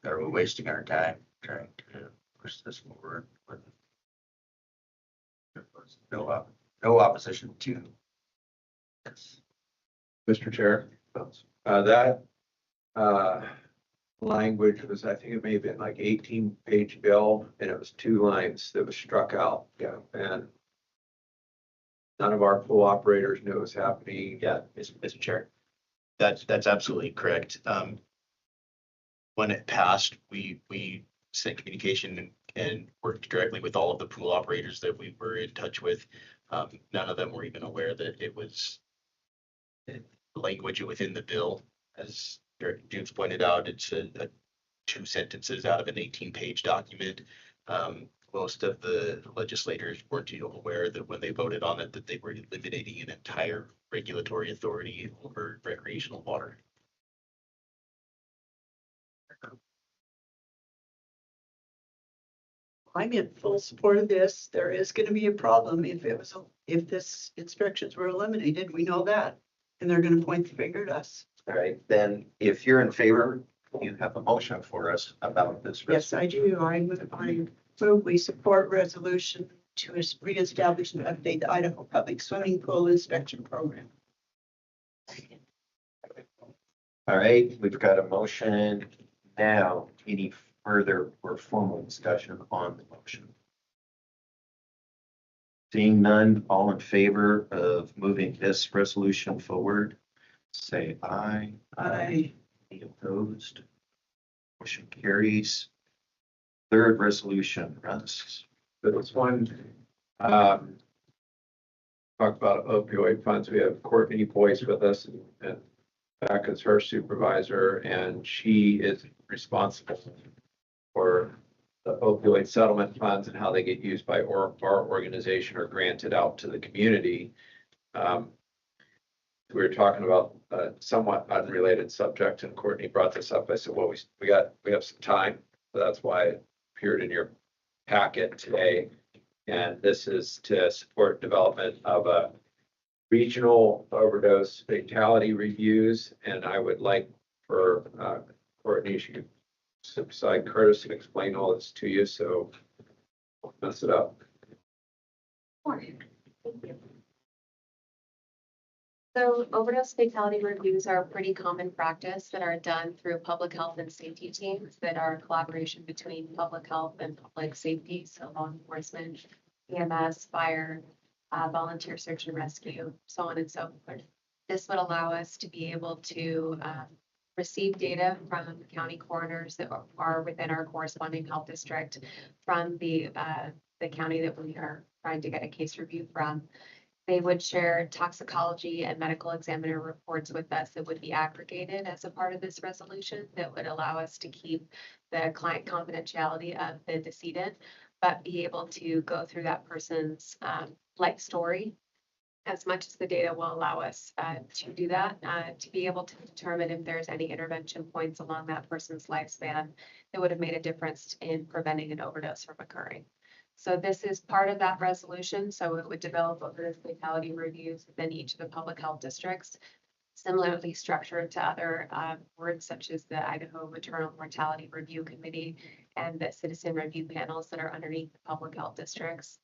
Are we wasting our time trying to push this forward? There was no opposition to this. Mr. Chair, that language was, I think it may have been like 18-page bill, and it was 2 lines that was struck out. Yeah. And none of our pool operators knew it was happening. Yeah, Mr. Chair, that's absolutely correct. When it passed, we sent communication and worked directly with all of the pool operators that we were in touch with. None of them were even aware that it was language within the bill. As Director Dunes pointed out, it's a 2 sentences out of an 18-page document. Most of the legislators weren't even aware that when they voted on it, that they were eliminating an entire regulatory authority over recreational water. I'm in full support of this. There is going to be a problem if this inspections were eliminated. We know that. And they're going to point the finger at us. All right, then if you're in favor, you have a motion for us about this. Yes, I do. I move we support resolution to reestablish and update the Idaho Public Swimming Pool Inspection Program. All right, we've got a motion now. Any further or formal discussion on the motion? Seeing none, all in favor of moving this resolution forward, say aye. Aye. Any opposed? Motion carries. Third resolution, Russ. This one, talk about opioid funds. We have Courtney Boyce with us, and back as her supervisor, and she is responsible for the opioid settlement funds and how they get used by our organization or granted out to the community. We were talking about a somewhat unrelated subject, and Courtney brought this up. I said, well, we have some time, so that's why it appeared in your packet today. And this is to support development of a regional overdose fatality reviews. And I would like for Courtney, she could sit beside Curtis and explain all this to you, so don't mess it up. So overdose fatality reviews are a pretty common practice that are done through public health and safety teams that are a collaboration between public health and public safety, so law enforcement, EMS, fire, volunteer search and rescue, so on and so forth. This would allow us to be able to receive data from county coroners that are within our corresponding health district from the county that we are trying to get a case review from. They would share toxicology and medical examiner reports with us that would be aggregated as a part of this resolution that would allow us to keep the client confidentiality of the decedent, but be able to go through that person's life story as much as the data will allow us to do that, to be able to determine if there's any intervention points along that person's lifespan that would have made a difference in preventing an overdose from occurring. So this is part of that resolution. So it would develop overdose fatality reviews within each of the public health districts, similarly structured to other boards such as the Idaho Maternal Mortality Review Committee and the citizen review panels that are underneath the public health districts.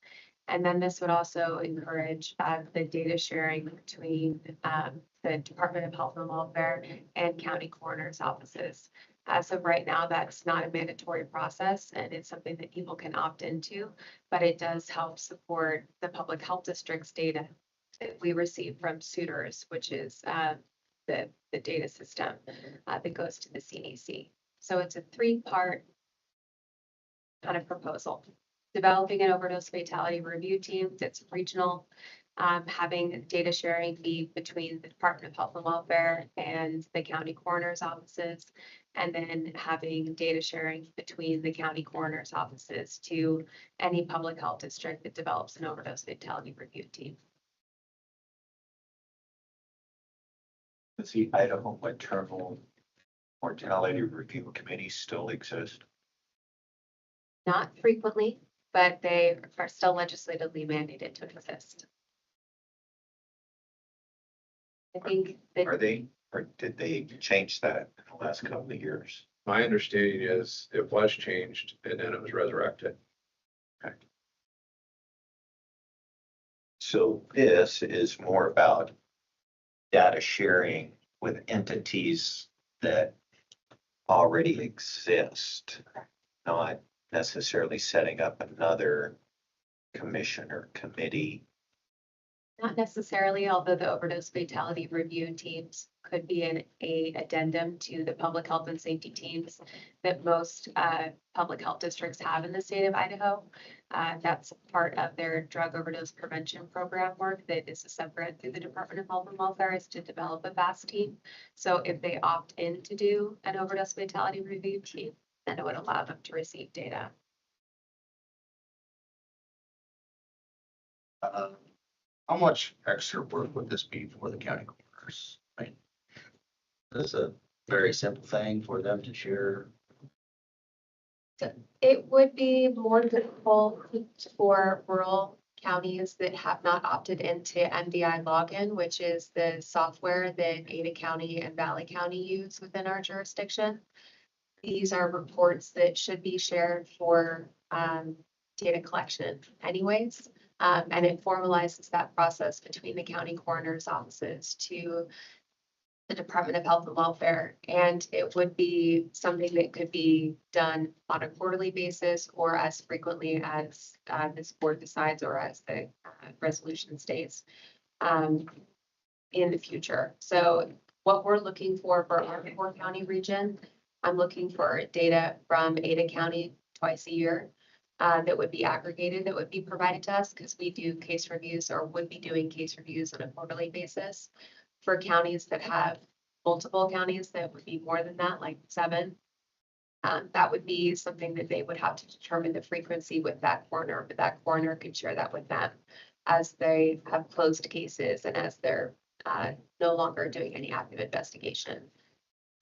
And then this would also encourage the data sharing between the Department of Health and Welfare and county coroners' offices. As of right now, that's not a mandatory process, and it's something that people can opt into, but it does help support the public health district's data that we receive from suitors, which is the data system that goes to the CDC. So it's a 3-part kind of proposal. Developing an overdose fatality review team that's regional, having data sharing be between the Department of Health and Welfare and the county coroner's offices, and then having data sharing between the county coroner's offices to any public health district that develops an overdose fatality review team. Does the Idaho Maternal Mortality Review Committee still exist? Not frequently, but they are still legislatively mandated to exist. I think that Are they? Or did they change that in the last couple of years? My understanding is it was changed and then it was resurrected. So this is more about data sharing with entities that already exist, not necessarily setting up another commission or committee. Not necessarily, although the overdose fatality review teams could be a addendum to the public health and safety teams that most public health districts have in the state of Idaho. That's part of their drug overdose prevention program work that is separate through the Department of Health and Welfare, is to develop a fast team. So if they opt in to do an overdose fatality review team, then it would allow them to receive data. How much extra work would this be for the county coroners? I mean, this is a very simple thing for them to share. It would be more difficult for rural counties that have not opted into MDI login, which is the software that Ada County and Valley County use within our jurisdiction. These are reports that should be shared for data collection anyways. And it formalizes that process between the county coroner's offices to the Department of Health and Welfare. And it would be something that could be done on a quarterly basis or as frequently as this board decides or as the resolution states in the future. So what we're looking for our 4-county region, I'm looking for data from Ada County twice a year. That would be aggregated, that would be provided to us because we do case reviews or would be doing case reviews on a quarterly basis. For counties that have multiple counties that would be more than that, like 7, that would be something that they would have to determine the frequency with that coroner, but that coroner could share that with them as they have closed cases and as they're no longer doing any active investigation.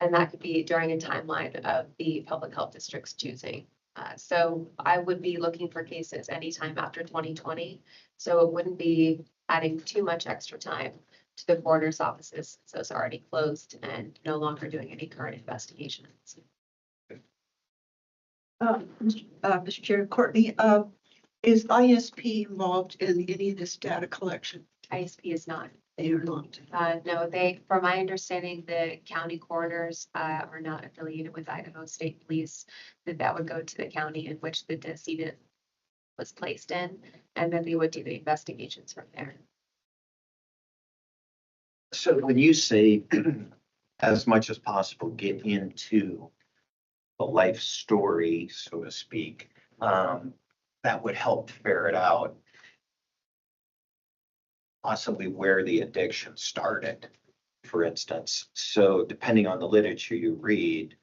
And that could be during a timeline of the public health district's choosing. So I would be looking for cases anytime after 2020. So it wouldn't be adding too much extra time to the coroner's offices. So it's already closed and no longer doing any current investigations. Mr. Chair, Courtney, is ISP involved in any of this data collection? ISP is not. They are not. No, from my understanding, the county coroners are not affiliated with Idaho State Police, that would go to the county in which the decedent was placed in, and then they would do the investigations from there. So when you say as much as possible, get into the life story, so to speak, that would help ferret out possibly where the addiction started, for instance. So depending on the literature you read,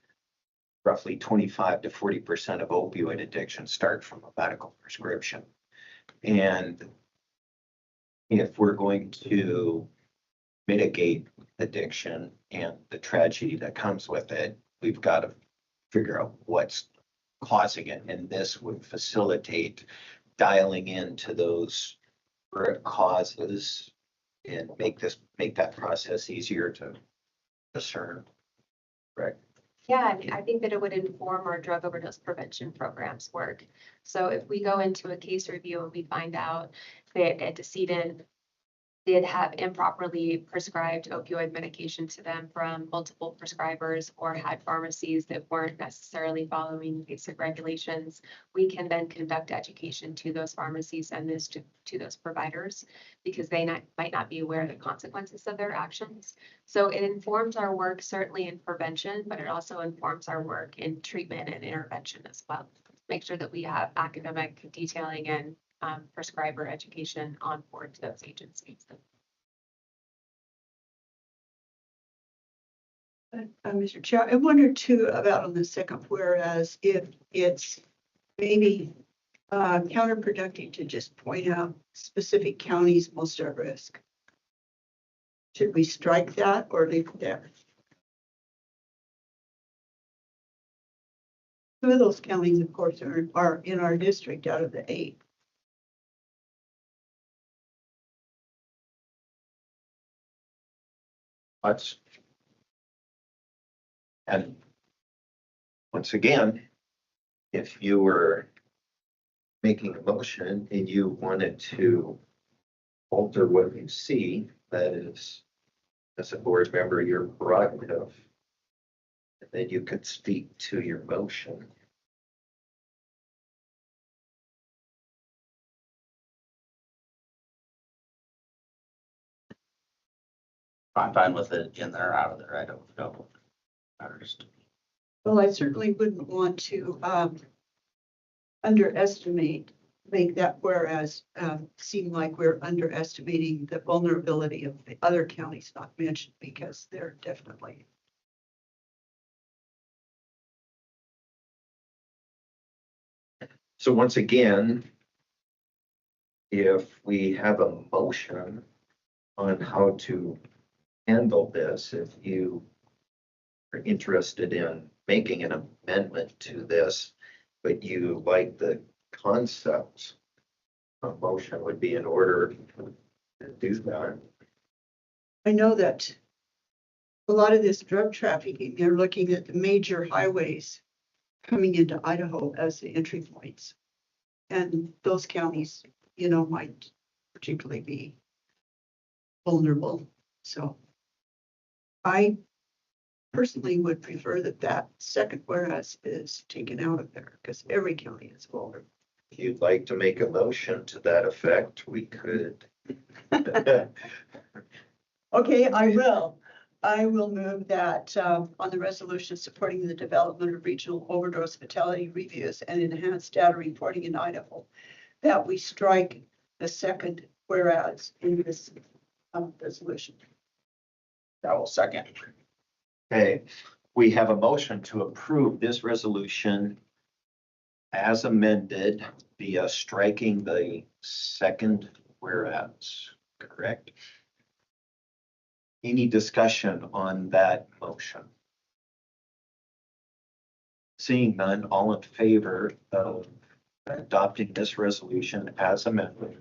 roughly 25 to 40% of opioid addiction start from a medical prescription. And if we're going to mitigate addiction and the tragedy that comes with it, we've got to figure out what's causing it. And this would facilitate dialing into those root causes and make that process easier to discern. Right. Yeah, I think that it would inform our drug overdose prevention programs work. So if we go into a case review and we find out that a decedent did have improperly prescribed opioid medication to them from multiple prescribers or had pharmacies that weren't necessarily following basic regulations, we can then conduct education to those pharmacies and this to those providers because they might not be aware of the consequences of their actions. So it informs our work certainly in prevention, but it also informs our work in treatment and intervention as well. Make sure that we have academic detailing and prescriber education on board to those agencies. Mr. Chair, I wondered too about on the second whereas if it's maybe counterproductive to just point out specific counties most at risk. Should we strike that or leave it there? 2 of those counties, of course, are in our district out of the 8. And once again, if you were making a motion and you wanted to alter what you see, that is, as a board member, your prerogative, and then you could speak to your motion. I'm fine with it in there, out of there. I don't know. Matters to me. Well, I certainly wouldn't want to make that whereas seem like we're underestimating the vulnerability of the other counties not mentioned, because they're definitely. So once again, if we have a motion on how to handle this, if you are interested in making an amendment to this, but you like the concepts, a motion would be in order to do that. I know that a lot of this drug trafficking, they're looking at the major highways coming into Idaho as the entry points. And those counties, might particularly be vulnerable. So I personally would prefer that second whereas is taken out of there, because every county is vulnerable. If you'd like to make a motion to that effect, we could. Okay, I will. I will move that on the resolution supporting the development of regional overdose fatality reviews and enhanced data reporting in Idaho, that we strike the second whereas in this resolution. I will second. Okay, we have a motion to approve this resolution as amended via striking the second whereas, correct? Any discussion on that motion? Seeing none, all in favor of adopting this resolution as amended,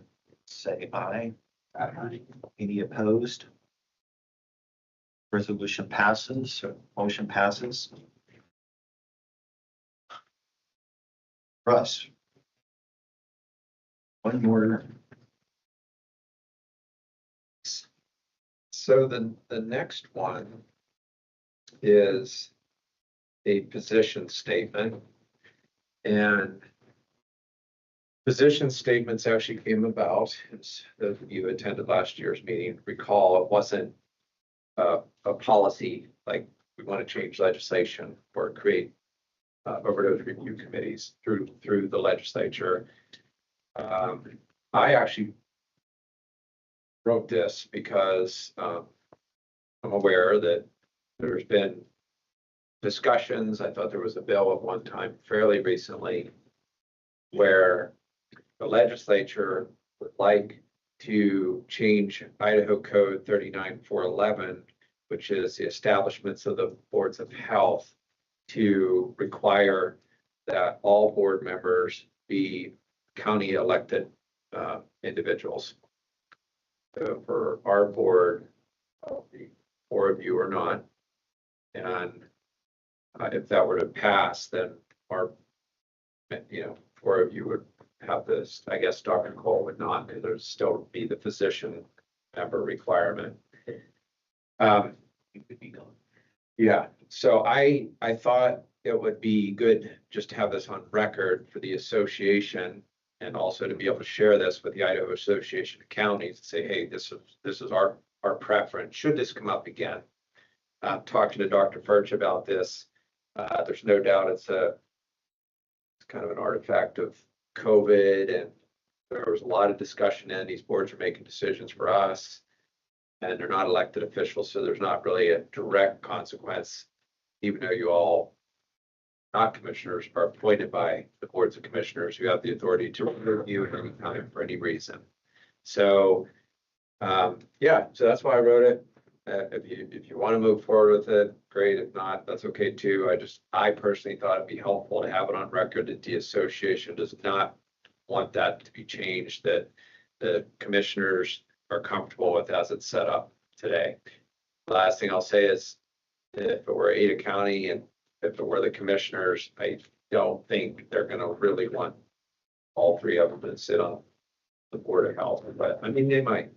say aye. Aye. Any opposed? Resolution passes, motion passes. Russ. One more. So the next one is a position statement. And position statements actually came about, as those of you who attended last year's meeting recall, it wasn't a policy like we want to change legislation or create overdose review committees through the legislature. I actually wrote this because I'm aware that there's been discussions. I thought there was a bill at one time fairly recently where the legislature would like to change Idaho Code 39411, which is the establishments of the boards of health, to require that all board members be county elected individuals. So for our board, the 4 of you are not. And if that were to pass, then our, 4 of you would have this. I guess Dr. Cole would not, because there'd still be the physician member requirement. Yeah, so I thought it would be good just to have this on record for the association, and also to be able to share this with the Idaho Association of Counties and say, hey, this is our preference. Should this come up again? Talking to Dr. Furch about this, there's no doubt it's kind of an artifact of COVID, and there was a lot of discussion, and these boards are making decisions for us, and they're not elected officials, so there's not really a direct consequence, even though you all, not commissioners, are appointed by the boards of commissioners who have the authority to review at any time for any reason. So, yeah, so that's why I wrote it. If you want to move forward with it, great. If not, that's okay too. I personally thought it'd be helpful to have it on record that the association does not want that to be changed, that the commissioners are comfortable with as it's set up today. The last thing I'll say is If it were Ada County and if it were the commissioners, I don't think they're gonna really want all three of them to sit on the Board of Health, but I mean, they might.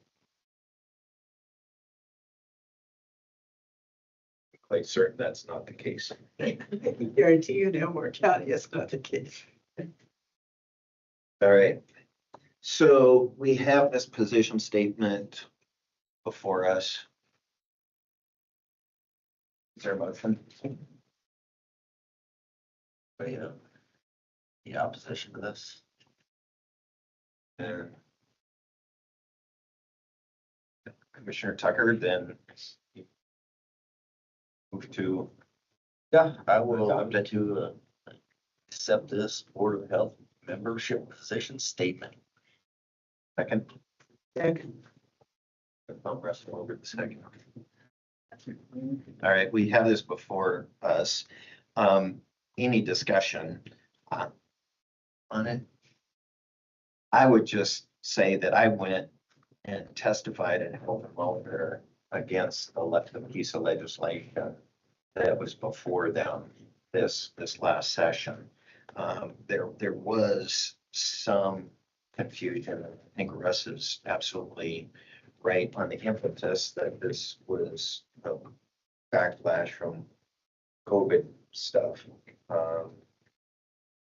Quite certain that's not the case. I can guarantee you in Elmore County, it's not the case. All right. So we have this position statement before us. Is there a motion? But, you know, the opposition to this. And Commissioner Tucker, then move to Yeah, I will Adopt it. to accept this Board of Health membership position statement. second. Second. I'll wrestle over the second. All right, we have this before us. Any discussion on it? I would just say that I went and testified in health and welfare against the piece of legislation that was before them this last session. There was some confusion. I think Russ is absolutely right on the impetus that this was a backlash from COVID stuff.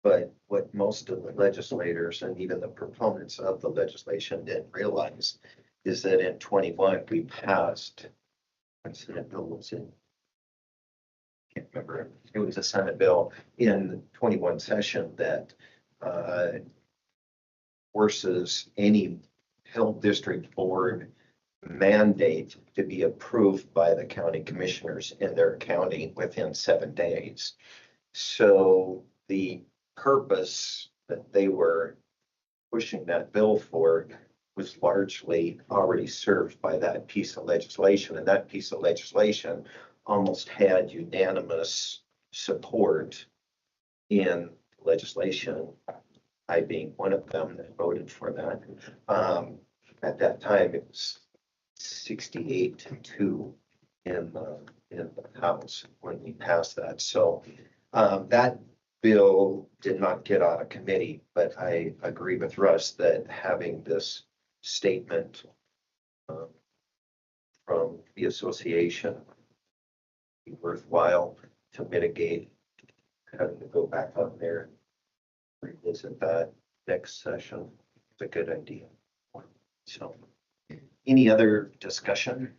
But what most of the legislators and even the proponents of the legislation didn't realize is that in 21, we passed, what's that bill was in? Can't remember. It was a Senate bill in the 21 session that forces any health district board mandate to be approved by the county commissioners in their county within 7 days. So the purpose that they were pushing that bill for was largely already served by that piece of legislation. And that piece of legislation almost had unanimous support in legislation, I being one of them that voted for that. At that time, it was 68-2 in the House when we passed that. So that bill did not get out of committee, but I agree with Russ that having this statement from the association be worthwhile to mitigate having to go back on there, revisit that next session. It's a good idea. So, any other discussion?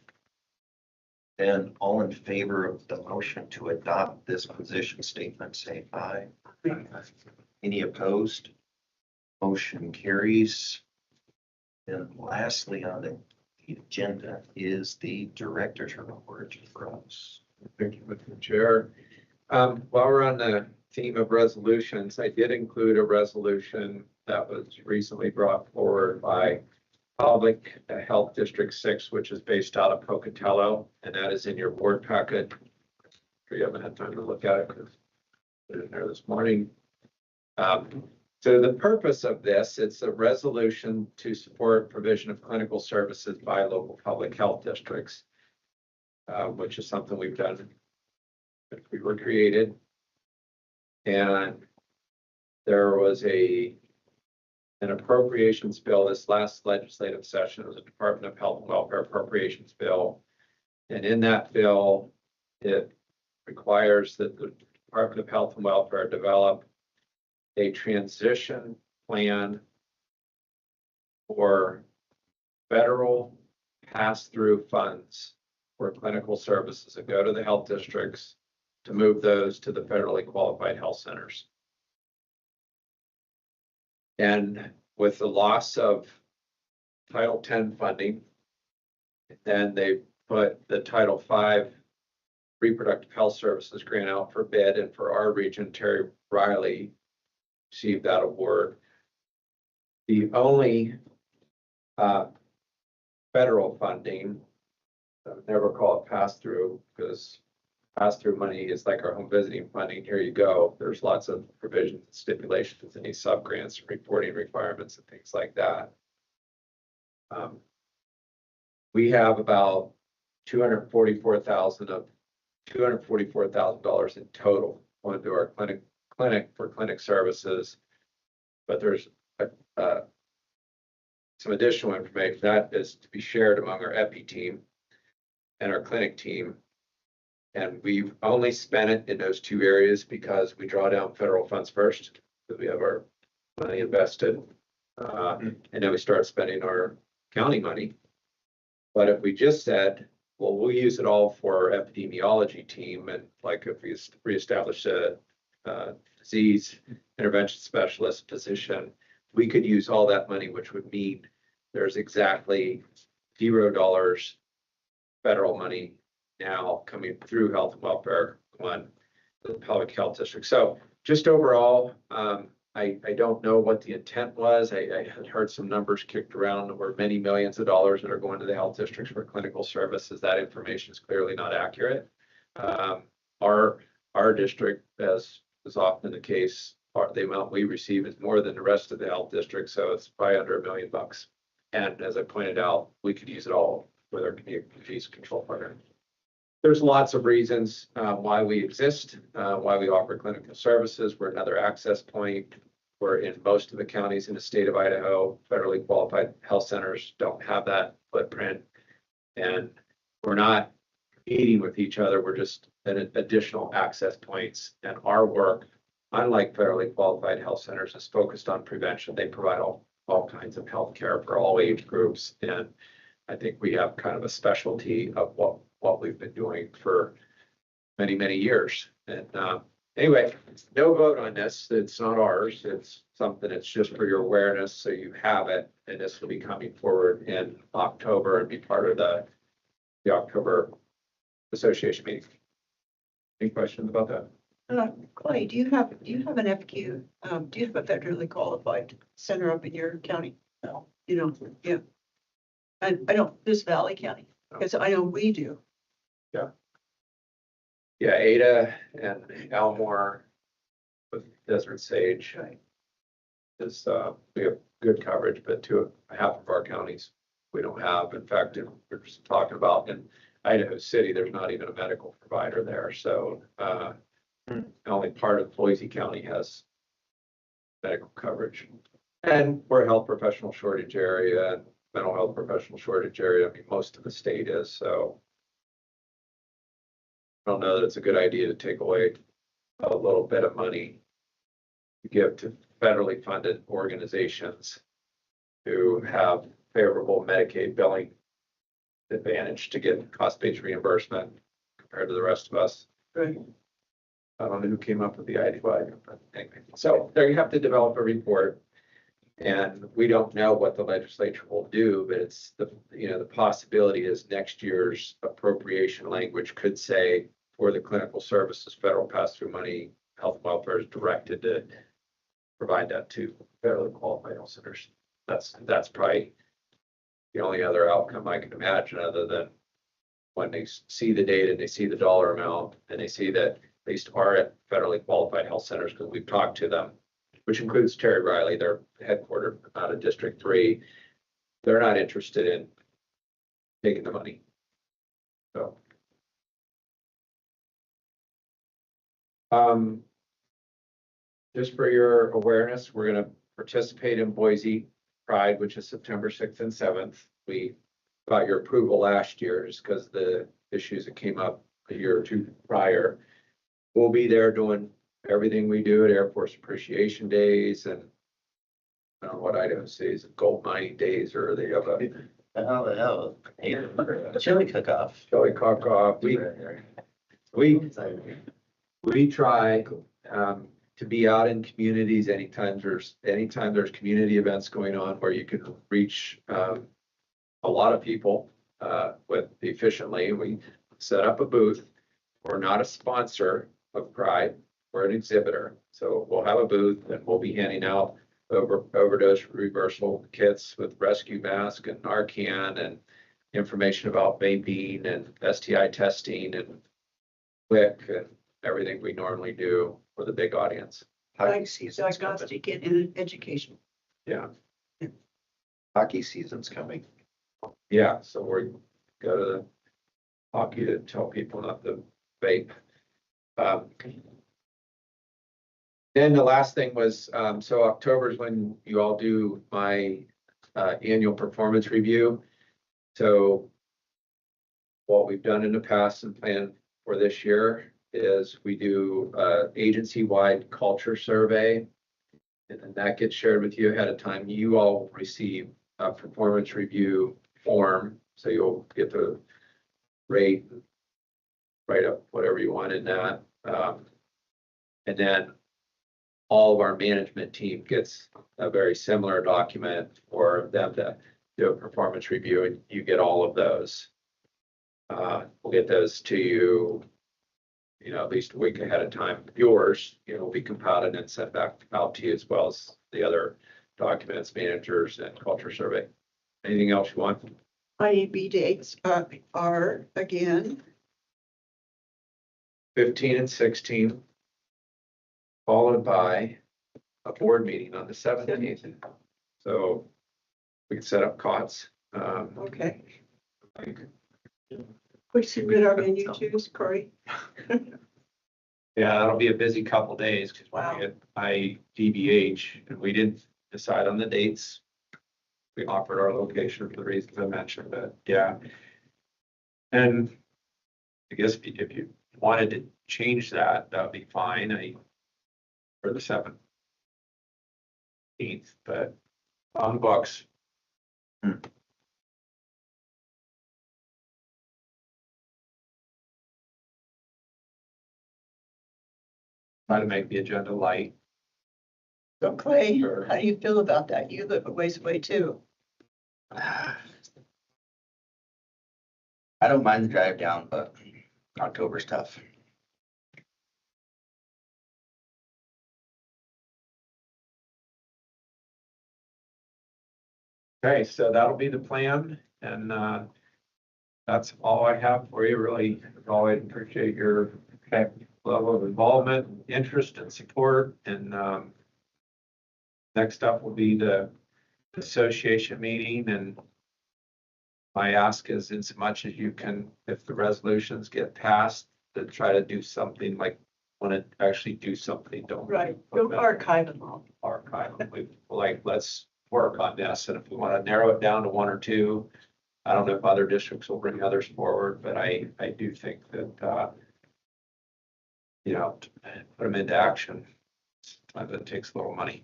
Then all in favor of the motion to adopt this position statement, say aye. Any opposed? Motion carries. And lastly on the agenda is the director's report for us. Thank you, Mr. Chair. While we're on the theme of resolutions, I did include a resolution that was recently brought forward by Public Health District 6, which is based out of Pocatello, and that is in your board packet. You haven't had time to look at it because I put it in there this morning. So the purpose of this, it's a resolution to support provision of clinical services by local public health districts, which is something we've done since we were created. And there was an appropriations bill this last legislative session. It was a Department of Health and Welfare appropriations bill. And in that bill, it requires that the Department of Health and Welfare develop a transition plan for federal pass-through funds for clinical services that go to the health districts to move those to the federally qualified health centers. And with the loss of Title X funding, then they put the Title V reproductive health services grant out for bid, and for our region, Terry Riley received that award. The only federal funding, I would never call it pass-through, because pass-through money is like our home visiting funding. Here you go. There's lots of provisions and stipulations in these sub-grants and reporting requirements and things like that. We have about 244,000 of $244,000 in total going to our clinic for clinic services. But there's some additional information that is to be shared among our EPI team and our clinic team. And we've only spent it in those two areas because we draw down federal funds first, because we have our money invested. And then we start spending our county money. But if we just said, well, we'll use it all for our epidemiology team, and like if we reestablish a disease intervention specialist position, we could use all that money, which would mean there's exactly $0 federal money now coming through health and welfare one, the public health district. So just overall, I don't know what the intent was. I had heard some numbers kicked around. There were many millions of dollars that are going to the health districts for clinical services. That information is clearly not accurate. Our district, as is often the case, the amount we receive is more than the rest of the health district, so it's probably under $1 million. And as I pointed out, we could use it all with our community disease control program. There's lots of reasons why we exist, why we offer clinical services. We're another access point. We're in most of the counties in the state of Idaho. Federally qualified health centers don't have that footprint. And we're not competing with each other. We're just an additional access points. And our work, unlike federally qualified health centers, is focused on prevention. They provide all kinds of health care for all age groups. And I think we have kind of a specialty of what we've been doing for many, many years. And anyway, no vote on this. It's not ours. It's something that's just for your awareness, so you have it. And this will be coming forward in October and be part of the October association meeting. Any questions about that? Clay, do you have an FQ? Do you have a federally qualified center up in your county? No. You know, yeah. And I don't, this Valley County, because I know we do. Yeah, Ada and Elmore with Desert Sage Right. is, we have good coverage, but half of our counties we don't have. In fact, we're just talking about in Idaho City, there's not even a medical provider there. So only part of Boise County has medical coverage. And we're a health professional shortage area and mental health professional shortage area. I mean, most of the state is, so I don't know that it's a good idea to take away a little bit of money to give to federally funded organizations who have favorable Medicaid billing advantage to get cost-based reimbursement compared to the rest of us. Right. I don't know who came up with the idea, but anyway. So there you have to develop a report. And we don't know what the legislature will do, but it's the possibility is next year's appropriation language could say for the clinical services, federal pass-through money, health and welfare is directed to provide that to federally qualified health centers. That's probably the only other outcome I can imagine, other than when they see the data and they see the dollar amount and they see that at least our federally qualified health centers, because we've talked to them, which includes Terry Riley, they're headquartered out of District 3. They're not interested in taking the money. So, just for your awareness, we're going to participate in Boise Pride, which is September 6th and 7th. We got your approval last year just because the issues that came up a year or two prior. We'll be there doing everything we do at Air Force Appreciation Days, and I don't know what Idaho says, gold mining days, or they have a Chili cook-off. Chili cook-off. We try to be out in communities anytime there's community events going on where you can reach a lot of people efficiently. We set up a booth. We're not a sponsor of Pride. We're an exhibitor. So we'll have a booth and we'll be handing out overdose reversal kits with rescue mask and Narcan and information about vaping and STI testing and WIC and everything we normally do for the big audience. Diagnostic and education. Yeah. Hockey season's coming. Yeah. So we're go to the hockey to tell people not to vape. Then the last thing was, so October is when you all do my annual performance review. So what we've done in the past and plan for this year is we do agency-wide culture survey. And then that gets shared with you ahead of time. You all receive a performance review form. So you'll get to rate, write up whatever you want in that. And then all of our management team gets a very similar document for them to do a performance review, and you get all of those. We'll get those to you, at least a week ahead of time. Yours, will be compiled and sent back out to you, as well as the other documents, managers, and culture survey. Anything else you want? IAB dates are again. 15 and 16, followed by a board meeting on the 17th. So we can set up COTS. Okay. We submit our menu to Corey. Yeah, that'll be a busy couple days because when we get CDH and we didn't decide on the dates. We offered our location for the reasons I mentioned, but yeah. And I guess if you wanted to change that, that'd be fine. For the 17th, but on the books. Try to make the agenda light. So Clay, Sure. how do you feel about that? You live a ways away too. I don't mind the drive down, but October's tough. Okay, so that'll be the plan, and that's all I have for you. Really, as always, appreciate your level of involvement, interest, and support. And next up will be the association meeting, and my ask is, in so much as you can, if the resolutions get passed, to try to do something like want to actually do something. Don't Right. Go archive them all. archive them. Let's work on this, and if we want to narrow it down to one or two, I don't know if other districts will bring others forward, but I do think that to put them into action, sometimes it takes a little money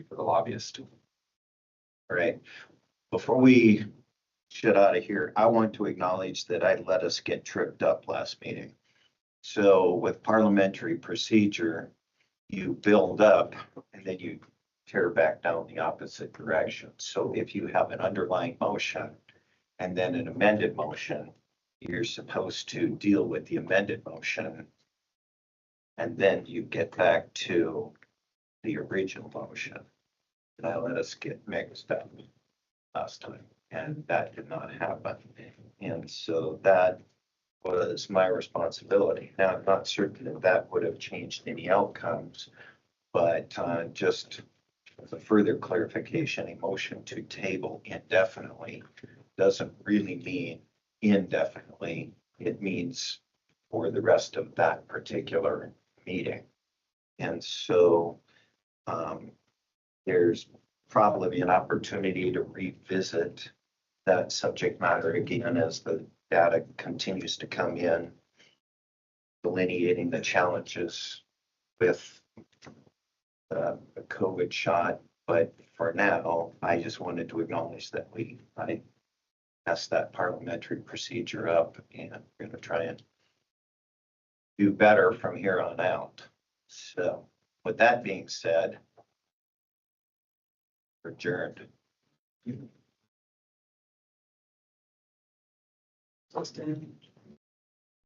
for the lobbyist. All right. Before we shut out of here, I want to acknowledge that I let us get tripped up last meeting. So with parliamentary procedure, you build up and then you tear back down the opposite direction. So if you have an underlying motion and then an amended motion, you're supposed to deal with the amended motion. And then you get back to the original motion. And I let us get mixed up last time, and that did not happen. And so that was my responsibility. Now, I'm not certain that that would have changed any outcomes, but just as a further clarification, a motion to table indefinitely doesn't really mean indefinitely. It means for the rest of that particular meeting. And so there's probably an opportunity to revisit that subject matter again as the data continues to come in, delineating the challenges with the COVID shot. But for now, I just wanted to acknowledge that I messed that parliamentary procedure up, and we're going to try and do better from here on out. So with that being said, we're adjourned. Austin.